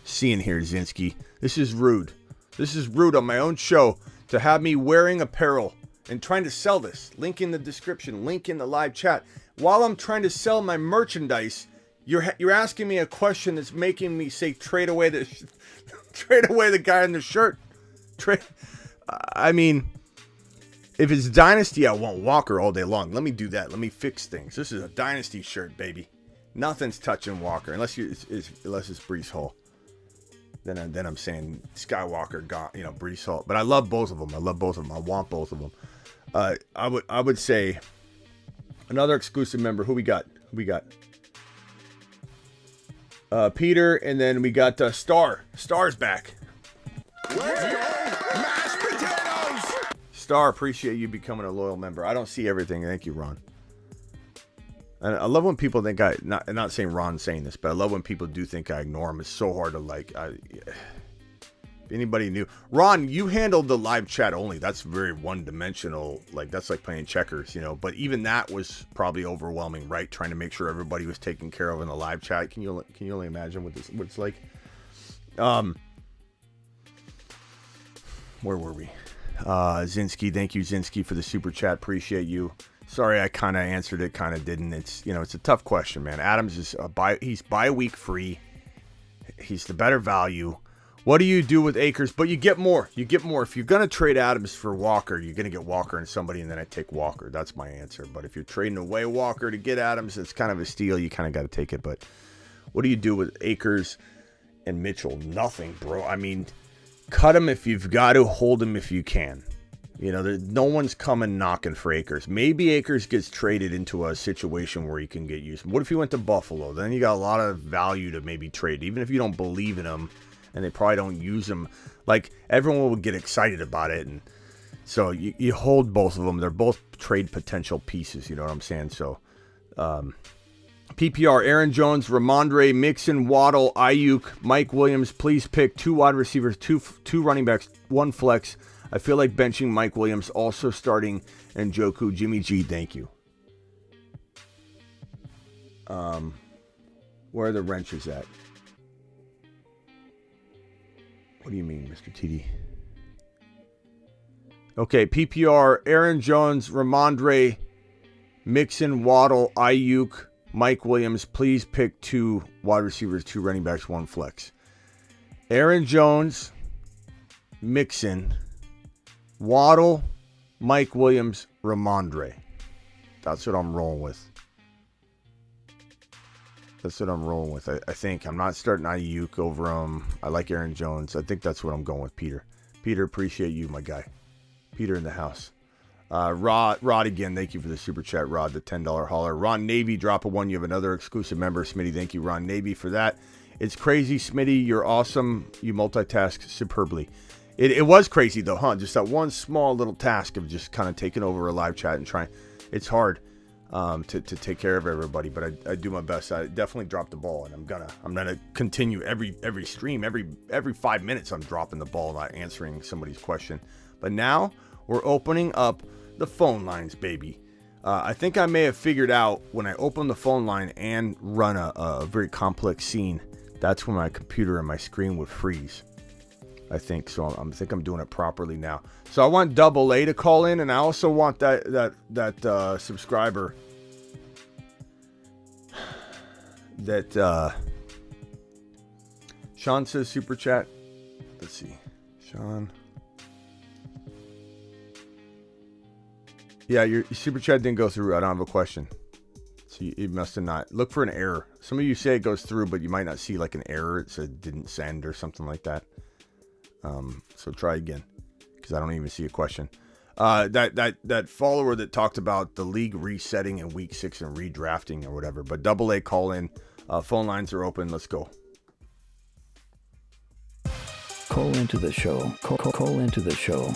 seeing here, Zinski. This is rude. This is rude on my own show to have me wearing apparel and trying to sell this. Link in the description. Link in the live chat. While I'm trying to sell my merchandise, you're asking me a question that's making me say trade away the guy in the shirt. If it's Dynasty, I want Walker all day long. Let me do that. Let me fix things. This is a Dynasty shirt, baby. Nothing's touching Walker unless it's Breece Hall. Then I'm saying Skywalker got Breece Hall. But I love both of them. I want both of them. I would say another exclusive member. Who we got? Peter, and then we got Star. Star's back. Let's go, mashed potatoes! Star, appreciate you becoming a loyal member. I don't see everything. Thank you, Ron. And I love when people think not saying Ron's saying this, but I love when people do think I ignore them. It's so hard to like. If anybody knew, Ron, you handled the live chat only. That's very one-dimensional. Like that's like playing checkers, But even that was probably overwhelming, right? Trying to make sure everybody was taken care of in the live chat. Can you only imagine what it's like? Where were we? Zinski, thank you, Zinski, for the super chat. Appreciate you. Sorry, I kind of answered it, kind of didn't. It's it's a tough question, man. Adams is he's bye week free. He's the better value. What do you do with Akers? But you get more. If you're going to trade Adams for Walker, you're going to get Walker and somebody, and then I take Walker. That's my answer. But if you're trading away Walker to get Adams, it's kind of a steal. You kind of got to take it. But what do you do with Akers and Mitchell? Nothing, bro. Cut him if you've got to. Hold him if you can. No one's coming knocking for Akers. Maybe Akers gets traded into a situation where he can get used. What if he went to Buffalo? Then you got a lot of value to maybe trade, even if you don't believe in him. And they probably don't use them. Like, everyone will get excited about it. And so you hold both of them. They're both trade potential pieces. You know what I'm saying? So, PPR, Aaron Jones, Ramondre, Mixon, Waddle, Ayuk, Mike Williams. Please pick 2 wide receivers, two running backs, 1 flex. I feel like benching Mike Williams, also starting Njoku. Jimmy G, thank you. Where are the wrenches at? What do you mean, Mr. TD? Okay, PPR, Aaron Jones, Ramondre, Mixon, Waddle, Ayuk, Mike Williams. Please pick 2 wide receivers, 2 running backs, 1 flex. Aaron Jones, Mixon, Waddle, Mike Williams, Ramondre. That's what I'm rolling with. I think I'm not starting Ayuk over him. I like Aaron Jones. I think that's what I'm going with, Peter. Peter, appreciate you, my guy. Peter in the house. Rod again, thank you for the super chat, Rod, the $10 hauler. Ron Navy, drop a 1. You have another exclusive member, Smitty. Thank you, Ron Navy, for that. It's crazy, Smitty. You're awesome. You multitask superbly. It was crazy, though, huh? Just that one small little task of just kind of taking over a live chat and trying. It's hard to take care of everybody, but I do my best. I definitely dropped the ball, and I'm gonna continue every stream, every 5 minutes. I'm dropping the ball, not answering somebody's question. But now we're opening up the phone lines, baby. I think I may have figured out when I open the phone line and run a very complex scene, that's when my computer and my screen would freeze. I think so. I think I'm doing it properly now. So I want Double A to call in, and I also want that subscriber that Sean says super chat. Let's see, Sean. Yeah, your super chat didn't go through. I don't have a question. So it must have not. Look for an error. Some of you say it goes through, but you might not see like an error. It said didn't send or something like that. So try again, because I don't even see a question. That follower that talked about the league resetting in week 6 and redrafting or whatever. But Double A, call in. Phone lines are open. Let's go. Call into the show. Call into the show.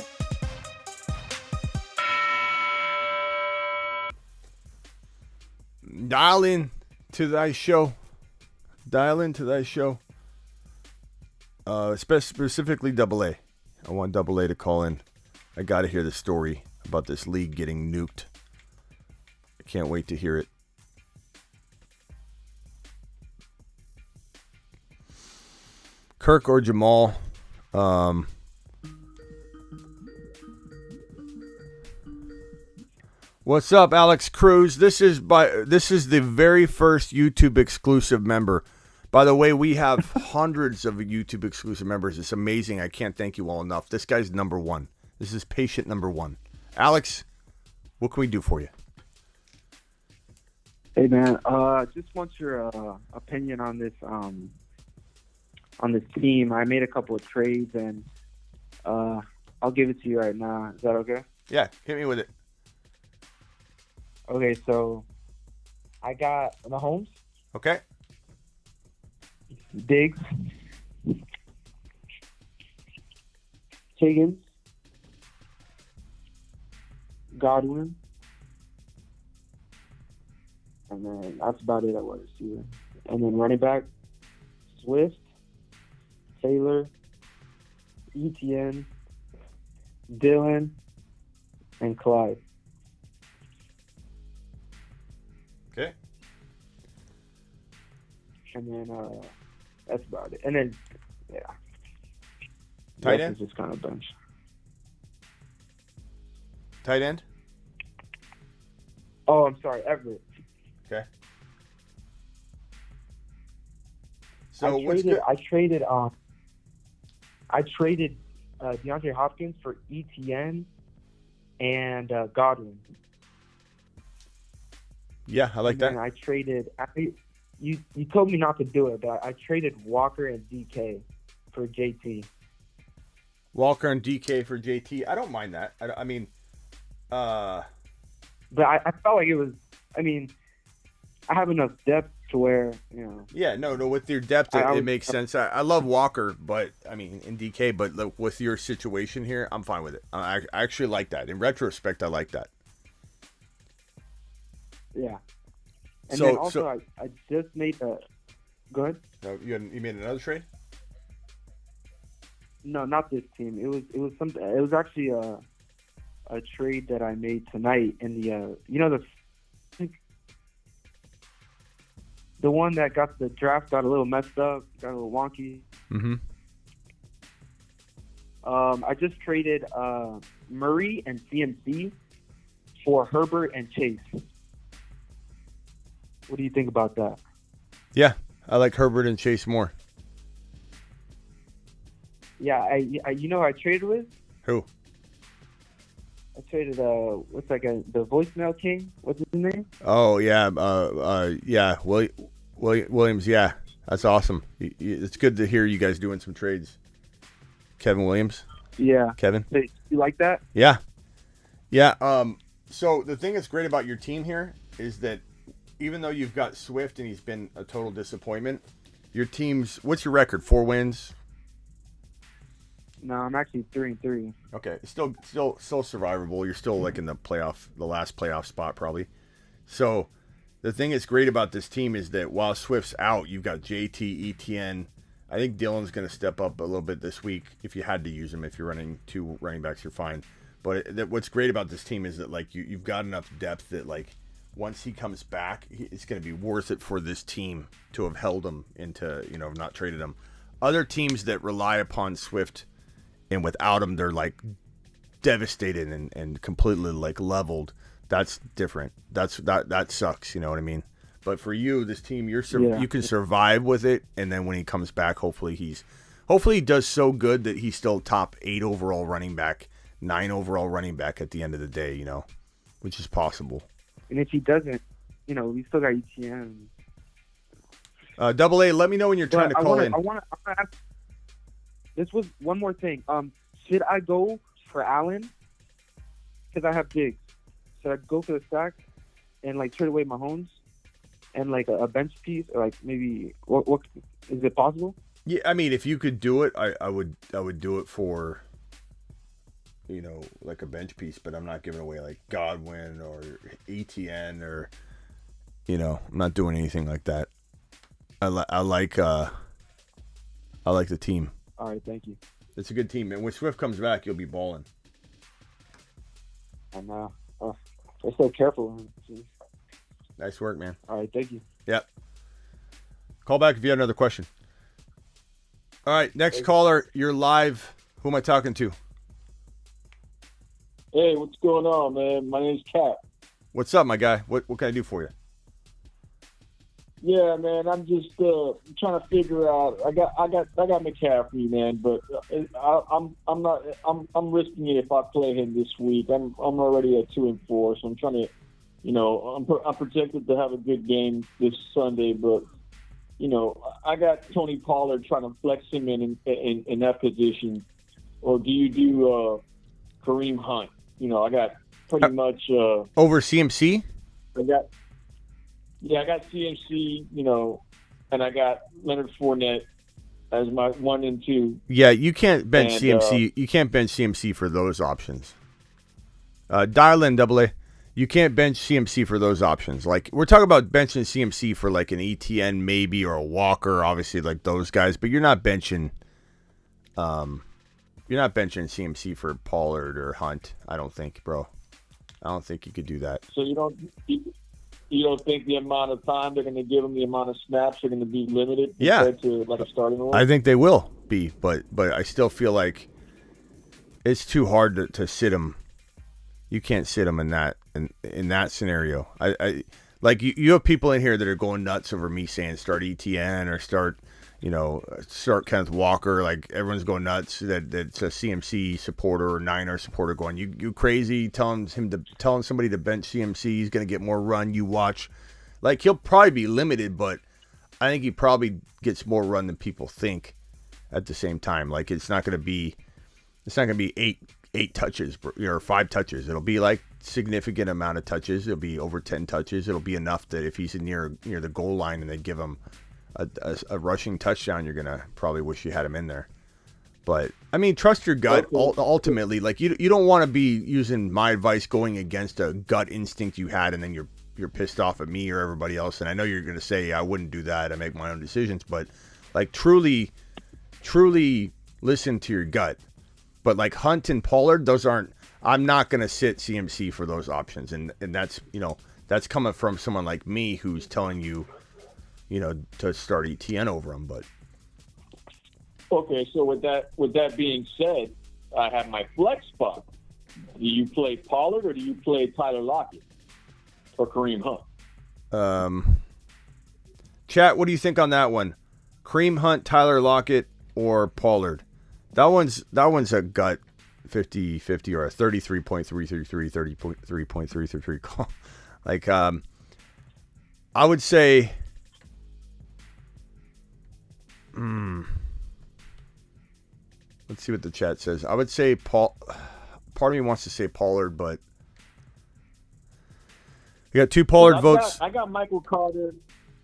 Dial in to thy show. Specifically Double A. I want Double A to call in. I got to hear the story about this league getting nuked. I can't wait to hear it. Kirk or Jamal. What's up, Alex Cruz? This is the very first YouTube exclusive member. By the way, we have hundreds of YouTube exclusive members. It's amazing. I can't thank you all enough. This guy's number 1. This is patient number 1. Alex, what can we do for you? Hey man, just want your opinion on this team. I made a couple of trades, and I'll give it to you right now. Is that okay? Yeah, hit me with it. Okay, so I got Mahomes. Okay. Diggs. Higgins. Godwin. And then that's about it at wide receiver. And then running back, Swift, Taylor, Etienne, Dylan, and Clyde. Okay. And then that's about it. And then, yeah. Tight end? Is just kind of bench. Tight end? Oh, I'm sorry, Everett. Okay. So I traded DeAndre Hopkins for Etienne and Godwin. Yeah, I like that. And I traded. You told me not to do it, but I traded Walker and DK for JT. Walker and DK for JT. I don't mind that. I mean, but I felt like it was. I mean, I have enough depth to where, you know. Yeah, no. With your depth, it makes sense. I love Walker, but I mean, in DK, but look, with your situation here, I'm fine with it. I actually like that. In retrospect, I like that. Yeah. And then also, I just made a. Go ahead. No, you made another trade? No, not this team. It was something. It was actually a trade that I made tonight in the the one that got the draft got a little messed up, got a little wonky. Mm-hmm. I just traded Murray and CMC for Herbert and Chase. What do you think about that? Yeah, I like Herbert and Chase more. Yeah, I I traded with? Who? I traded the voicemail king. What's his name? Oh yeah, Williams. Yeah, that's awesome. It's good to hear you guys doing some trades. Kevin Williams. Yeah. Kevin. Hey, you like that? Yeah. So the thing that's great about your team here is that even though you've got Swift and he's been a total disappointment, your team's what's your record? 4 wins. No, I'm actually 3-3. Okay, still survivable. You're still like in the last playoff spot probably. So the thing that's great about this team is that while Swift's out, you've got JT, ETN. I think Dylan's going to step up a little bit this week if you had to use him. If you're running 2 running backs, you're fine. But what's great about this team is that like you've got enough depth that like once he comes back, it's going to be worth it for this team to have held him into not traded him. Other teams that rely upon Swift and without him, they're like devastated and completely like leveled. That's different. That sucks. You know what I mean? But for you, this team, you can survive with it. And then when he comes back, hopefully he does so good that he's still top 8 overall running back, 9 overall running back at the end of the day. Which is possible. And if he doesn't, we still got ETN. Double A, let me know when you're trying to call in. I want to ask. This was one more thing. Should I go for Allen? Because I have Diggs. Should I go for the stack and like trade away Mahomes and like a bench piece, or like maybe what is it possible? Yeah, I mean, if you could do it, I would do it for like a bench piece, but I'm not giving away like Godwin or ETN or I'm not doing anything like that. I like the team. All right, thank you. It's a good team, and when Swift comes back, you'll be balling. I'm so careful. Nice work, man. All right, thank you. Yep. Call back if you have another question. All right, next caller, you're live. Who am I talking to? Hey, what's going on, man? My name's Cap. What's up, my guy? What can I do for you? Yeah, man, I'm just trying to figure out. I got McCaffrey, man, but I'm risking it if I play him this week. I'm already at 2-4, so I'm trying to, I'm projected to have a good game this Sunday, but I got Tony Pollard trying to flex him in that position, or do you do Kareem Hunt? I got pretty much over CMC. I got CMC, and I got Leonard Fournette as my 1 and 2. Yeah, you can't bench CMC. You can't bench CMC for those options. Dial in, Double A. You can't bench CMC for those options. Like we're talking about benching CMC for like an ETN maybe or a Walker, obviously like those guys, but you're not benching. You're not benching CMC for Pollard or Hunt. I don't think, bro. I don't think you could do that. So you don't think the amount of time they're going to give him, the amount of snaps are going to be limited compared to like a starting role? I think they will be, but I still feel like it's too hard to sit him. You can't sit him in that scenario. I like you have people in here that are going nuts over me saying start ETN or start Kenneth Walker. Like everyone's going nuts that it's a CMC supporter or Niner supporter going, you crazy, telling somebody to bench CMC, he's going to get more run, you watch. Like he'll probably be limited, but I think he probably gets more run than people think at the same time. Like it's not going to be eight touches or 5 touches. It'll be like significant amount of touches. It'll be over 10 touches. It'll be enough that if he's near the goal line and they give him a rushing touchdown, you're gonna probably wish you had him in there. But I mean, trust your gut. Ultimately, like you don't want to be using my advice going against a gut instinct you had, and then you're you're pissed off at me or everybody else, and I know you're going to say I wouldn't do that. I make my own decisions, but like truly listen to your gut. But like Hunt and Pollard, those aren't. I'm not going to sit CMC for those options, and that's that's coming from someone like me who's telling you, to start ETN over him. But okay, so with that being said, I have my flex spot. Do you play Pollard or do you play Tyler Lockett or Kareem Hunt? Chat, what do you think on that one? Kareem Hunt, Tyler Lockett, or Pollard? That one's a gut 50-50 or a 33.333, 30.333 call. Like, I would say, let's see what the chat says. I would say Part of me wants to say Pollard, but we got 2 Pollard votes. I got Michael Carter.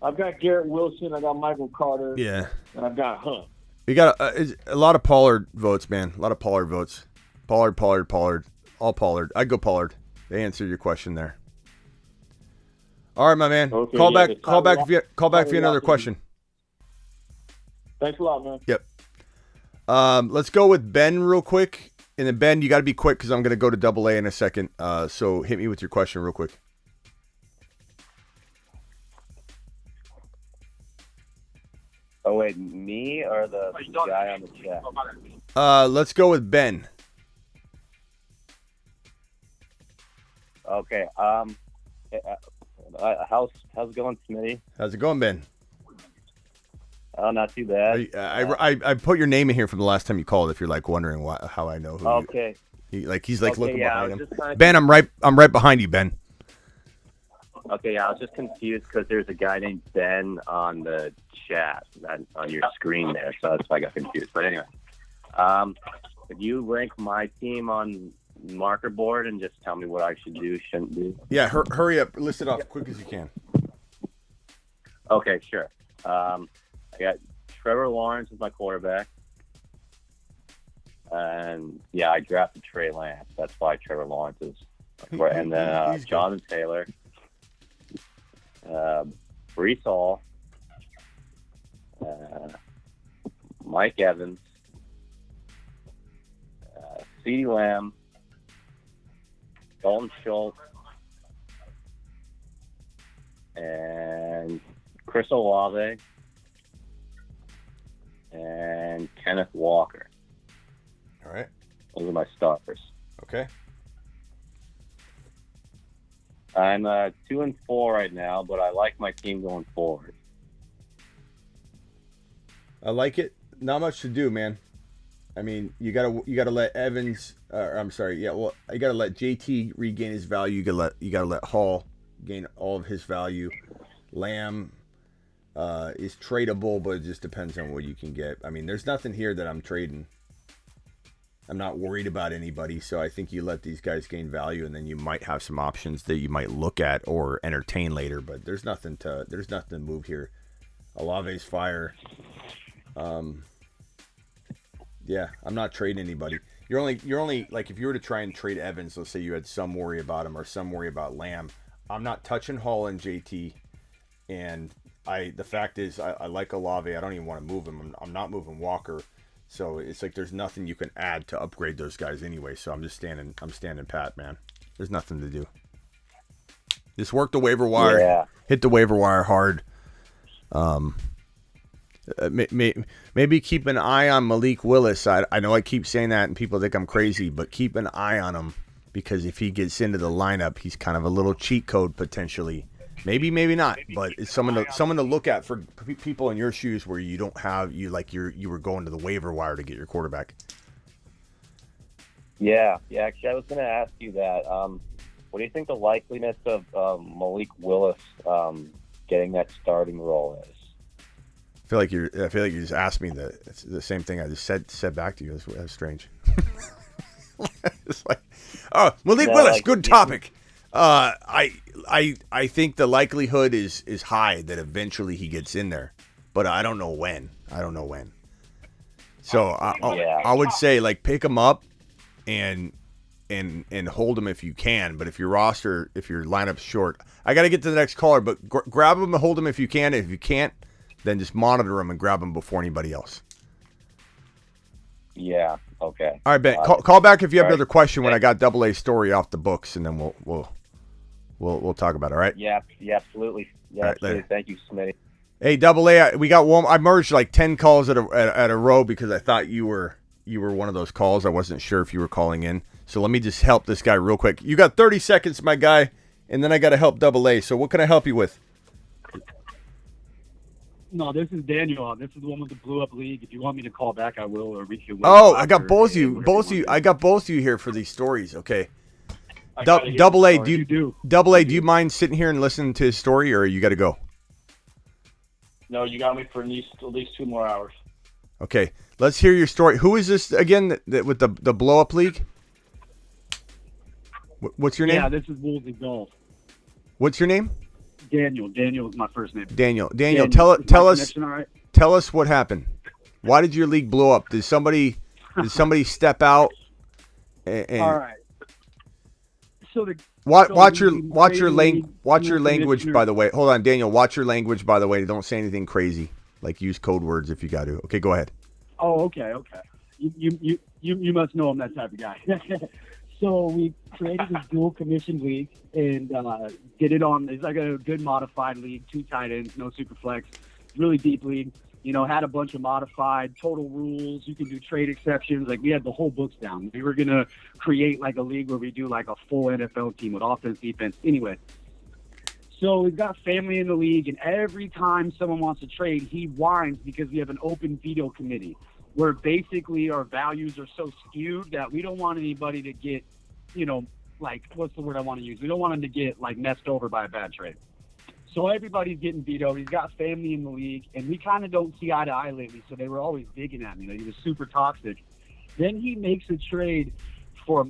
I've got Garrett Wilson. I got Michael Carter. Yeah. And I've got Hunt. We got a lot of Pollard votes, man. A lot of Pollard votes. Pollard. All Pollard. I'd go Pollard. They answered your question there. All right, my man. Okay, call back if you have another question. Thanks a lot, man. Yep. Let's go with Ben real quick. And then, Ben, you got to be quick because I'm going to go to AA in a second. So hit me with your question real quick. Oh, wait, me or the guy on the chat? Let's go with Ben. Okay. How's it going, Smitty? How's it going, Ben? Oh, not too bad. I put your name in here from the last time you called. If you're like wondering how I know who. Okay. He's looking behind him. Kinda Ben, I'm right behind you, Ben. Okay, yeah, I was just confused because there's a guy named Ben on the chat on your screen there, so that's why I got confused. But anyway, could you rank my team on marker board and just tell me what I should do, shouldn't do? Yeah, hurry up. List it off quick as you can. Okay, sure. I got Trevor Lawrence as my quarterback. And, yeah, I drafted Trey Lance. That's why Trevor Lawrence is my quarterback. And then Jonathan Taylor. Breece Hall. Mike Evans. CeeDee Lamb. Dalton Schultz. And Chris Olave. And Kenneth Walker. All right. Those are my starters. Okay. I'm 2-4 right now, but I like my team going forward. I like it. Not much to do, man. I mean, you gotta let Evans. I'm sorry. Yeah, well, you gotta let JT regain his value. You gotta let Hall gain all of his value. Lamb is tradable, but it just depends on what you can get. I mean, there's nothing here that I'm trading. I'm not worried about anybody, so I think you let these guys gain value, and then you might have some options that you might look at or entertain later. But there's nothing to move here. Olave's fire. Yeah, I'm not trading anybody. You're only like, if you were to try and trade Evans, let's say you had some worry about him or some worry about Lamb. I'm not touching Hall and JT, and the fact is I like Olave. I don't even want to move him. I'm not moving Walker. So it's like there's nothing you can add to upgrade those guys anyway. So I'm standing pat, man. There's nothing to do. Just work the waiver wire. Yeah. Hit the waiver wire hard. Maybe keep an eye on Malik Willis. I know I keep saying that and people think I'm crazy, but keep an eye on him, because if he gets into the lineup, he's kind of a little cheat code potentially. Maybe not, but it's someone to look at for people in your shoes where you don't have you were going to the waiver wire to get your quarterback. Yeah. Actually, I was going to ask you that. What do you think the likeliness of Malik Willis getting that starting role is? I feel like you just asked me the same thing I just said back to you. That's strange. It's like, oh, Malik Willis, good topic. I think the likelihood is high that eventually he gets in there, but I don't know when. So I would say, like, pick him up and and hold them if you can. But if your lineup's short, I got to get to the next caller. But grab them and hold them if you can. If you can't, then just monitor them and grab them before anybody else. Yeah. Okay. All right, Ben. Call back if you have All right. another question when I got Double A story off the books, and then we'll talk about it. All right. Yeah. Yeah. Absolutely. Yeah. All right, absolutely. later. Thank you, Smitty. Hey, Double A, we got one. I merged like 10 calls at a row because I thought you were one of those calls. I wasn't sure if you were calling in. So let me just help this guy real quick. You got 30 seconds, my guy, and then I got to help Double A. So what can I help you with? No, this is Daniel. This is the one with the blew up league. If you want me to call back, I will, or we can. Oh, I got both of you. I got both of you here for these stories. Okay. Double A, do you mind sitting here and listening to his story, or you got to go? No, you got me for at least 2 more hours. Okay, let's hear your story. Who is this again? With the blow up league? What's your name? Yeah, this is Woolsey Golf. What's your name? Daniel. Daniel is my first name. Daniel, tell us what happened. Why did your league blow up? Did somebody step out? All right. So watch your language, by the way. Hold on, Daniel. Watch your language, by the way. Don't say anything crazy. Like, use code words if you got to. Okay, go ahead. Oh, okay. You must know I'm that type of guy. So we created this dual commission league and did it on. It's like a good modified league, 2 tight ends, no super flex, really deep league. You know, had a bunch of modified total rules. You can do trade exceptions. Like, we had the whole books down. We were gonna create like a league where we do like a full NFL team with offense, defense. Anyway, so we've got family in the league, and every time someone wants to trade, he whines because we have an open veto committee, where basically our values are so skewed that we don't want anybody to get, like, what's the word I want to use? We don't want them to get, like, messed over by a bad trade. So everybody's getting vetoed. He's got family in the league, and we kind of don't see eye to eye lately, so they were always digging at me. He was super toxic. Then he makes a trade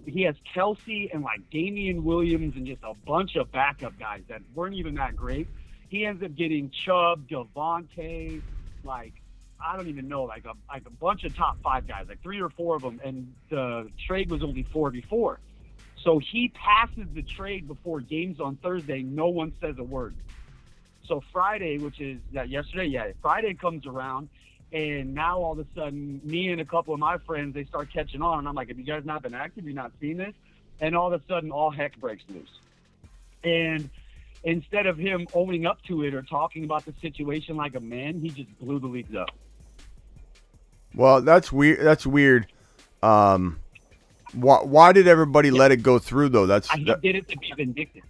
he has Kelsey and, like, Damian Williams and just a bunch of backup guys that weren't even that great. He ends up getting Chubb, Devontae, like, I don't even know, like a bunch of top 5 guys, like 3 or 4 of them, and the trade was only 4v4. So he passes the trade before games on Thursday. No one says a word. So Friday, which is yesterday, Friday comes around, and now all of a sudden, me and a couple of my friends, they start catching on, and I'm like, have you guys not been active? Have you not seen this? And all of a sudden, all heck breaks loose. And instead of him owning up to it or talking about the situation like a man, he just blew the leagues up. Well, that's weird. Why did everybody let it go through, though? He did it to be vindictive.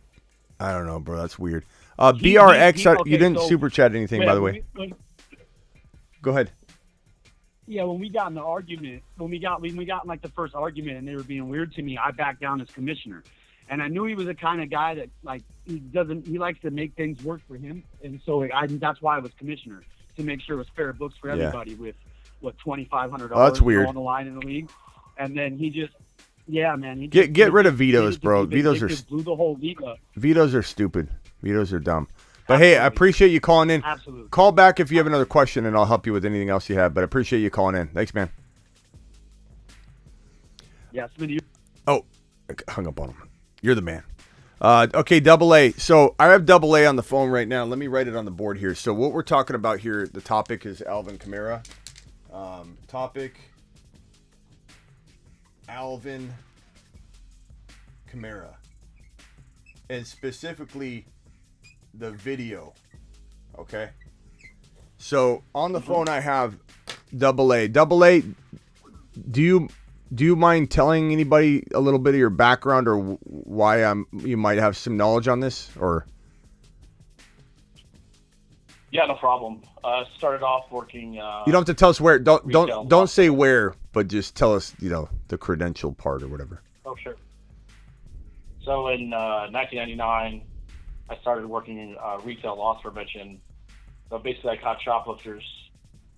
I don't know, bro. That's weird. BRX, you didn't super chat anything, by the way. Go ahead. Yeah, when we got in the argument, when we got in like the first argument, and they were being weird to me, I backed down as commissioner, and I knew he was the kind of guy that, like, he likes to make things work for him, and so that's why I was commissioner, to make sure it was fair books for everybody. With what, $2,500 on the line in the league, and then he just. Yeah, man. Get rid of vetoes, bro. Vetoes blew the whole league up. Vetoes are stupid. Vetoes are dumb. But hey, I appreciate you calling in. Absolutely. Call back if you have another question, and I'll help you with anything else you have. But I appreciate you calling in. Thanks, man. Yeah, Smitty. Oh, I hung up on him. You're the man. Okay, Double A. So I have Double A on the phone right now. Let me write it on the board here. So what we're talking about here, the topic is Alvin Kamara. Alvin Kamara, and specifically the video. Okay, so on the phone I have Double A. Double A, do you mind telling anybody a little bit of your background, or why you might have some knowledge on this? Or Yeah, no problem. Started off working. You don't have to tell us where. Don't say where, but just tell us, the credential part or whatever. Oh, sure. So in 1999, I started working in retail loss prevention. So basically, I caught shoplifters,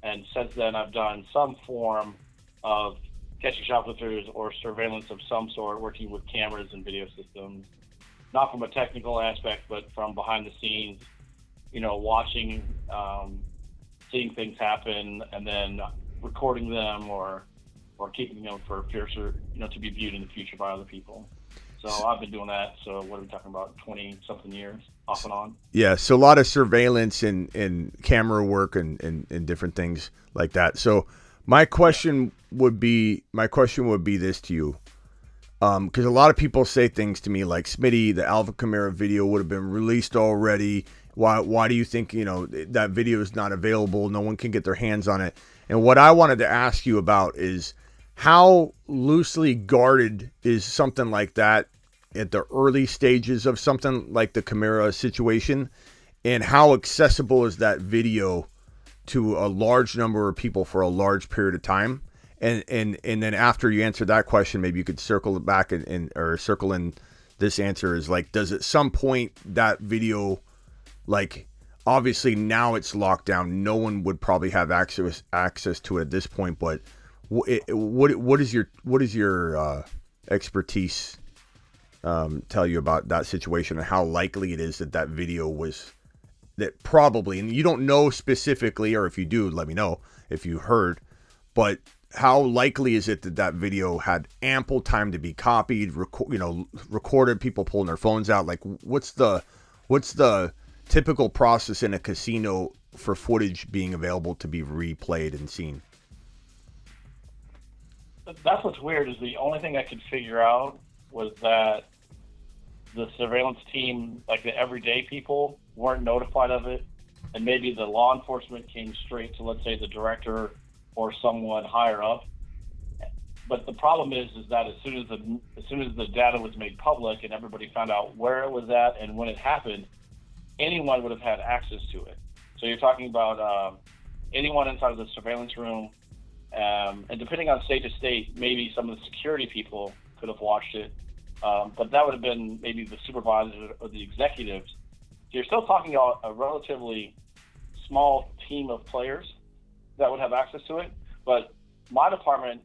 and since then, I've done some form of catching shoplifters or surveillance of some sort, working with cameras and video systems. Not from a technical aspect, but from behind the scenes. Watching, seeing things happen, and then recording them or or keeping them for fiercer, to be viewed in the future by other people. So I've been doing that. So what are we talking about? 20-something years off and on. Yeah. So a lot of surveillance and camera work and different things like that. So my question would be this to you. Because a lot of people say things to me like, Smitty, the Alpha Kamara video would have been released already. Why do you think, that video is not available? No one can get their hands on it. And what I wanted to ask you about is how loosely guarded is something like that at the early stages of something like the Kamara situation? And how accessible is that video to a large number of people for a large period of time? And then after you answer that question, maybe you could circle it back or circle in this answer is like, does at some point that video, like, obviously now it's locked down, no one would probably have access to it at this point, but what is your expertise tell you about that situation and how likely it is that video was, that probably, and you don't know specifically, or if you do, let me know if you heard, but how likely is it that video had ample time to be copied, recorded, people pulling their phones out? Like, what's the typical process in a casino for footage being available to be replayed and seen? That's what's weird, is the only thing I could figure out was that the surveillance team, like the everyday people, weren't notified of it, and maybe the law enforcement came straight to, let's say, the director or someone higher up. But the problem is that as soon as the data was made public and everybody found out where it was at and when it happened, anyone would have had access to it. So you're talking about anyone inside of the surveillance room, and depending on state to state, maybe some of the security people could have watched it, but that would have been maybe the supervisors or the executives. So you're still talking about a relatively small team of players that would have access to it. But my department,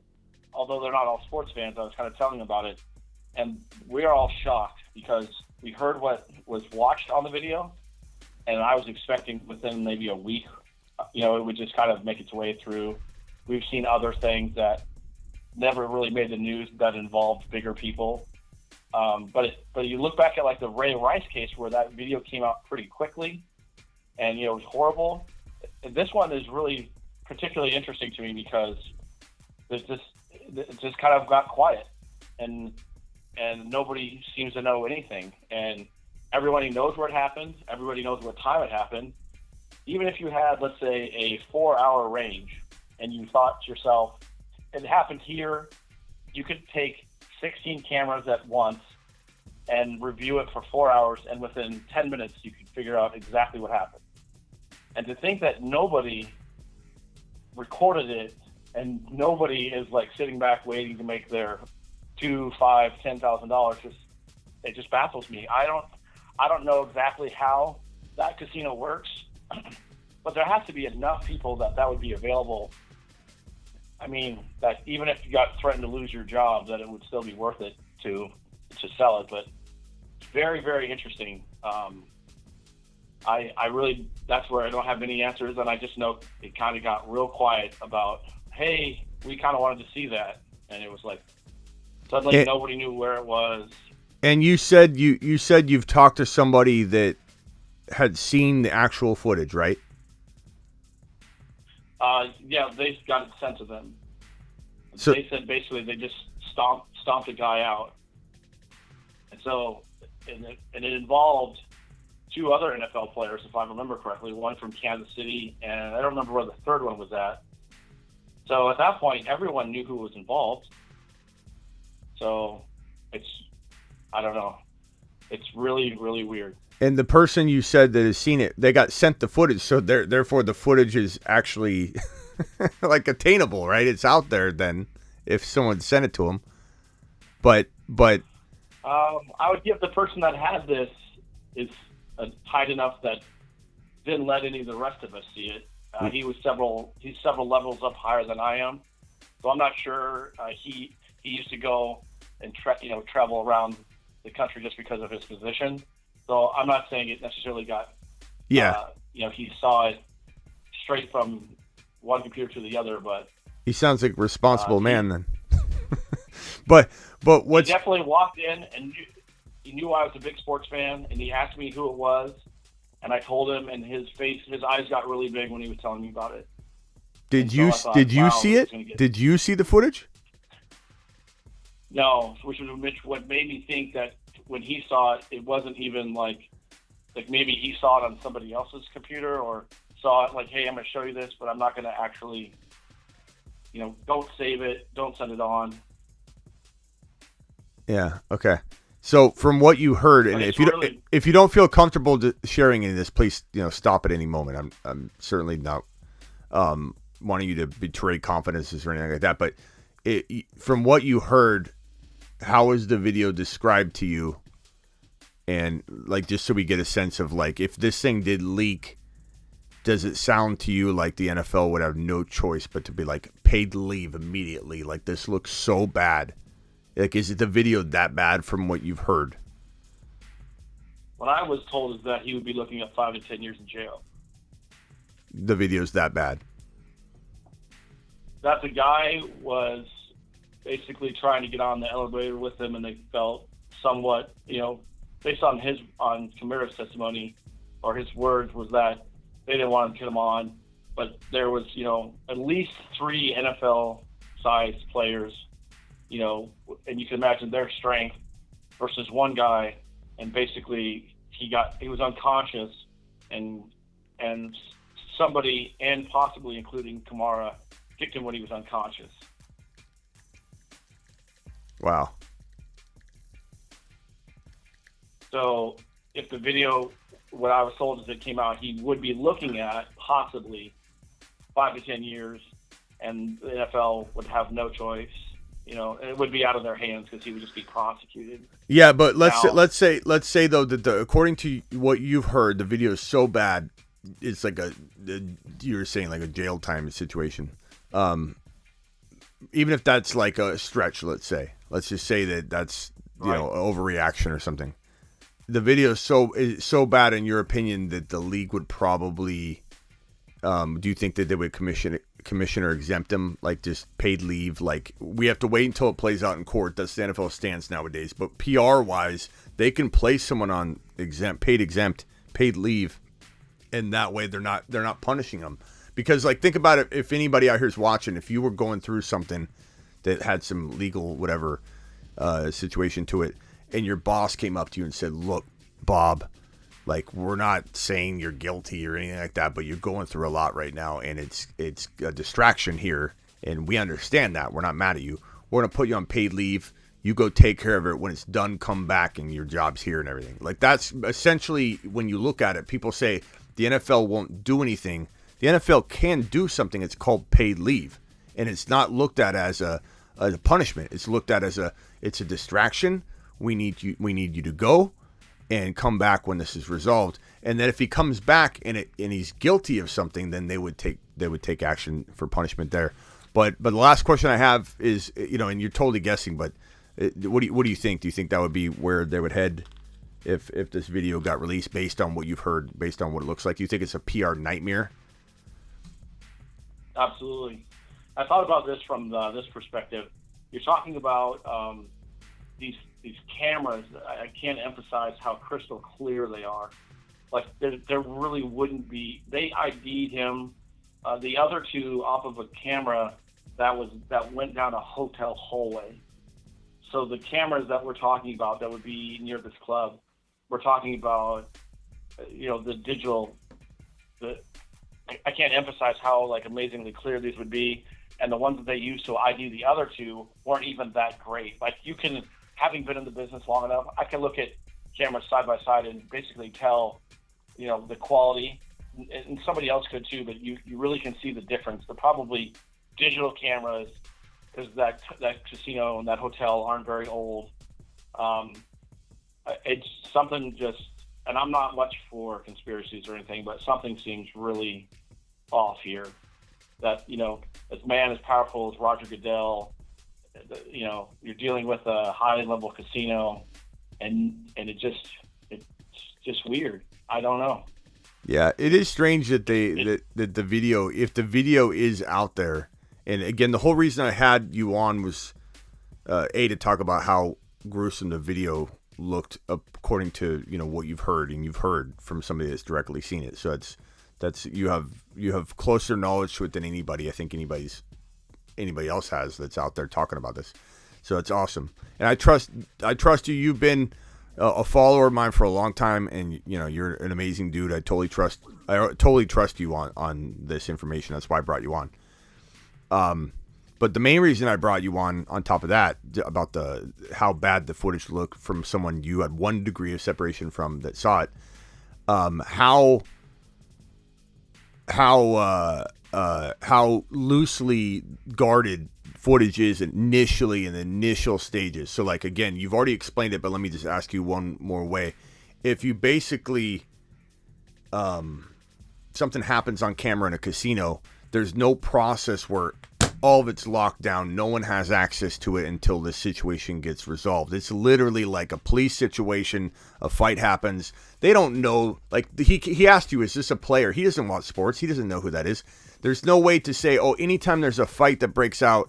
although they're not all sports fans, I was kind of telling them about it, and we are all shocked because we heard what was watched on the video, and I was expecting within maybe a week, it would just kind of make its way through. We've seen other things that never really made the news that involved bigger people. But you look back at like the Ray Rice case where that video came out pretty quickly, and it was horrible. This one is really particularly interesting to me because it just kind of got quiet, and nobody seems to know anything, and everybody knows where it happened. Everybody knows what time it happened. Even if you had, let's say, a 4-hour range, and you thought to yourself, it happened here, you could take 16 cameras at once and review it for 4 hours, and within 10 minutes you could figure out exactly what happened. And to think that nobody recorded it and nobody is like sitting back waiting to make their $2,000, $5,000, $10,000, it just baffles me. I don't know exactly how that casino works, but there has to be enough people that would be available. I mean, that even if you got threatened to lose your job, that it would still be worth it to sell it. But it's very, very interesting. I really, that's where I don't have any answers, and I just know it kind of got real quiet about, hey, we kind of wanted to see that, and it was like suddenly nobody knew where it was. And you said you've talked to somebody that had seen the actual footage, right? Yeah, they got it sent to them. So, they said basically they just stomped a guy out, and so it involved 2 other NFL players, if I remember correctly. One from Kansas City, and I don't remember where the third one was at. So at that point, everyone knew who was involved. So I don't know. It's really, really weird. And the person you said that has seen it, they got sent the footage, so therefore the footage is actually like attainable, right? It's out there then if someone sent it to them. But I would give the person that had this is tight enough that didn't let any of the rest of us see it. He's several levels up higher than I am, so I'm not sure. He used to go and travel around the country just because of his position. So I'm not saying it necessarily got. Yeah. He saw it straight from one computer to the other, but He sounds like a responsible man then. but what's he definitely walked in and he knew I was a big sports fan, and he asked me who it was, and I told him, and his eyes got really big when he was telling me about it. Did you see it? Did you see the footage? No, which what made me think that when he saw it, it wasn't even like maybe he saw it on somebody else's computer or saw it like, hey, I'm going to show you this, but I'm not going to actually, don't save it, don't send it on. Yeah. Okay. So from what you heard, and if you don't feel comfortable sharing any of this, please stop at any moment. I'm certainly not wanting you to betray confidences or anything like that. But from what you heard, how was the video described to you? And just so we get a sense of if this thing did leak, does it sound to you like the NFL would have no choice but to be paid leave immediately? This looks so bad. Is it the video that bad from what you've heard? What I was told is that he would be looking at 5 to 10 years in jail. The video's that bad? That the guy was basically trying to get on the elevator with him, and they felt somewhat, based on Kamara's testimony or his words, was that they didn't want to get him on, but there was, at least 3 NFL-sized players, and you can imagine their strength versus one guy, and basically he was unconscious, and somebody, and possibly including Kamara, kicked him when he was unconscious. Wow. So if the video, what I was told is it came out, he would be looking at possibly 5 to 10 years, and the NFL would have no choice. It would be out of their hands because he would just be prosecuted. Yeah, but let's say though that according to what you've heard, the video is so bad, it's you were saying a jail time situation. Even if that's a stretch, let's just say that's an overreaction or something. The video is so bad in your opinion that the league would probably. Do you think that they would commission or exempt him, just paid leave? We have to wait until it plays out in court. That's the NFL stance nowadays. But PR wise, they can place someone on paid leave, and that way they're not punishing them. Because think about it, if anybody out here is watching, if you were going through something that had some legal whatever situation to it, and your boss came up to you and said, "Look, Bob, we're not saying you're guilty or anything like that, but you're going through a lot right now, and it's a distraction here, and we understand that. We're not mad at you. We're going to put you on paid leave. You go take care of it. When it's done, come back, and your job's here and everything." That's essentially, when you look at it, people say the NFL won't do anything. The NFL can do something. It's called paid leave, and it's not looked at as a punishment. It's looked at as it's a distraction. We need you to go and come back when this is resolved. And then if he comes back and he's guilty of something, then they would take action for punishment there. But the last question I have is, and you're totally guessing, but what do you think? Do you think that would be where they would head if this video got released, based on what you've heard, based on what it looks like? Do you think it's a PR nightmare? Absolutely. I thought about this from this perspective. You're talking about these cameras. I can't emphasize how crystal clear they are. There really wouldn't be. They ID'd him. The other two off of a camera that went down a hotel hallway. So the cameras that we're talking about that would be near this club, we're talking about, the digital. I can't emphasize how amazingly clear these would be, and the ones that they used to ID the other two weren't even that great. You can, having been in the business long enough, I can look at cameras side by side and basically tell, the quality, and somebody else could too, but you really can see the difference. They're probably digital cameras, because that casino and that hotel aren't very old. It's something just, and I'm not much for conspiracies or anything, but something seems really off here. That, as man as powerful as Roger Goodell, you're dealing with a high-level casino, and it's just weird. I don't know. Yeah, it is strange that that the video, if the video is out there And again, the whole reason I had you on was to talk about how gruesome the video looked according to what you've heard, and you've heard from somebody that's directly seen it. So that's you have closer knowledge to it than anybody. I think anybody else has that's out there talking about this. So it's awesome, and I trust you. You've been a follower of mine for a long time, and you're an amazing dude. I totally trust you on this information. That's why I brought you on. But the main reason I brought you on top of that, about how bad the footage looked from someone you had 1 degree of separation from that saw it, how loosely guarded footage is initially in the initial stages. So like, again, you've already explained it, but let me just ask you one more way. If you basically, something happens on camera in a casino, there's no process where all of it's locked down. No one has access to it until this situation gets resolved. It's literally like a police situation. A fight happens. They don't know. Like he asked you, is this a player? He doesn't watch sports. He doesn't know who that is. There's no way to say, oh, anytime there's a fight that breaks out,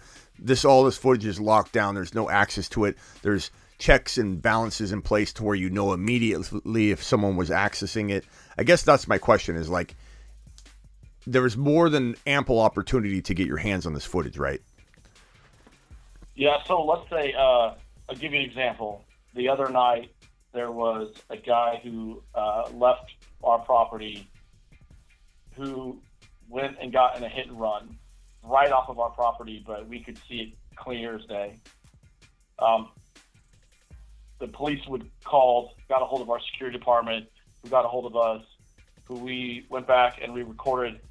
all this footage is locked down. There's no access to it. There's checks and balances in place to where you know immediately if someone was accessing it. I guess that's my question, is like, there was more than ample opportunity to get your hands on this footage, right? Yeah, so let's say, I'll give you an example. The other night, there was a guy who left our property who went and got in a hit and run right off of our property, but we could see it clear as day. The police got a hold of our security department, who got a hold of us, who we went back and we recorded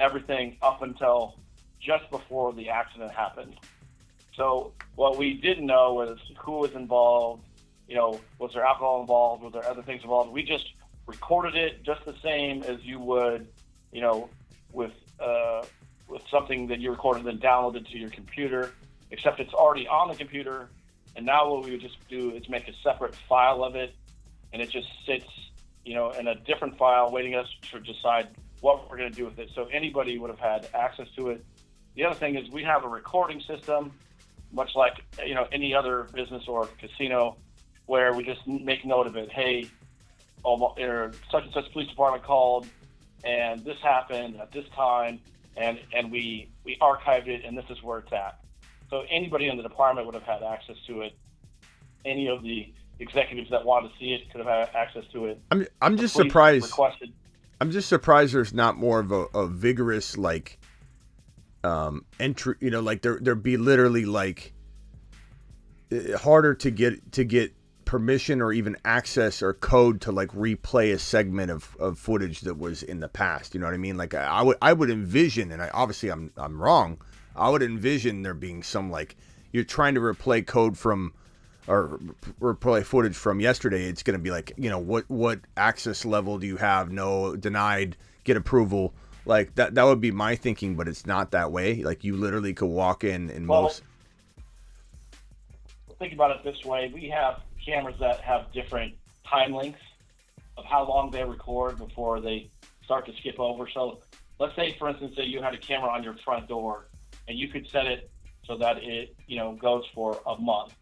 everything up until just before the accident happened. So what we didn't know was who was involved, was there alcohol involved, was there other things involved. We just recorded it just the same as you would, with something that you recorded and then downloaded to your computer, except it's already on the computer. And now what we would just do is make a separate file of it, and it just sits, in a different file waiting us to decide what we're going to do with it. So anybody would have had access to it. The other thing is we have a recording system, much like any other business or casino, where we just make note of it. Hey, such and such police department called, and this happened at this time, and we archived it, and this is where it's at. So anybody in the department would have had access to it. Any of the executives that wanted to see it could have had access to it. I'm just surprised. I'm just surprised there's not more of a vigorous entry. Like there'd be literally harder to get permission or even access or code to replay a segment of footage that was in the past. You know what I mean? Like I would envision, and obviously I'm wrong. I would envision there being some you're trying to replay code from or replay footage from yesterday. It's going to be what access level do you have? No, denied, get approval. That would be my thinking, but it's not that way. You literally could walk in and most. Think about it this way. We have cameras that have different time lengths of how long they record before they start to skip over. So let's say, for instance, that you had a camera on your front door, and you could set it so that it, goes for a month.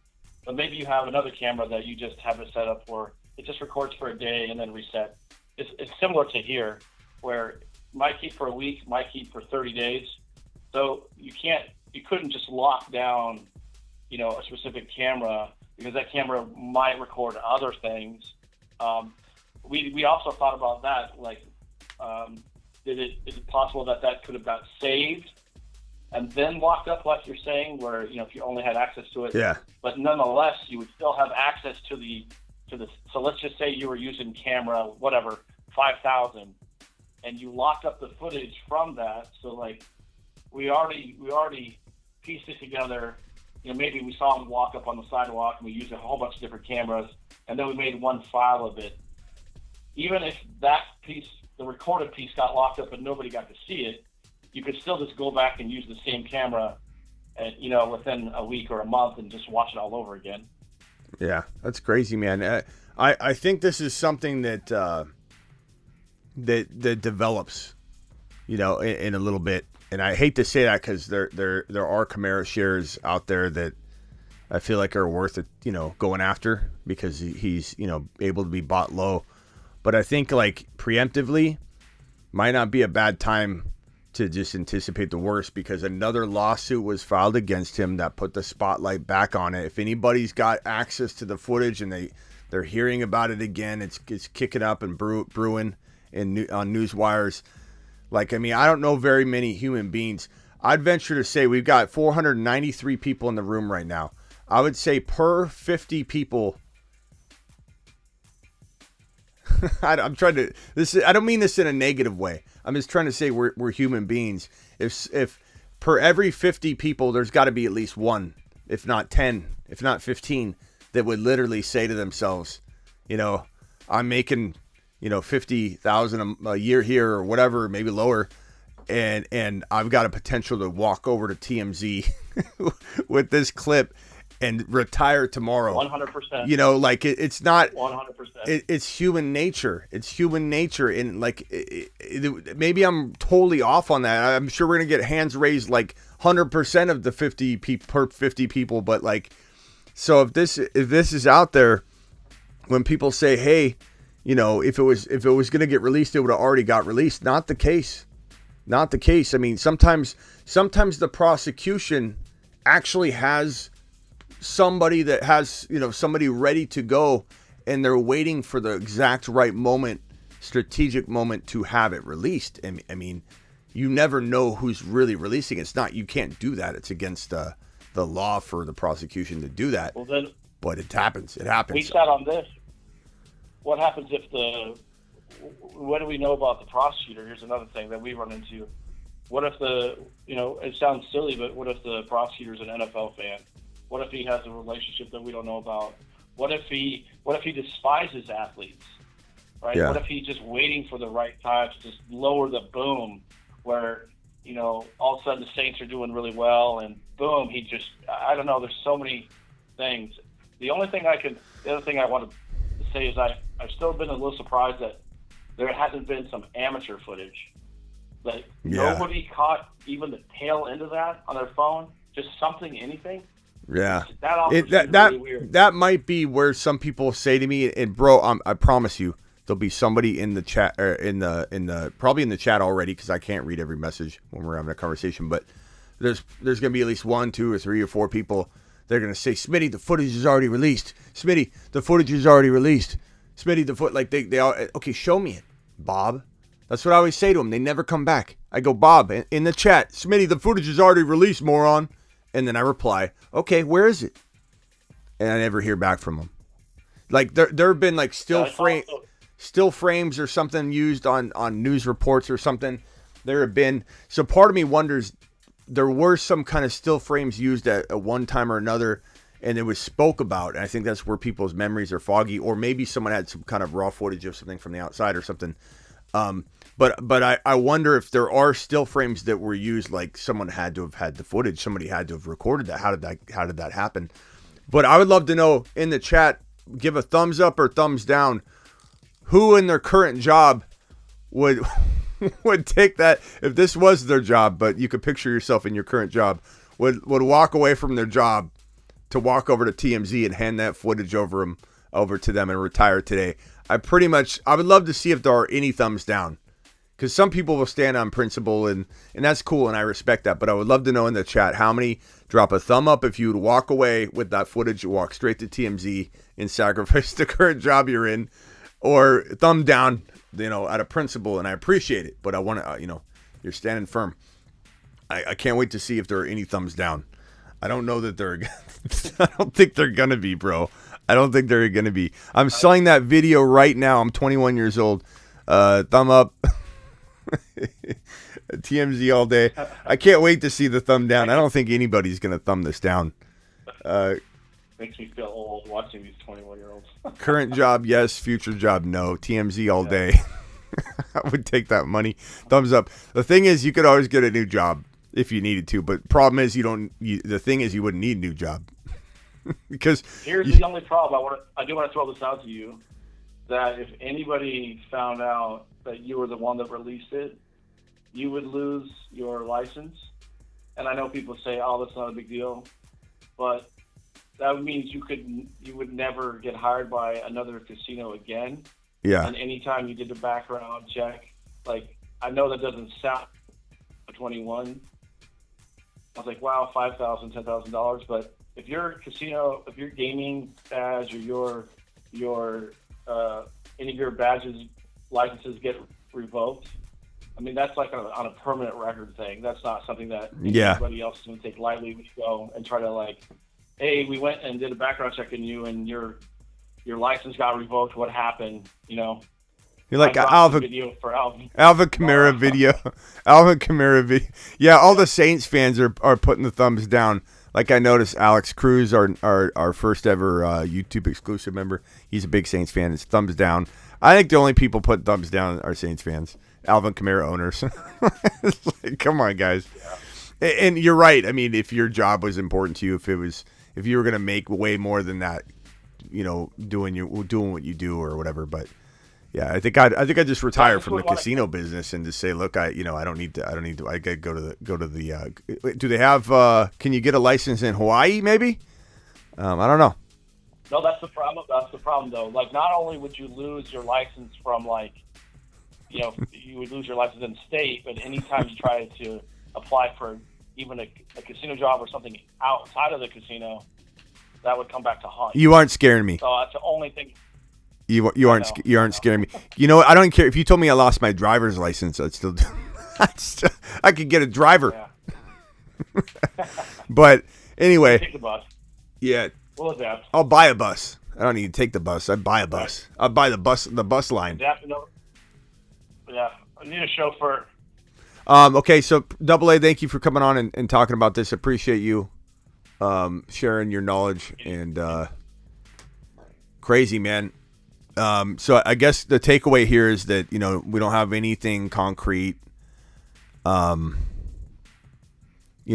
But maybe you have another camera that you just have it set up where it just records for a day and then reset. It's similar to here, where it might keep for a week, might keep for 30 days. So you couldn't just lock down, a specific camera, because that camera might record other things. We also thought about that, is it possible that could have got saved and then locked up, like you're saying, where if you only had access to it. Yeah. But nonetheless, you would still have access to the. So let's just say you were using camera 5,000, and you locked up the footage from that. So we already pieced it together. Maybe we saw him walk up on the sidewalk, and we used a whole bunch of different cameras, and then we made one file of it. Even if that piece, the recorded piece, got locked up and nobody got to see it, you could still just go back and use the same camera, within a week or a month, and just watch it all over again. Yeah, that's crazy, man. I think this is something that that develops, in a little bit. I hate to say that because there are Kamara shares out there that I feel like are worth it, going after because he's able to be bought low. But I think like preemptively might not be a bad time to just anticipate the worst because another lawsuit was filed against him that put the spotlight back on it. If anybody's got access to the footage and they're hearing about it again, it's kicking up and brewing on news wires. Like, I mean, I don't know very many human beings. I'd venture to say we've got 493 people in the room right now. I would say per 50 people. I'm trying to. I don't mean this in a negative way. I'm just trying to say we're human beings. If per every 50 people, there's got to be at least one, if not 10, if not 15, that would literally say to themselves, I'm making, 50,000 a year here or whatever, maybe lower, and I've got a potential to walk over to TMZ with this clip and retire tomorrow. 100%. Like it's not 100%. It's human nature. It's human nature. And like, maybe I'm totally off on that. I'm sure we're going to get hands raised like 100% of the 50 people. But like, so if this is out there, when people say, hey, if it was going to get released, it would have already got released. Not the case. Not the case. I mean, sometimes the prosecution actually has somebody that has, somebody ready to go, and they're waiting for the exact right moment, strategic moment to have it released. And I mean, you never know who's really releasing. It's not, you can't do that. It's against the law for the prosecution to do that. Well, then, but it happens. It happens. We sat on this. What happens if what do we know about the prosecutor? Here's another thing that we run into. What if it sounds silly, but what if the prosecutor's an NFL fan? What if he has a relationship that we don't know about? What if he despises athletes, right? Yeah. What if he's just waiting for the right time to just lower the boom where, all of a sudden the Saints are doing really well and boom, I don't know, there's so many things. The other thing I want to say is I've still been a little surprised that there hasn't been some amateur footage. Like nobody caught even the tail end of that on their phone, just something, anything. Yeah, that really weird. That might be where some people say to me, and bro, I promise you, there'll be somebody in the chat or probably in the chat already because I can't read every message when we're having a conversation. But there's gonna be at least 1, 2, or 3 or 4 people. They're gonna say, Smitty, the footage is already released. Smitty, the footage is already released. Smitty, like they all okay. Show me it, Bob. That's what I always say to them. They never come back. I go, Bob, in the chat, Smitty, the footage is already released, moron. And then I reply, okay, where is it? And I never hear back from them. Like there have been like still frames or something used on news reports or something. There have been. So part of me wonders, there were some kind of still frames used at one time or another, and it was spoke about. And I think that's where people's memories are foggy, or maybe someone had some kind of raw footage of something from the outside or something. But I wonder if there are still frames that were used, like someone had to have had the footage, somebody had to have recorded that. How did that happen? But I would love to know in the chat, give a thumbs up or thumbs down, who in their current job would take that if this was their job, but you could picture yourself in your current job, would walk away from their job to walk over to TMZ and hand that footage over to them and retire today. I would love to see if there are any thumbs down. Because some people will stand on principle, and that's cool, and I respect that. But I would love to know in the chat how many drop a thumb up if you would walk away with that footage, you walk straight to TMZ and sacrifice the current job you're in, or thumb down, out of principle, and I appreciate it. But I want to, you're standing firm. I can't wait to see if there are any thumbs down. I don't know that I don't think they're going to be, bro. I don't think they're going to be. I'm selling that video right now. I'm 21 years old. Thumb up. TMZ all day. I can't wait to see the thumb down. I don't think anybody's going to thumb this down. Makes me feel old watching these 21-year-olds. Current job, yes. Future job, no. TMZ all day. I would take that money. Thumbs up. The thing is, you could always get a new job if you needed to, but problem is the thing is you wouldn't need a new job. Because here's the only problem. I do want to throw this out to you, that if anybody found out that you were the one that released it, you would lose your license. And I know people say, "Oh, that's not a big deal," but that means you would never get hired by another casino again. Yeah. And anytime you did a background check, like, I know that doesn't sound 21. I was like, wow, $5,000, $10,000. But if your casino, if your gaming badge or any of your badges licenses get revoked, I mean, that's like on a permanent record thing. That's not something that anybody else is going to take lightly. We go and try to, like, hey, we went and did a background check on you, and your license got revoked. What happened? You know. You're like Alvin Kamara video. Alvin Kamara video. Yeah, all the Saints fans are putting the thumbs down. Like, I noticed Alex Cruz, our first ever YouTube exclusive member, he's a big Saints fan. It's thumbs down. I think the only people putting thumbs down are Saints fans. Alvin Kamara owners. It's like, come on, guys. Yeah. And you're right. I mean, if your job was important to you, if you were going to make way more than that, you know, doing what you do or whatever, but yeah, I think I just retire from the casino business and just say, look, I don't need to. I got to go to the. Do they have? Can you get a license in Hawaii? Maybe. I don't know. No, that's the problem. That's the problem, though. Like, not only would you lose your license from, like, you know, you would lose your license in state, but anytime you try to apply for even a casino job or something outside of the casino, that would come back to haunt you. You aren't scaring me. So that's the only thing. You aren't scaring me. You know, I don't care if you told me I lost my driver's license. I'd still do. I could get a driver. Yeah. But anyway, take the bus. Yeah. We'll adapt. I'll buy a bus. I don't need to take the bus. I'd buy a bus. I'll buy the bus line. Adapt, no. Yeah, I need a chauffeur. Okay, so AA, thank you for coming on and talking about this. Appreciate you sharing your knowledge and crazy, man. So I guess the takeaway here is that, you know, we don't have anything concrete. You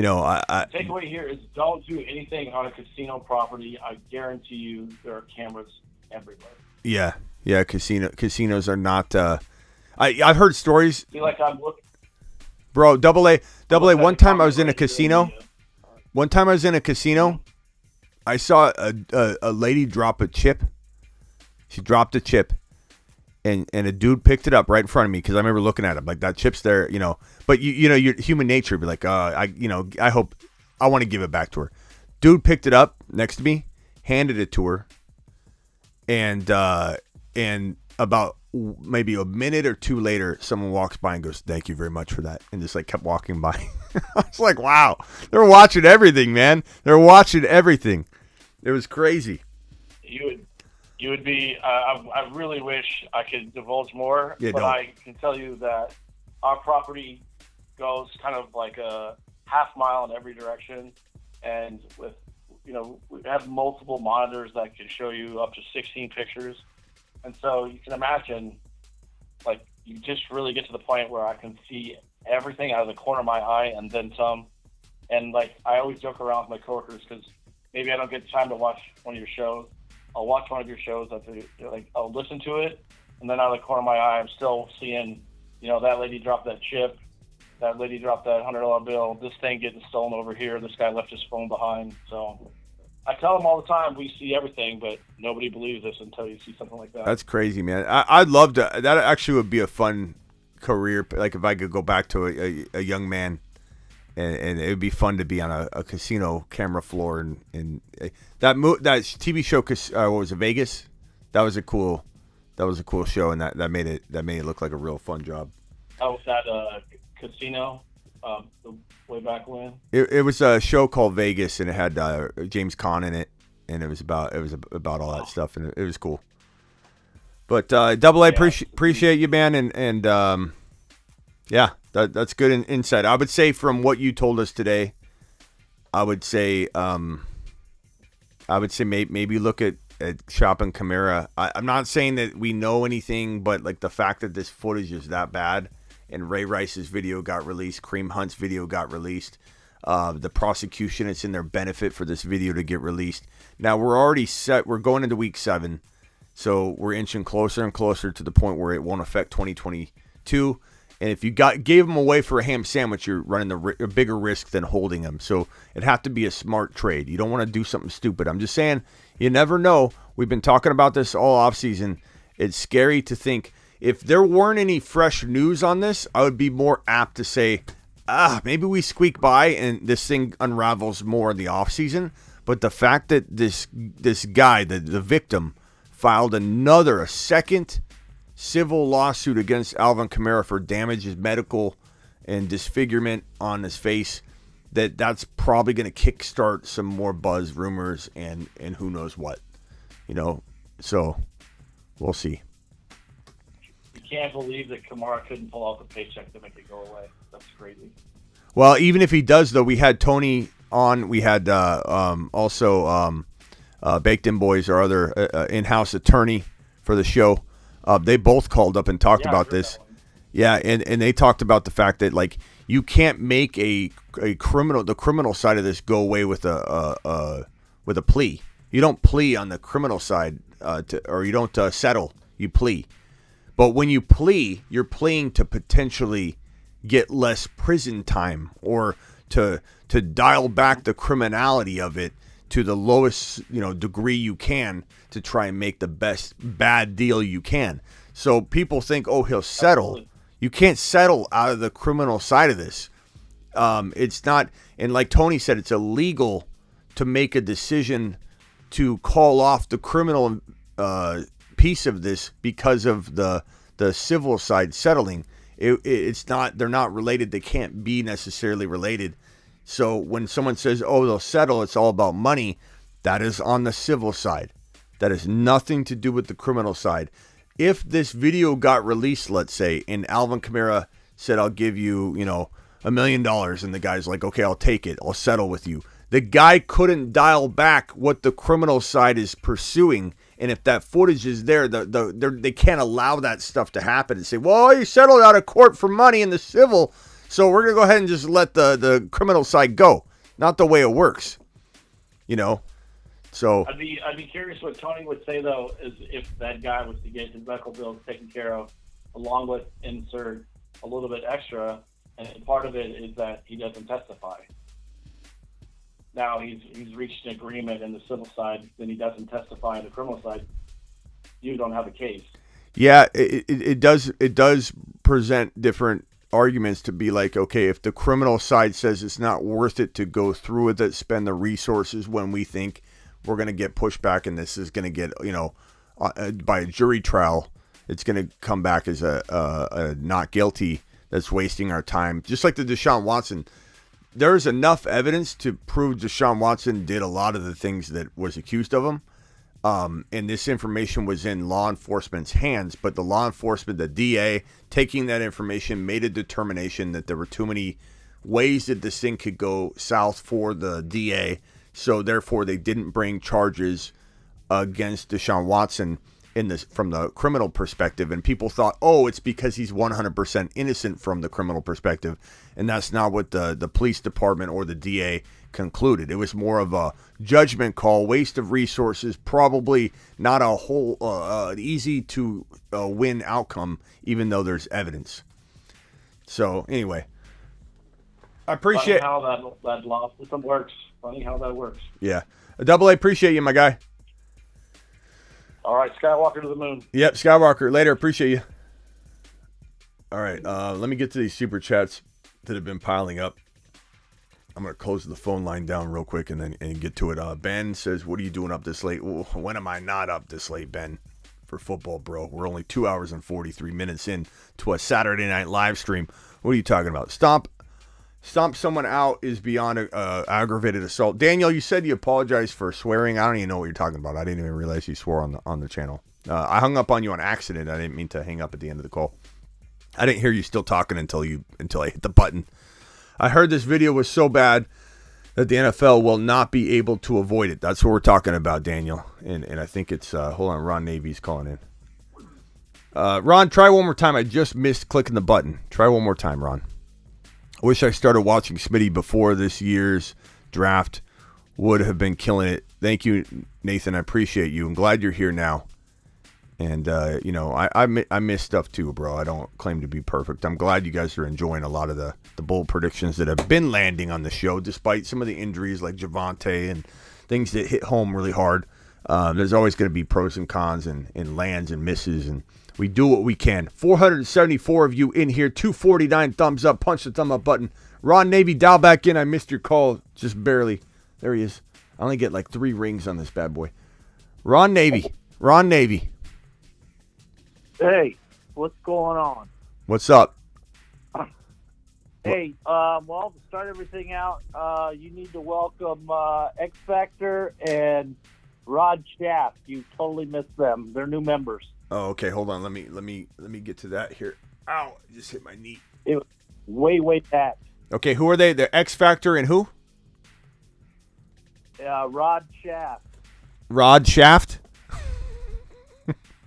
know, the takeaway here is don't do anything on a casino property. I guarantee you there are cameras everywhere. Yeah, casinos are not. I've heard stories. I feel like I'm looking. Bro, AA. One time I was in a casino. One time I was in a casino. I saw a lady drop a chip. She dropped a chip, and a dude picked it up right in front of me because I remember looking at him like, that chip's there, you know. But you know, your human nature would be like, I hope I want to give it back to her. Dude picked it up next to me, handed it to her, and about maybe a minute or two later, someone walks by and goes, "Thank you very much for that," and just like kept walking by. I was like, wow, they're watching everything, man. They're watching everything. It was crazy. You would be. I really wish I could divulge more, but I can tell you that our property goes kind of like a half mile in every direction, and with, you know, we have multiple monitors that can show you up to 16 pictures, and so you can imagine, like, you just really get to the point where I can see everything out of the corner of my eye and then some, and like, I always joke around with my coworkers because maybe I don't get time to watch one of your shows. I'll watch one of your shows. I'll listen to it, and then out of the corner of my eye, I'm still seeing, you know, that lady dropped that chip, that lady dropped that $100 bill, this thing getting stolen over here, this guy left his phone behind. So I tell them all the time, we see everything, but nobody believes us until you see something like that. That's crazy, man. I'd love to. That actually would be a fun career. Like, if I could go back to a young man. And it would be fun to be on a casino camera floor, and that TV show, what was it, Vegas? That was a cool show, and that made it look like a real fun job. Oh, was that casino? Way back when? It was a show called Vegas, and it had James Caan in it, and it was about all that stuff, and it was cool. But AA, appreciate you, man, and yeah. That's good insight. I would say from what you told us today, I would say maybe look at shopping Kamara. I'm not saying that we know anything, but like the fact that this footage is that bad, and Ray Rice's video got released, Kareem Hunt's video got released, the prosecution, it's in their benefit for this video to get released. Now we're already set. We're going into week 7, so we're inching closer and closer to the point where it won't affect 2022. And if you gave him away for a ham sandwich, you're running a bigger risk than holding him. So it'd have to be a smart trade. You don't want to do something stupid. I'm just saying, you never know. We've been talking about this all offseason. It's scary to think if there weren't any fresh news on this, I would be more apt to say, maybe we squeak by and this thing unravels more in the offseason. But the fact that this guy, the victim, filed a second civil lawsuit against Alvin Kamara for damages, medical, and disfigurement on his face, that's probably going to kickstart some more buzz, rumors, and who knows what. So we'll see. You can't believe that Kamara couldn't pull out the paycheck to make it go away. That's crazy. Well, even if he does, though, we had Tony on. We had also Baked In Boys, our other in-house attorney for the show. They both called up and talked about this. Yeah, and they talked about the fact that like you can't make the criminal side of this go away with a plea. You don't plea on the criminal side, or you don't settle. You plea. But when you plea, you're pleading to potentially get less prison time or to dial back the criminality of it to the lowest degree you can to try and make the best bad deal you can. So people think, he'll settle. Absolutely. You can't settle out of the criminal side of this. It's not, and like Tony said, it's illegal to make a decision to call off the criminal piece of this because of the civil side settling. It's not, they're not related. They can't be necessarily related. So when someone says, they'll settle, it's all about money, that is on the civil side. That has nothing to do with the criminal side. If this video got released, let's say, and Alvin Kamara said, I'll give you, $1 million, and the guy's like, okay, I'll take it. I'll settle with you. The guy couldn't dial back what the criminal side is pursuing. And if that footage is there, they can't allow that stuff to happen and say, well, you settled out of court for money in the civil, so we're going to go ahead and just let the criminal side go. Not the way it works. So I'd be curious what Tony would say, though, is if that guy was to get his medical bills taken care of, along with insert a little bit extra, and part of it is that he doesn't testify. Now he's reached an agreement in the civil side, then he doesn't testify in the criminal side. You don't have a case. Yeah, it does present different arguments to be like, okay, if the criminal side says it's not worth it to go through with it, spend the resources when we think we're going to get pushback and this is going to get, by a jury trial, it's going to come back as a not guilty. That's wasting our time. Just like the Deshaun Watson. There's enough evidence to prove Deshaun Watson did a lot of the things that was accused of him. And this information was in law enforcement's hands, but the law enforcement, the DA, taking that information, made a determination that there were too many ways that this thing could go south for the DA. So therefore, they didn't bring charges against Deshaun Watson from the criminal perspective. And people thought, it's because he's 100% innocent from the criminal perspective. And that's not what the police department or the DA concluded. It was more of a judgment call, waste of resources, probably not a whole easy to win outcome, even though there's evidence. So anyway, I appreciate how that law system works. Funny how that works. Yeah. Double A, appreciate you, my guy. All right, Skywalker to the moon. Yep, Skywalker. Later, appreciate you. All right, let me get to these super chats that have been piling up. I'm going to close the phone line down real quick and get to it. Ben says, what are you doing up this late? Well, when am I not up this late, Ben, for football, bro? We're only 2 hours and 43 minutes in to a Saturday night live stream. What are you talking about? Stomp someone out is beyond aggravated assault. Daniel, you said you apologized for swearing. I don't even know what you're talking about. I didn't even realize you swore on the channel. I hung up on you on accident. I didn't mean to hang up at the end of the call. I didn't hear you still talking until I hit the button. I heard this video was so bad that the NFL will not be able to avoid it. That's what we're talking about, Daniel. And I think it's hold on, Ron Navy's calling in. Ron, try one more time. I just missed clicking the button. Try one more time, Ron. I wish I started watching Smitty before this year's draft. Would have been killing it. Thank you, Nathan. I appreciate you. I'm glad you're here now. And, I miss stuff too, bro. I don't claim to be perfect. I'm glad you guys are enjoying a lot of the bold predictions that have been landing on the show, despite some of the injuries like Javante and things that hit home really hard. There's always going to be pros and cons and lands and misses, and we do what we can. 474 of you in here, 249 thumbs up. Punch the thumb up button. Ron Navy, dial back in. I missed your call just barely. There he is. I only get like 3 rings on this bad boy. Ron Navy. Hey, what's going on? What's up? Hey, well, to start everything out, you need to welcome X Factor and Rod Shaft. You totally missed them. They're new members. Oh, okay. Hold on. Let me get to that here. Ow! I just hit my knee. It was way back. Okay, who are they? The X Factor and who? Rod Shaft. Rod Shaft.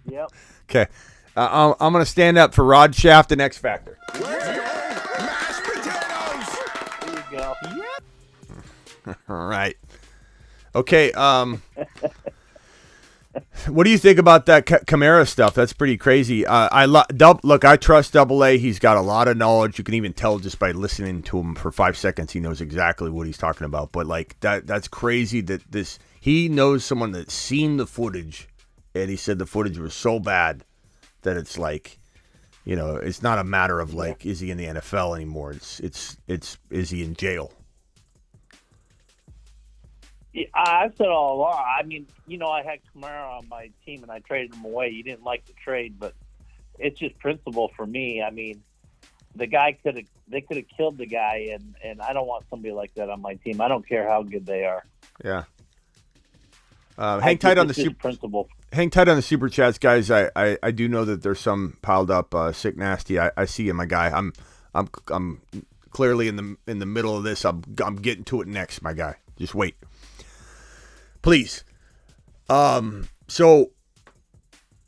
Yep. Okay. I'm going to stand up for Rod Shaft and X Factor. There you go. All right. Okay. What do you think about that Kamara stuff? That's pretty crazy. Look, I trust Double A. He's got a lot of knowledge. You can even tell just by listening to him for 5 seconds. He knows exactly what he's talking about. But like that's crazy that he knows someone that's seen the footage, and he said the footage was so bad that it's like, it's not a matter of like, is he in the NFL anymore? It's is he in jail? Yeah, I've said all along. I mean, I had Kamara on my team and I traded him away. You didn't like the trade, but it's just principle for me. I mean, the guy could have killed the guy, and I don't want somebody like that on my team. I don't care how good they are. Yeah. Hang tight on the super chats, guys. I do know that there's some piled up. Sick nasty. I see you, my guy. I'm clearly in the middle of this. I'm getting to it next, my guy. Just wait, please. So,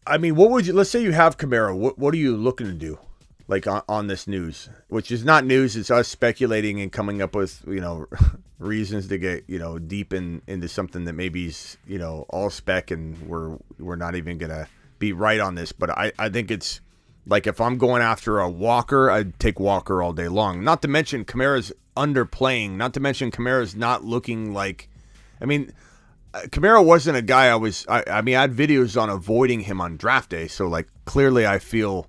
I mean, what would you? Let's say you have Kamara. What are you looking to do? Like on this news, which is not news. It's us speculating and coming up with reasons to get deep into something that maybe is all spec, and we're not even gonna be right on this. But I think it's like, if I'm going after a Walker, I'd take Walker all day long. Not to mention Kamara's underplaying. Not to mention Kamara's not looking like. I mean, Kamara wasn't a guy I mean, I had videos on avoiding him on draft day. So like, clearly I feel.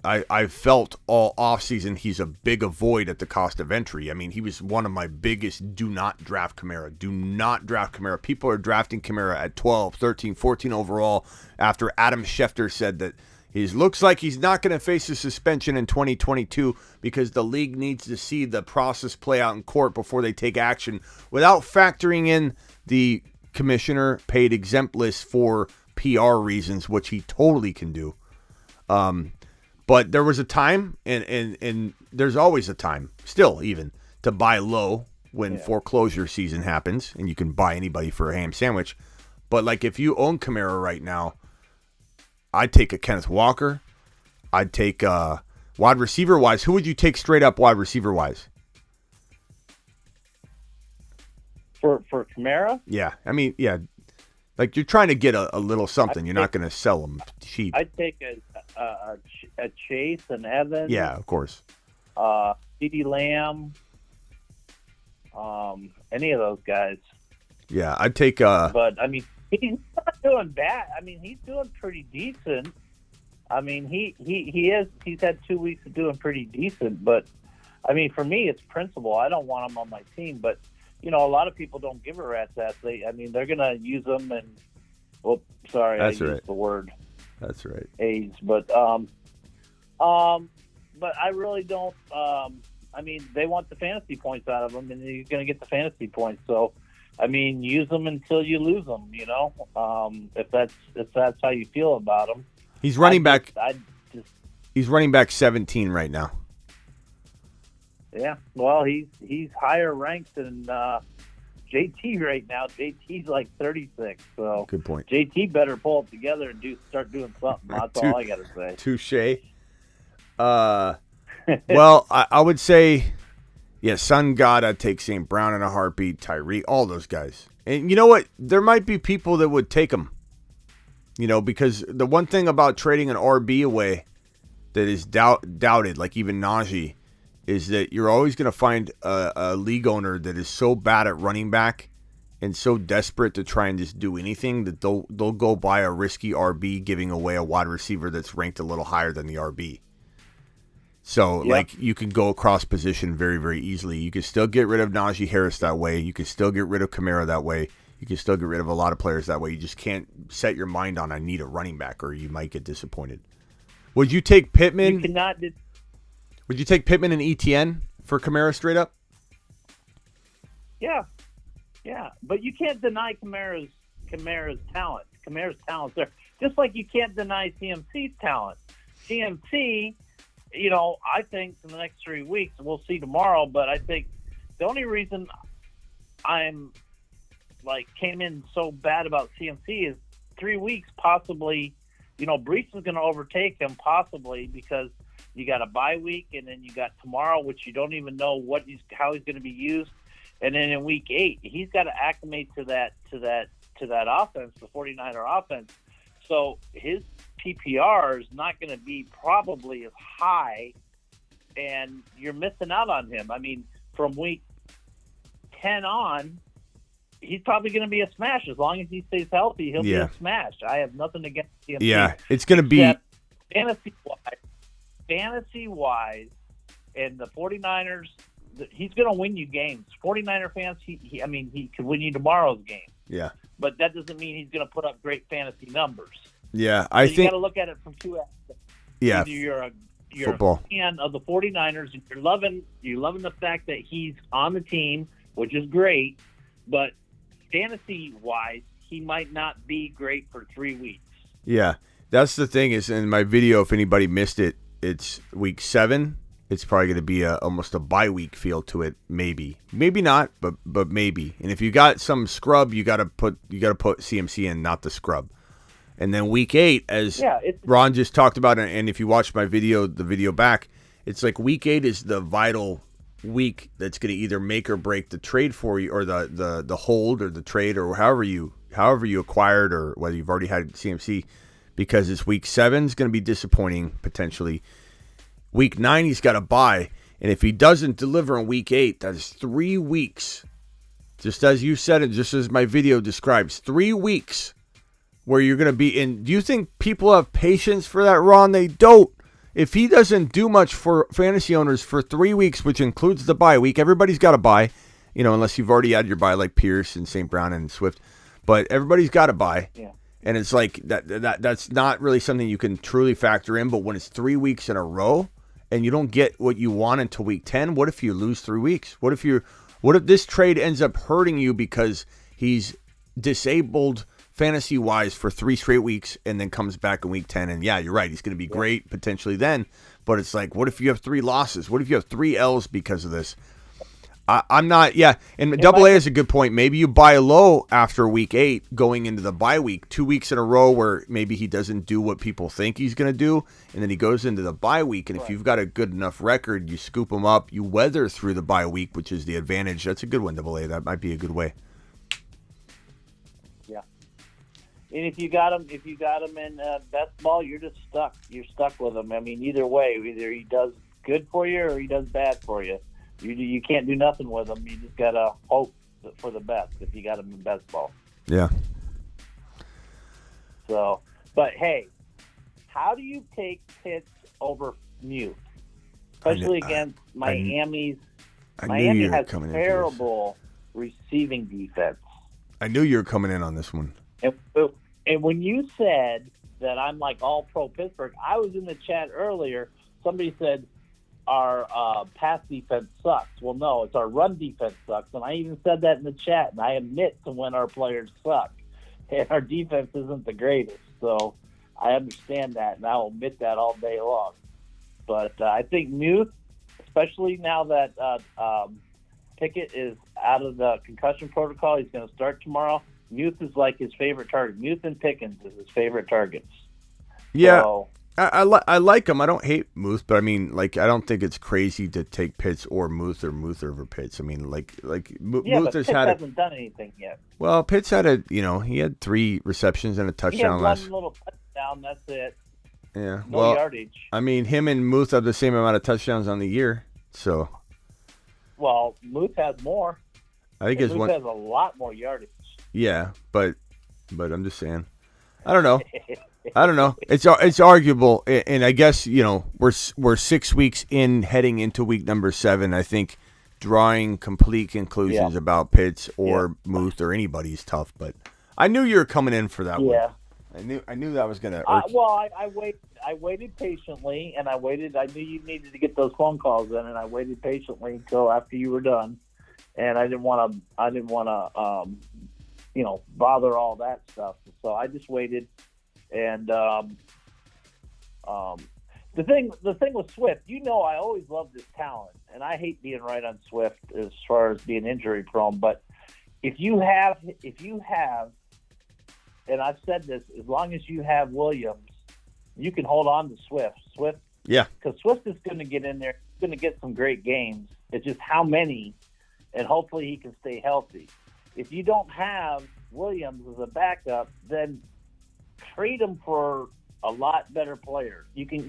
I felt all offseason he's a big avoid at the cost of entry. I mean, he was one of my biggest do not draft Kamara. Do not draft Kamara. People are drafting Kamara at 12, 13, 14 overall after Adam Schefter said that he looks like he's not going to face a suspension in 2022 because the league needs to see the process play out in court before they take action, without factoring in the commissioner paid exempt list for PR reasons, which he totally can do. But there was a time, and there's always a time, still even, to buy low when foreclosure season happens, and you can buy anybody for a ham sandwich. But like, if you own Kamara right now, I'd take a Kenneth Walker. I'd take wide receiver wise. Who would you take straight up wide receiver wise? For Kamara? Yeah, I mean, yeah. Like, you're trying to get a little something. You're not going to sell them cheap. I'd take a Chase and Evans. Yeah, of course. CeeDee Lamb. Any of those guys. Yeah, I'd take. But I mean, he's not doing bad. I mean, he's doing pretty decent. I mean, he's had 2 weeks of doing pretty decent. But I mean, for me, it's principle. I don't want him on my team, but. A lot of people don't give a rat's ass. They're going to use them and, sorry, That's I right. used the word. That's right. AIDS, but I really don't. I mean, they want the fantasy points out of them, and you're going to get the fantasy points. So, I mean, use them until you lose them. If that's how you feel about them. He's running back. He's running back 17 right now. Yeah, well, he's higher ranked than JT right now. JT's like 36, so good point. JT better pull it together and start doing something. That's all I got to say. Touche. Well, I would say, Sun God, I'd take St. Brown in a heartbeat, Tyree, all those guys. And you know what? There might be people that would take them. You know, because the one thing about trading an RB away that is doubted, like even Najee, is that you're always going to find a league owner that is so bad at running back and so desperate to try and just do anything that they'll go buy a risky RB, giving away a wide receiver that's ranked a little higher than the RB. So, like, you can go across position very, very easily. You can still get rid of Najee Harris that way. You can still get rid of Kamara that way. You can still get rid of a lot of players that way. You just can't set your mind on, I need a running back, or you might get disappointed. Would you take Pittman? You cannot. Would you take Pittman and ETN for Kamara straight up? Yeah, but you can't deny Kamara's talent. Kamara's talent there, just like you can't deny CMC's talent. CMC, you know, I think in the next 3 weeks, we'll see tomorrow. But I think the only reason I'm came in so bad about CMC is 3 weeks possibly. You know, Brees is going to overtake him possibly because you got a bye week and then you got tomorrow, which you don't even know how he's going to be used. And then in week 8, he's got to acclimate to that offense, the 49er offense. So his PPR is not going to be probably as high, and you're missing out on him. I mean, from week 10 on, he's probably going to be a smash. As long as he stays healthy, he'll be a smash. I have nothing against him. Yeah, it's going to be fantasy-wise, and the 49ers, he's going to win you games. 49er fans, he could win you tomorrow's game. Yeah. But that doesn't mean he's going to put up great fantasy numbers. Yeah, I think you got to look at it from two aspects. Yeah. Either you're football. a fan of the 49ers and you're loving the fact that he's on the team, which is great, but fantasy-wise, he might not be great for 3 weeks. Yeah, that's the thing is in my video, if anybody missed it, it's week 7. It's probably going to be almost a bye week feel to it, maybe not, but maybe. And if you got some scrub, you got to put CMC in, not the scrub. And then week 8, as Ron just talked about, and if you watch the video back, it's like week 8 is the vital week that's going to either make or break the trade for you, or the hold or the trade, or however you acquired, or whether you've already had CMC, because it's week 7 is going to be disappointing potentially. Week 9 he's got to bye, and if he doesn't deliver in week 8, that is 3 weeks. Just as you said it, just as my video describes, 3 weeks where you're going to be in. Do you think people have patience for that, Ron? They don't. If he doesn't do much for fantasy owners for 3 weeks, which includes the bye week, everybody's got a bye, you know, unless you've already had your bye like Pierce and St. Brown and Swift. But everybody's got a bye. Yeah. And it's like that's not really something you can truly factor in. But when it's 3 weeks in a row and you don't get what you want until week 10, what if you lose 3 weeks? What if this trade ends up hurting you because he's disabled fantasy-wise for 3 straight weeks and then comes back in week 10? And yeah, you're right, he's going to be great potentially then. But it's like, what if you have 3 losses? What if you have 3 L's because of this? I'm not, and Double A is a good point. Maybe you buy low after week 8 going into the bye week, 2 weeks in a row where maybe he doesn't do what people think he's going to do, and then he goes into the bye week, and if you've got a good enough record, you scoop him up, you weather through the bye week, which is the advantage. That's a good one, Double A. That might be a good way. Yeah. And if you got him in best ball, you're just stuck. You're stuck with him. I mean, either way, either he does good for you or he does bad for you. You can't do nothing with him. You just got to hope for the best if you got him in best ball. Yeah. So, but hey, how do you take Pitts over Mute? Especially against Miami's. Miami has terrible receiving defense. I knew you were coming in on this one. And when you said that I'm like all pro Pittsburgh, I was in the chat earlier. Somebody said our pass defense sucks. Well, no, it's our run defense sucks. And I even said that in the chat, and I admit to when our players suck. And our defense isn't the greatest. So I understand that, and I'll admit that all day long. But I think Muth, especially now that Pickett is out of the concussion protocol, he's going to start tomorrow. Muth is like his favorite target. Muth and Pickens is his favorite targets. Yeah. So, I like him. I don't hate Muth, but I mean, like, I don't think it's crazy to take Pitts or Muth over Pitts. I mean, like Muth has had hasn't done anything yet. Well, Pitts had he had 3 receptions and a touchdown He had one little touchdown. That's it. Yeah. No yardage. I mean, him and Muth have the same amount of touchdowns on the year, so. Well, Muth has more. I think Muth has a lot more yardage. Yeah, but I'm just saying. I don't know. It's arguable, and I guess we're 6 weeks in, heading into week number 7. I think drawing complete conclusions about Pitts or Muth or anybody is tough. But I knew you were coming in for that one. Yeah. I knew that was gonna. I waited patiently, and I waited. I knew you needed to get those phone calls in, and I waited patiently until after you were done. And I didn't want to, bother all that stuff. So I just waited. And the thing with Swift, I always loved his talent, and I hate being right on Swift as far as being injury prone. But if you have, and I've said this, as long as you have Williams, you can hold on to Swift. Yeah, because Swift is going to get in there, going to get some great games. It's just how many, and hopefully he can stay healthy. If you don't have Williams as a backup, then trade him for a lot better player. You can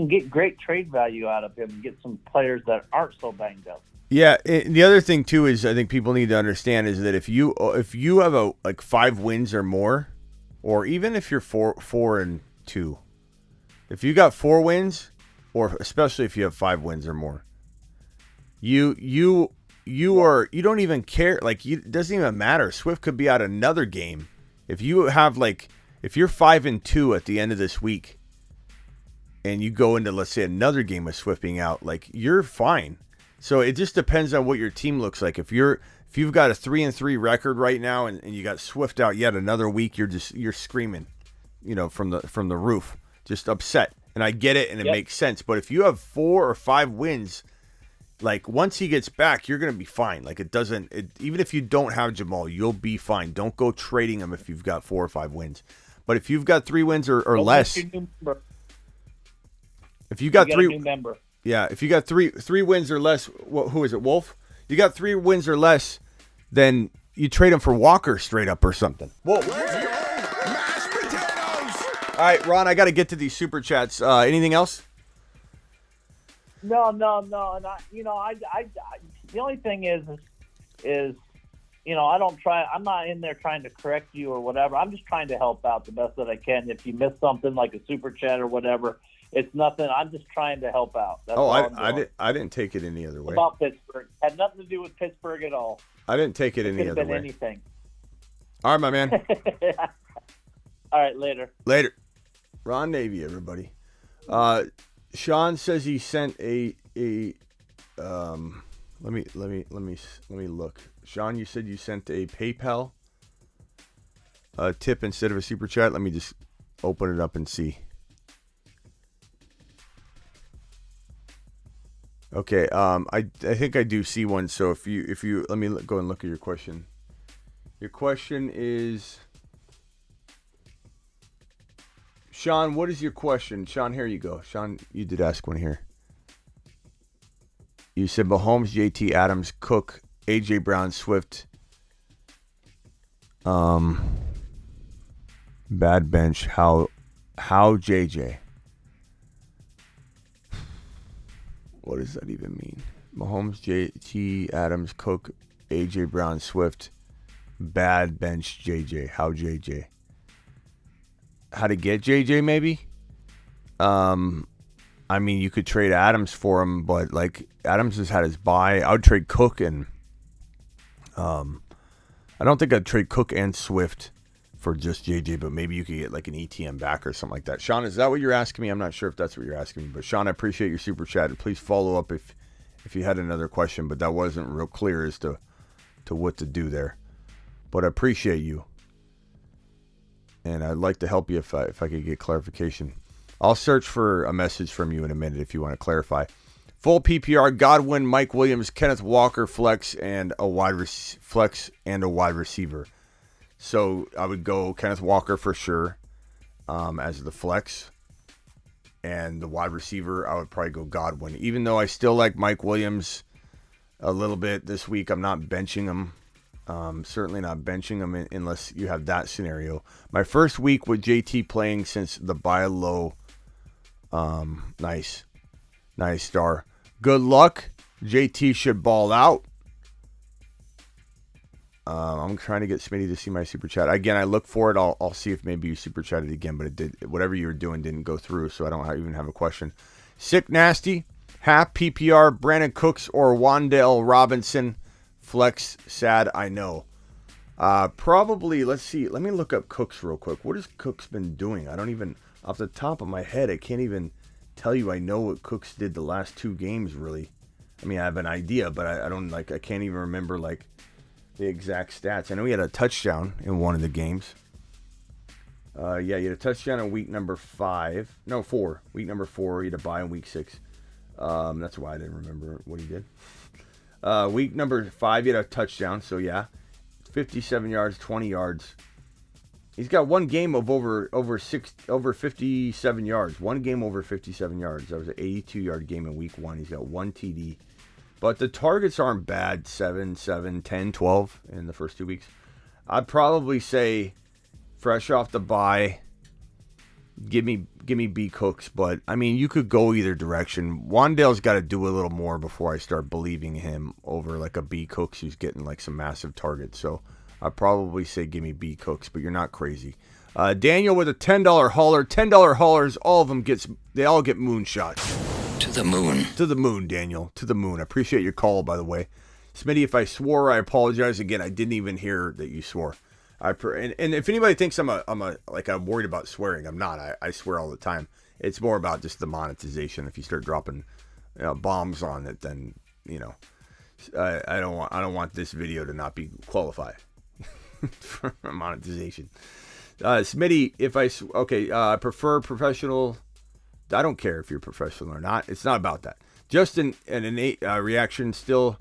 get great trade value out of him and get some players that aren't so banged up. Yeah, the other thing too is I think people need to understand is that if you have 5 wins or more, or even if you're 4-2, if you got 4 wins, or especially if you have 5 wins or more, you don't even care. Like, it doesn't even matter. Swift could be out another game. If you have if you're 5-2 at the end of this week, and you go into, let's say, another game with Swift being out, you're fine. So it just depends on what your team looks like. If you've got a 3-3 record right now, and you got Swift out yet another week, you're screaming, from the roof, just upset. And I get it, and it makes sense. But if you have 4 or 5 wins, once he gets back, you're gonna be fine. Even if you don't have Jamal, you'll be fine. Don't go trading him if you've got 4 or 5 wins. But if you've got 3 wins or less, if you got 3, if you got three wins or less, who is it, Wolf? You got 3 wins or less, then you trade him for Walker straight up or something. Whoa! Mashed potatoes. All right, Ron, I got to get to these super chats. Anything else? No, and I the only thing is I don't try. I'm not in there trying to correct you or whatever. I'm just trying to help out the best that I can. If you miss something like a super chat or whatever, it's nothing. I'm just trying to help out. That's I didn't take it any other way. About Pittsburgh, had nothing to do with Pittsburgh at all. I didn't take it any other way. Anything. All right, my man. All right, later. Later. Ron Navy, everybody. Sean says he sent a let me look. Sean, you said you sent a PayPal tip instead of a super chat. Let me just open it up and see. Okay, I think I do see one. So if you let me go and look at your question. Your question is, Sean, what is your question? Sean, here you go. Sean, you did ask one here. You said Mahomes, JT, Adams, Cook, AJ Brown, Swift. Bad bench. How JJ? What does that even mean? Mahomes, JT, Adams, Cook, AJ Brown, Swift. Bad bench, JJ. How JJ? How to get JJ, maybe? I mean, you could trade Adams for him, but Adams has had his bye. I would trade Cook and I don't think I'd trade Cook and Swift for just JJ, but maybe you could get an ETN back or something like that. Sean, is that what you're asking me? I'm not sure if that's what you're asking me, but Sean, I appreciate your super chat. Please follow up if you had another question, but that wasn't real clear as to what to do there. But I appreciate you, and I'd like to help you if I could get clarification. I'll search for a message from you in a minute if you want to clarify. Full PPR: Godwin, Mike Williams, Kenneth Walker, flex, and a wide receiver. So I would go Kenneth Walker for sure as the flex. And the wide receiver, I would probably go Godwin. Even though I still like Mike Williams a little bit this week, I'm not benching him. Certainly not benching him unless you have that scenario. My first week with JT playing since the buy low. Nice star. Good luck. JT should ball out. I'm trying to get Smitty to see my super chat. Again, I look for it. I'll see if maybe you super chatted again, but it did. Whatever you were doing didn't go through, so I don't even have a question. Sick Nasty, half PPR, Brandon Cooks or Wan'Dale Robinson. Flex, sad, I know. Probably, let's see. Let me look up Cooks real quick. What has Cooks been doing? I don't even, off the top of my head, I can't even tell you I know what Cooks did the last 2 games, really. I mean, I have an idea, but I don't, I can't even remember, the exact stats. I know he had a touchdown in one of the games. Yeah, he had a touchdown in week number 5. No, 4. Week number 4. He had a bye in week 6. That's why I didn't remember what he did. Week number 5, he had a touchdown. So, yeah. 57 yards, 20 yards. He's got one game of over 57 yards. One game over 57 yards. That was an 82-yard game in week 1. He's got 1 TD. But the targets aren't bad, 7, 10, 12 in the first 2 weeks. I'd probably say, fresh off the bye, give me B. Cooks. But, I mean, you could go either direction. Wan'Dale's got to do a little more before I start believing him over a B. Cooks who's getting some massive targets. So, I'd probably say give me B. Cooks, but you're not crazy. Daniel with a $10 hauler. $10 haulers, all of them they all get moonshots. To the moon. To the moon, Daniel. To the moon. I appreciate your call, by the way. Smitty, if I swore, I apologize. Again, I didn't even hear that you swore. And if anybody thinks I'm worried about swearing, I'm not. I swear all the time. It's more about just the monetization. If you start dropping bombs on it, then I don't want this video to not be qualified for monetization. Smitty, I prefer professional. I don't care if you're professional or not. It's not about that. Just an innate reaction still.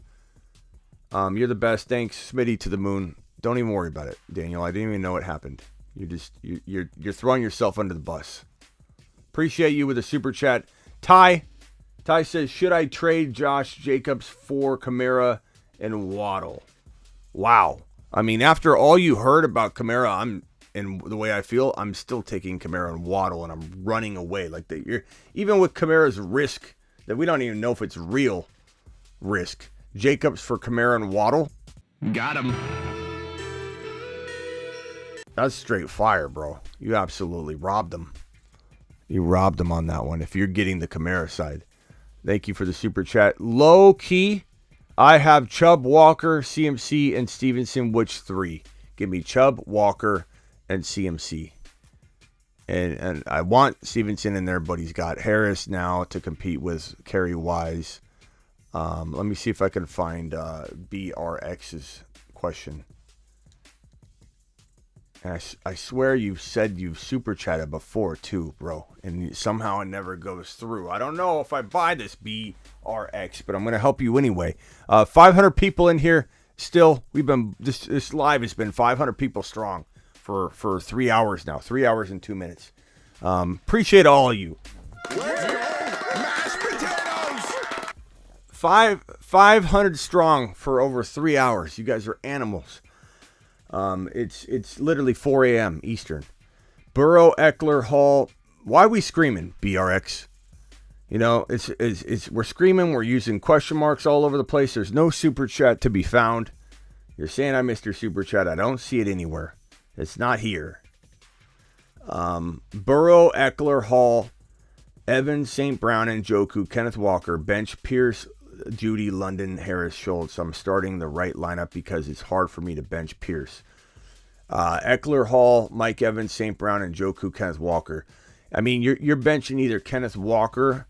You're the best. Thanks, Smitty, to the moon. Don't even worry about it, Daniel. I didn't even know what happened. You're throwing yourself under the bus. Appreciate you with a super chat. Ty says, should I trade Josh Jacobs for Kamara and Waddle? Wow. I mean, after all you heard about Kamara, and the way I feel, I'm still taking Kamara and Waddle, and I'm running away. Even with Kamara's risk, that we don't even know if it's real risk. Jacobs for Kamara and Waddle. Got him. That's straight fire, bro. You absolutely robbed them. You robbed them on that one if you're getting the Kamara side. Thank you for the super chat. Low key, I have Chubb, Walker, CMC, and Stevenson. Which 3? Give me Chubb, Walker, and CMC. And I want Stevenson in there, but he's got Harris now to compete with Kerry Wise. Let me see if I can find BRX's question. And I swear you said you've super chatted before too, bro. And somehow it never goes through. I don't know if I buy this BRX, but I'm going to help you anyway. 500 people in here still. This live has been 500 people strong for 3 hours now. 3 hours and 2 minutes. Appreciate all of you. Let's go, mashed potatoes! 500 strong for over 3 hours. You guys are animals. It's literally 4 a.m. Eastern. Burrow, Eckler, Hall. Why are we screaming, BRX? We're screaming. We're using question marks all over the place. There's no super chat to be found. You're saying I missed your super chat. I don't see it anywhere. It's not here. Burrow, Eckler, Hall, Evans, St. Brown, and Njoku, Kenneth Walker, bench Pierce, Judy, London, Harris, Schultz. I'm starting the right lineup because it's hard for me to bench Pierce. Eckler, Hall, Mike Evans, St. Brown, and Njoku, Kenneth Walker. I mean, you're benching either Kenneth Walker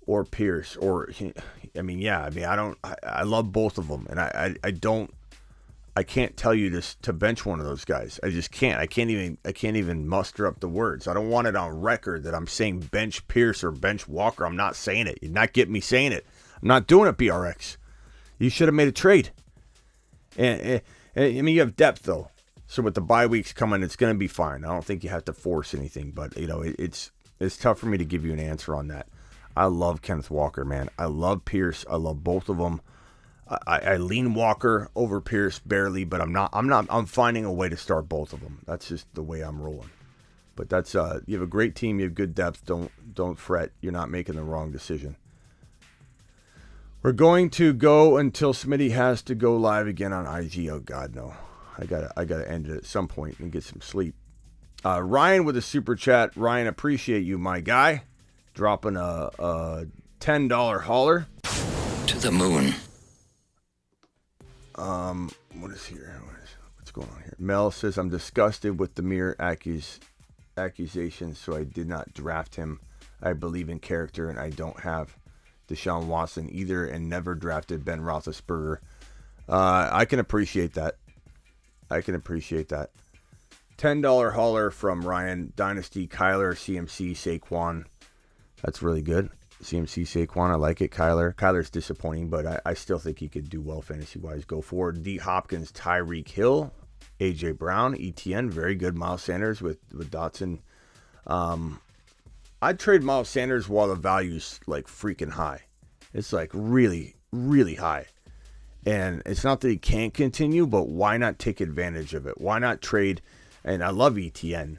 or Pierce, I love both of them, and I can't tell you to bench one of those guys. I just can't. I can't even muster up the words. I don't want it on record that I'm saying bench Pierce or bench Walker. I'm not saying it. You're not getting me saying it. I'm not doing it, BRX. You should have made a trade. And you have depth though. So with the bye weeks coming, it's going to be fine. I don't think you have to force anything, but It's tough for me to give you an answer on that. I love Kenneth Walker, man. I love Pierce. I love both of them. I lean Walker over Pierce barely, but I'm finding a way to start both of them. That's just the way I'm rolling. But that's you have a great team, you have good depth. Don't fret. You're not making the wrong decision. We're going to go until Smitty has to go live again on IG. Oh God, no. I gotta end it at some point and get some sleep. Ryan with a super chat. Ryan, appreciate you, my guy. Dropping a $10 hauler. To the moon. What is here? What's going on here? Mel says, I'm disgusted with the mere accusations, so I did not draft him. I believe in character, and I don't have Deshaun Watson either, and never drafted Ben Roethlisberger. I can appreciate that. $10 hauler from Ryan. Dynasty, Kyler, CMC, Saquon. That's really good. CMC, Saquon, I like it. Kyler's disappointing, but I still think he could do well fantasy-wise. Go forward. D. Hopkins, Tyreek Hill, A.J. Brown, ETN, very good. Miles Sanders with Dotson. I'd trade Miles Sanders while the value's like freaking high. It's like really, really high. And it's not that he can't continue, but why not take advantage of it? Why not trade? And I love ETN.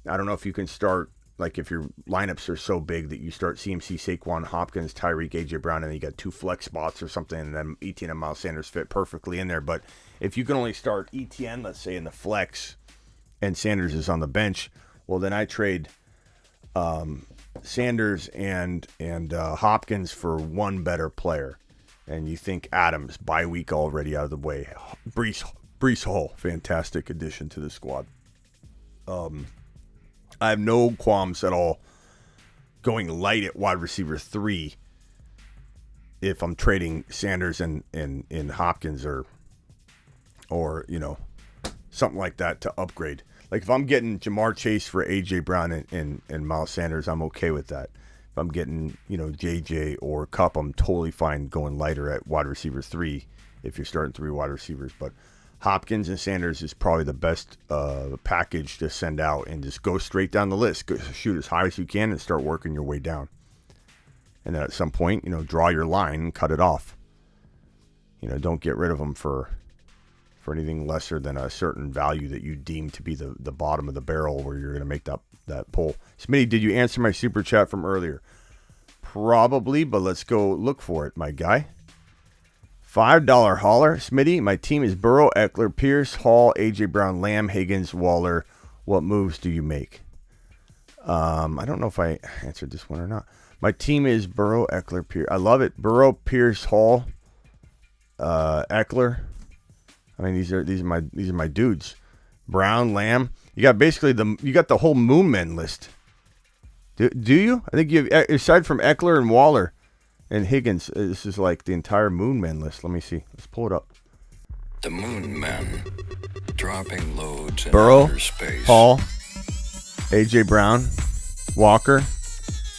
I don't know if you can start, like if your lineups are so big that you start CMC, Saquon, Hopkins, Tyreek, AJ Brown, and then you got 2 flex spots or something, and then ETN and Miles Sanders fit perfectly in there. But if you can only start ETN, let's say in the flex, and Sanders is on the bench, well then I trade Sanders and Hopkins for one better player. And you think Adams, bye week already out of the way. Breece Hall, fantastic addition to the squad. I have no qualms at all going light at wide receiver 3 if I'm trading Sanders and Hopkins or you know, something like that to upgrade. Like if I'm getting Jamar Chase for AJ Brown and Miles Sanders, I'm okay with that. If I'm getting, you know, JJ or Kupp, I'm totally fine going lighter at wide receiver 3 if you're starting 3 wide receivers. But Hopkins and Sanders is probably the best package to send out, and just go straight down the list. Go, shoot as high as you can and start working your way down. And then at some point, you know, draw your line and cut it off. You know, don't get rid of them for anything lesser than a certain value that you deem to be the bottom of the barrel where you're going to make that pull. Smitty, did you answer my super chat from earlier? Probably, but let's go look for it, my guy. $5 hauler. Smitty, my team is Burrow, Eckler, Pierce, Hall, AJ Brown, Lamb, Higgins, Waller. What moves do you make? I don't know if I answered this one or not. My team is Burrow, Eckler, Pierce. I love it. Burrow, Pierce, Hall, Eckler. I mean, these are my dudes. Brown, Lamb. You got basically you got the whole Moon Men list. Do you? I think you have, aside from Eckler and Waller and Higgins, this is like the entire Moon Men list. Let me see. Let's pull it up. The Moon Men, dropping loads in Burrow, outer space. Hall, AJ Brown, Walker.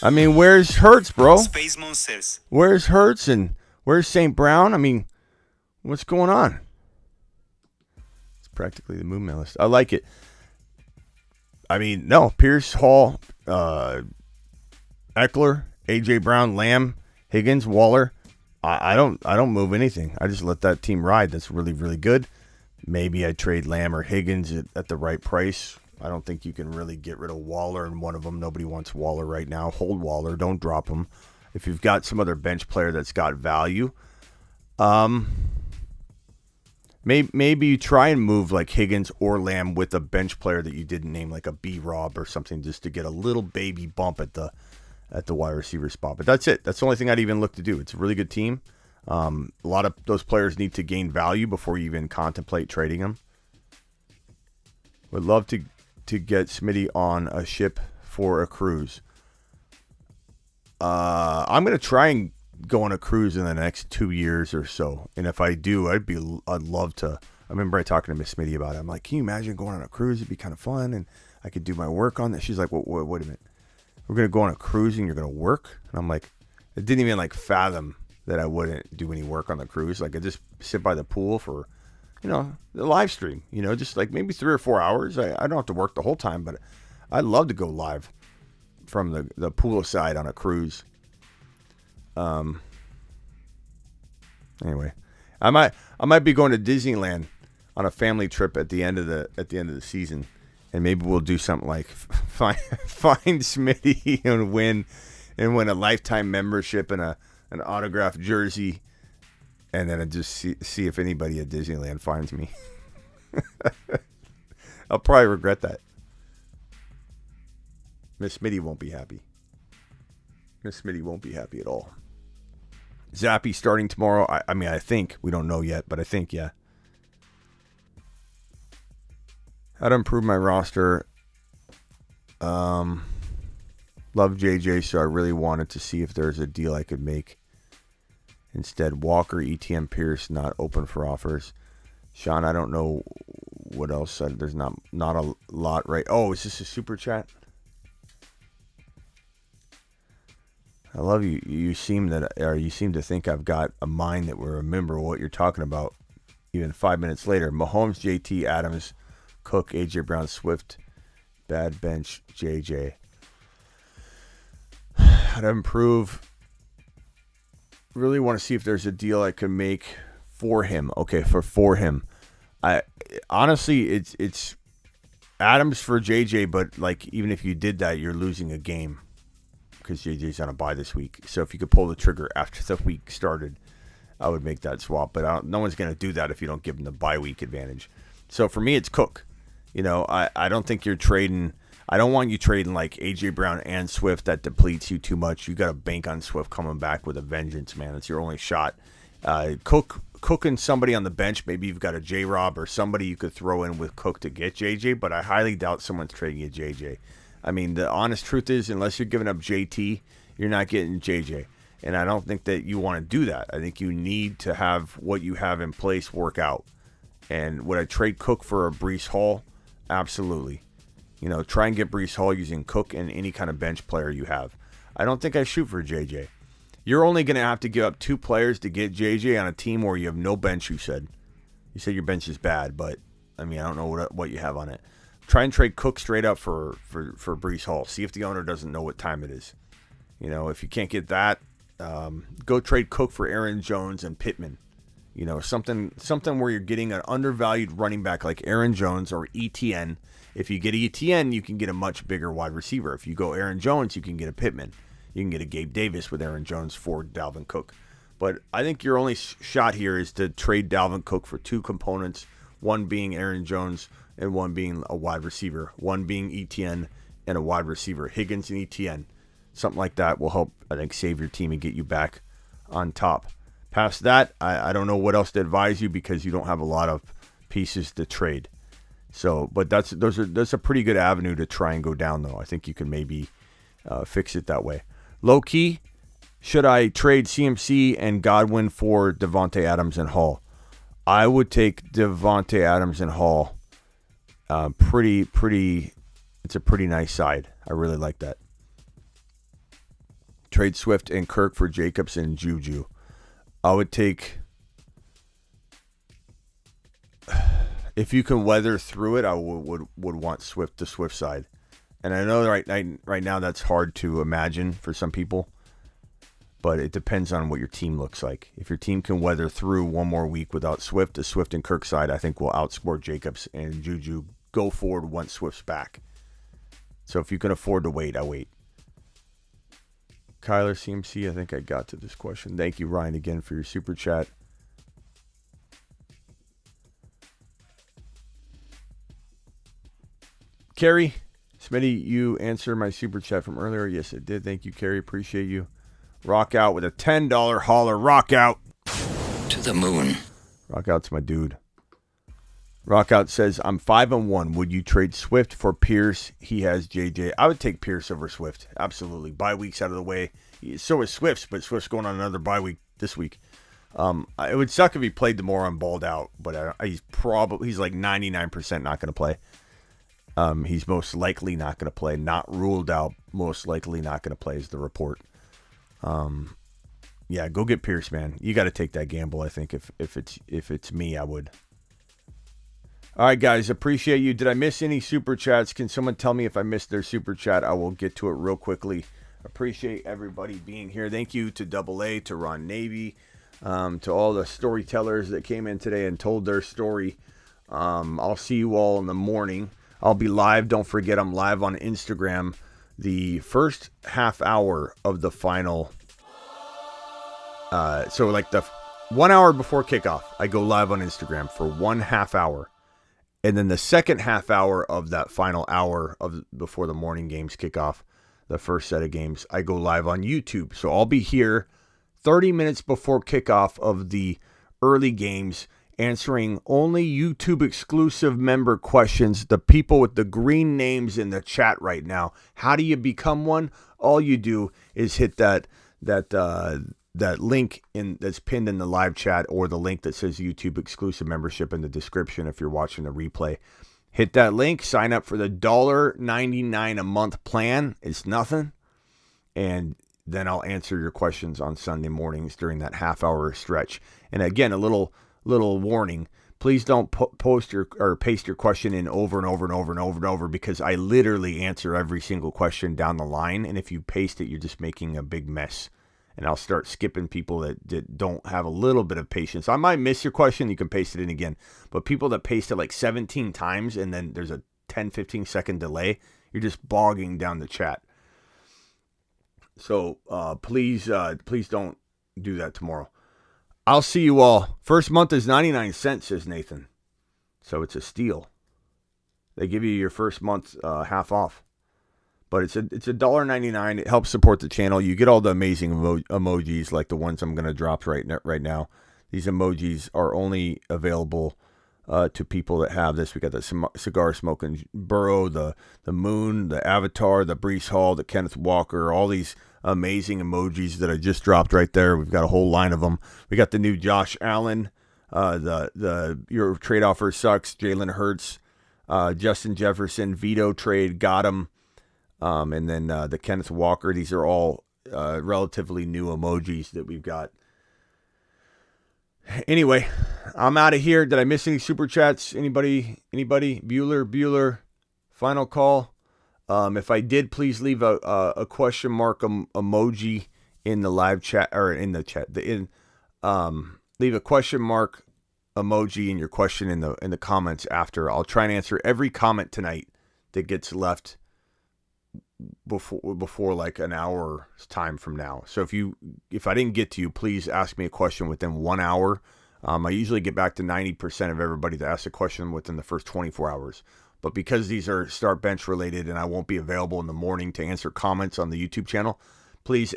I mean, where's Hurts, bro? Space Monsters. Where's Hurts and where's St. Brown? I mean, what's going on? It's practically the Moon Man list. I like it. I mean, no, Pierce, Hall, Eckler, AJ Brown, Lamb, Higgins, Waller. I don't move anything. I just let that team ride. That's really, really good. Maybe I trade Lamb or Higgins at the right price. I don't think you can really get rid of Waller in one of them. Nobody wants Waller right now. Hold Waller. Don't drop him. If you've got some other bench player that's got value, maybe you try and move like Higgins or Lamb with a bench player that you didn't name, like a B-Rob or something, just to get a little baby bump at the wide receiver spot. But that's it. That's the only thing I'd even look to do. It's a really good team. A lot of those players need to gain value before you even contemplate trading them. Would love to get Smitty on a ship for a cruise. I'm going to try and go on a cruise in the next 2 years or so. And if I do, I'd love to. I remember talking to Miss Smitty about it. I'm like, can you imagine going on a cruise? It'd be kind of fun, and I could do my work on that. She's like, wait a minute. We're going to go on a cruise and you're going to work? And I'm like, I didn't even like fathom that I wouldn't do any work on the cruise. Like I just sit by the pool for, you know, the live stream, you know, just like maybe 3 or 4 hours. I don't have to work the whole time, but I'd love to go live from the poolside on a cruise. Anyway, I might be going to Disneyland on a family trip at the end of the season, and maybe we'll do something like find Smitty and win a lifetime membership and an autographed jersey, and then I just see if anybody at Disneyland finds me. I'll probably regret that. Miss Smitty won't be happy. Miss Smitty won't be happy at all. Zappy starting tomorrow. I think. We don't know yet, but I think, yeah. How to improve my roster. Love JJ, so I really wanted to see if there's a deal I could make. Instead, Walker, ETM, Pierce, not open for offers. Sean, I don't know what else. There's not a lot, right? Oh, is this a super chat? I love you. You seem to think I've got a mind that will remember what you're talking about. Even 5 minutes later, Mahomes, JT, Adams, Cook, AJ Brown, Swift, bad bench, JJ. How to improve? Really want to see if there's a deal I can make for him. Okay, for him. I honestly, it's Adams for JJ, but like even if you did that, you're losing a game. Because JJ's on a bye this week. So if you could pull the trigger after the week started, I would make that swap. But no one's going to do that if you don't give them the bye week advantage. So for me, it's Cook. I don't think you're trading. I don't want you trading like A.J. Brown and Swift. That depletes you too much. You got to bank on Swift coming back with a vengeance, man. It's your only shot. Cook and somebody on the bench. Maybe you've got a J-Rob or somebody you could throw in with Cook to get J.J., but I highly doubt someone's trading you J.J. I mean, the honest truth is, unless you're giving up JT, you're not getting JJ. And I don't think that you want to do that. I think you need to have what you have in place work out. And would I trade Cook for a Breece Hall? Absolutely. Try and get Breece Hall using Cook and any kind of bench player you have. I don't think I shoot for JJ. You're only going to have to give up 2 players to get JJ on a team where you have no bench, you said. You said your bench is bad, but, I don't know what you have on it. Try and trade Cook straight up for Breece Hall. See if the owner doesn't know what time it is. If you can't get that, go trade Cook for Aaron Jones and Pittman. Something where you're getting an undervalued running back like Aaron Jones or ETN. If you get ETN, you can get a much bigger wide receiver. If you go Aaron Jones, you can get a Pittman. You can get a Gabe Davis with Aaron Jones for Dalvin Cook. But I think your only shot here is to trade Dalvin Cook for 2 components, one being Aaron Jones and one being a wide receiver, one being ETN and a wide receiver, Higgins and ETN. Something like that will help, I think, save your team and get you back on top. Past that, I don't know what else to advise you because you don't have a lot of pieces to trade. So, but that's a pretty good avenue to try and go down, though. I think you can maybe fix it that way. Low key, should I trade CMC and Godwin for Devontae Adams and Hall? I would take Devontae Adams and Hall. It's a pretty nice side. I really like that. Trade Swift and Kirk for Jacobs and Juju. I would take, if you can weather through it, I would want Swift, the Swift side. And I know right now that's hard to imagine for some people, but it depends on what your team looks like. If your team can weather through one more week without Swift, the Swift and Kirk side, I think will outscore Jacobs and Juju go forward once Swift's back. So if you can afford to wait, I wait. Kyler CMC, I think I got to this question. Thank you, Ryan, again for your super chat. Carrie, Smitty, you answered my super chat from earlier. Yes, it did. Thank you, Carrie. Appreciate you. Rock out with a $10 hauler. Rock out. To the moon. Rock out's my dude. Rock out says, I'm 5-1. Would you trade Swift for Pierce? He has JJ. I would take Pierce over Swift. Absolutely. Bye weeks out of the way. So is Swift's, but Swift's going on another bye week this week. It would suck if he played tomorrow and balled out, but he's like 99% not going to play. He's most likely not going to play. Not ruled out. Most likely not going to play is the report. Yeah, go get Pierce, man. You got to take that gamble. I think if it's me, I would. All right, guys, appreciate you. Did I miss any super chats? Can someone tell me if I missed their super chat? I will get to it real quickly. Appreciate everybody being here. Thank you to Double A, to Ron Navy, to all the storytellers that came in today and told their story. I'll see you all in the morning. I'll be live. Don't forget, I'm live on Instagram the first half hour of the final. So like the 1 hour before kickoff, I go live on Instagram for 1/2 hour. And then the second half hour of that final hour of before the morning games kick off, the first set of games, I go live on YouTube. So I'll be here 30 minutes before kickoff of the early games, answering only YouTube exclusive member questions. The people with the green names in the chat right now. How do you become one? All you do is hit that link that's pinned in the live chat, or the link that says YouTube exclusive membership in the description if you're watching the replay. Hit that link, sign up for the $1.99 a month plan. It's nothing. And then I'll answer your questions on Sunday mornings during that half-hour stretch. And again, a little warning. Please don't post or paste your question in over and over and over and over and over, because I literally answer every single question down the line. And if you paste it, you're just making a big mess. And I'll start skipping people that don't have a little bit of patience. I might miss your question. You can paste it in again. But people that paste it like 17 times and then there's a 10, 15 second delay, you're just bogging down the chat. So please don't do that tomorrow. I'll see you all. First month is 99 cents, says Nathan. So it's a steal. They give you your first month half off. But it's $1.99. It helps support the channel. You get all the amazing emojis like the ones I'm going to drop right now. These emojis are only available to people that have this. We got the cigar smoking burro, the moon, the avatar, the Brees Hall, the Kenneth Walker, all these amazing emojis that I just dropped right there. We've got a whole line of them. We got the new Josh Allen, your trade offer sucks, Jalen Hurts, Justin Jefferson, veto trade, got him. And then the Kenneth Walker. These are all relatively new emojis that we've got. Anyway, I'm out of here. Did I miss any super chats? Anybody? Bueller. Final call. If I did, please leave a question mark emoji in the live chat, or in the chat. Leave a question mark emoji in your question in the comments after. I'll try and answer every comment tonight that gets left before like an hour's time from now. So if I didn't get to you, please ask me a question within 1 hour. I usually get back to 90% of everybody that asks a question within the first 24 hours. But because these are start bench related and I won't be available in the morning to answer comments on the YouTube channel, please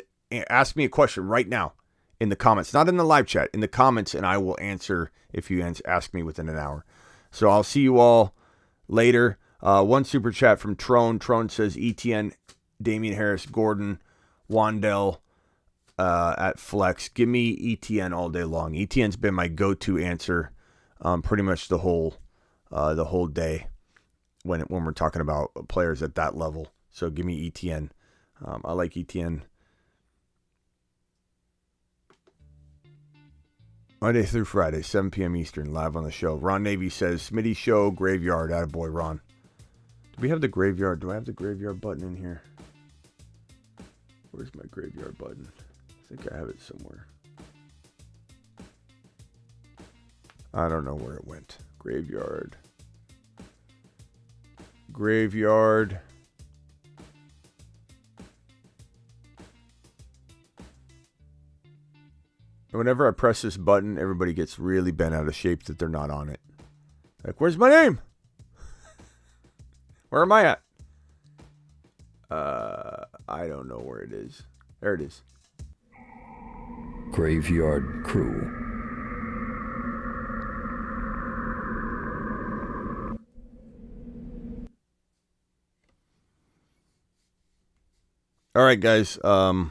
ask me a question right now in the comments, not in the live chat, in the comments, and I will answer if you ask me within an hour. So I'll see you all later. One super chat from Trone. Trone says ETN, Damian Harris, Gordon, Wandell at flex. Give me ETN all day long. ETN's been my go-to answer pretty much the whole day when we're talking about players at that level. So give me ETN. I like ETN. Monday through Friday, 7 p.m. Eastern, live on the show. Ron Navy says, Smitty Show, Graveyard. Attaboy, Ron. Do we have the graveyard? Do I have the graveyard button in here? Where's my graveyard button? I think I have it somewhere. I don't know where it went. Graveyard. Whenever I press this button, everybody gets really bent out of shape that they're not on it. Like, where's my name? Where am I at? I don't know where it is. There it is. Graveyard Crew. All right, guys. I'm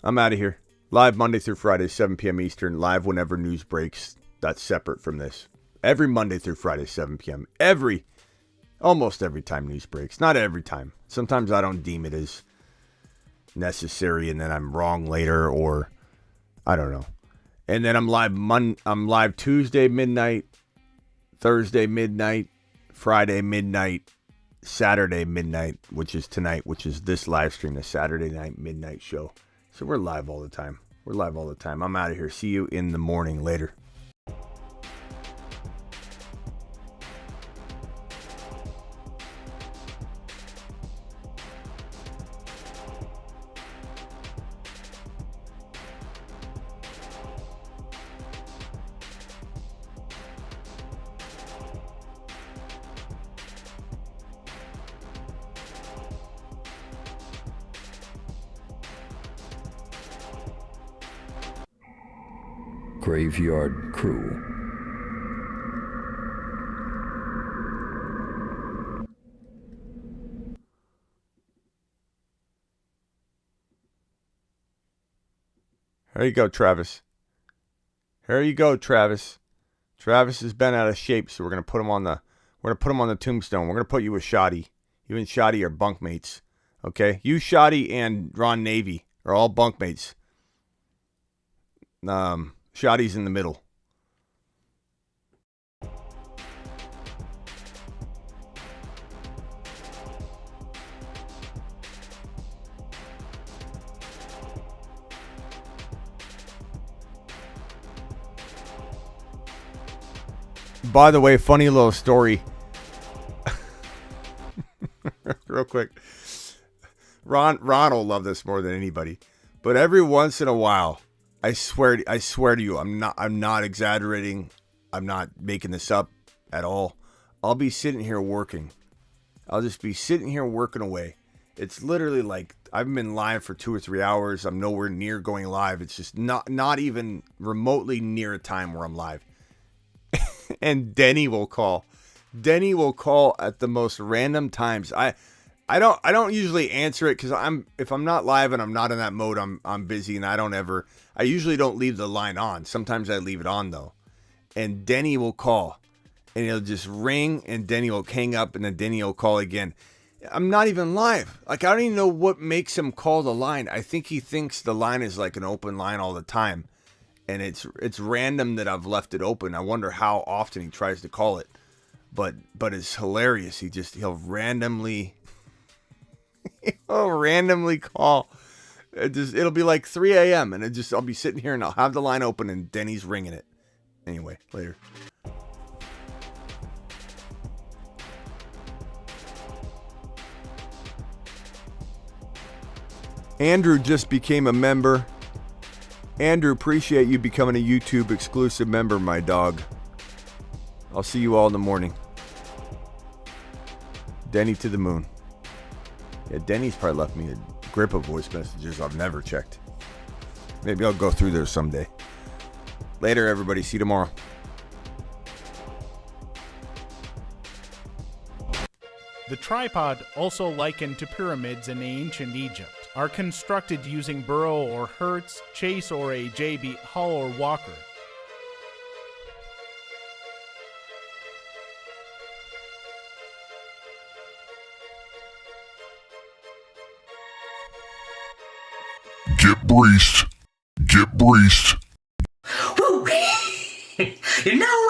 out of here. Live Monday through Friday, 7 p.m. Eastern. Live whenever news breaks. That's separate from this. Every Monday through Friday, 7 p.m. Almost every time news breaks. Not every time. Sometimes I don't deem it as necessary and then I'm wrong later, or I don't know. And then I'm live Tuesday midnight, Thursday midnight, Friday midnight, Saturday midnight, which is tonight, which is this live stream, the Saturday night midnight show. So we're live all the time. We're live all the time. I'm out of here. See you in the morning. Later. Graveyard Crew. There you go, Travis. There you go, Travis. Travis has been out of shape, so we're gonna put him on the tombstone. We're gonna put you with Shoddy. You and Shoddy are bunkmates. Okay? You, Shoddy, and Ron Navy are all bunkmates. Shoddy's in the middle. By the way, funny little story. Real quick. Ron will love this more than anybody. But every once in a while, I swear to you, I'm not exaggerating. I'm not making this up at all. I'll be sitting here working. I'll just be sitting here working away. It's literally like I've been live for 2 or 3 hours. I'm nowhere near going live. It's just not even remotely near a time where I'm live. And Denny will call. Denny will call at the most random times. I don't usually answer it because if I'm not live and I'm not in that mode, I'm busy, and I usually don't leave the line on. Sometimes I leave it on though. And Denny will call, and he'll just ring, and Denny will hang up, and then Denny will call again. I'm not even live. Like, I don't even know what makes him call the line. I think he thinks the line is like an open line all the time. And it's random that I've left it open. I wonder how often he tries to call it. But it's hilarious. He'll randomly call. It'll be like 3 a.m. and I'll be sitting here and I'll have the line open and Denny's ringing it. Anyway, later. Andrew just became a member. Andrew, appreciate you becoming a YouTube exclusive member, my dog. I'll see you all in the morning. Denny to the moon. Yeah, Denny's probably left me a grip of voice messages I've never checked. Maybe I'll go through there someday. Later, everybody. See you tomorrow. The tripod, also likened to pyramids in ancient Egypt, are constructed using Burrow or Hertz, Chase or a JB Hull or Walker. Get breached. Get breached. Woo! You know,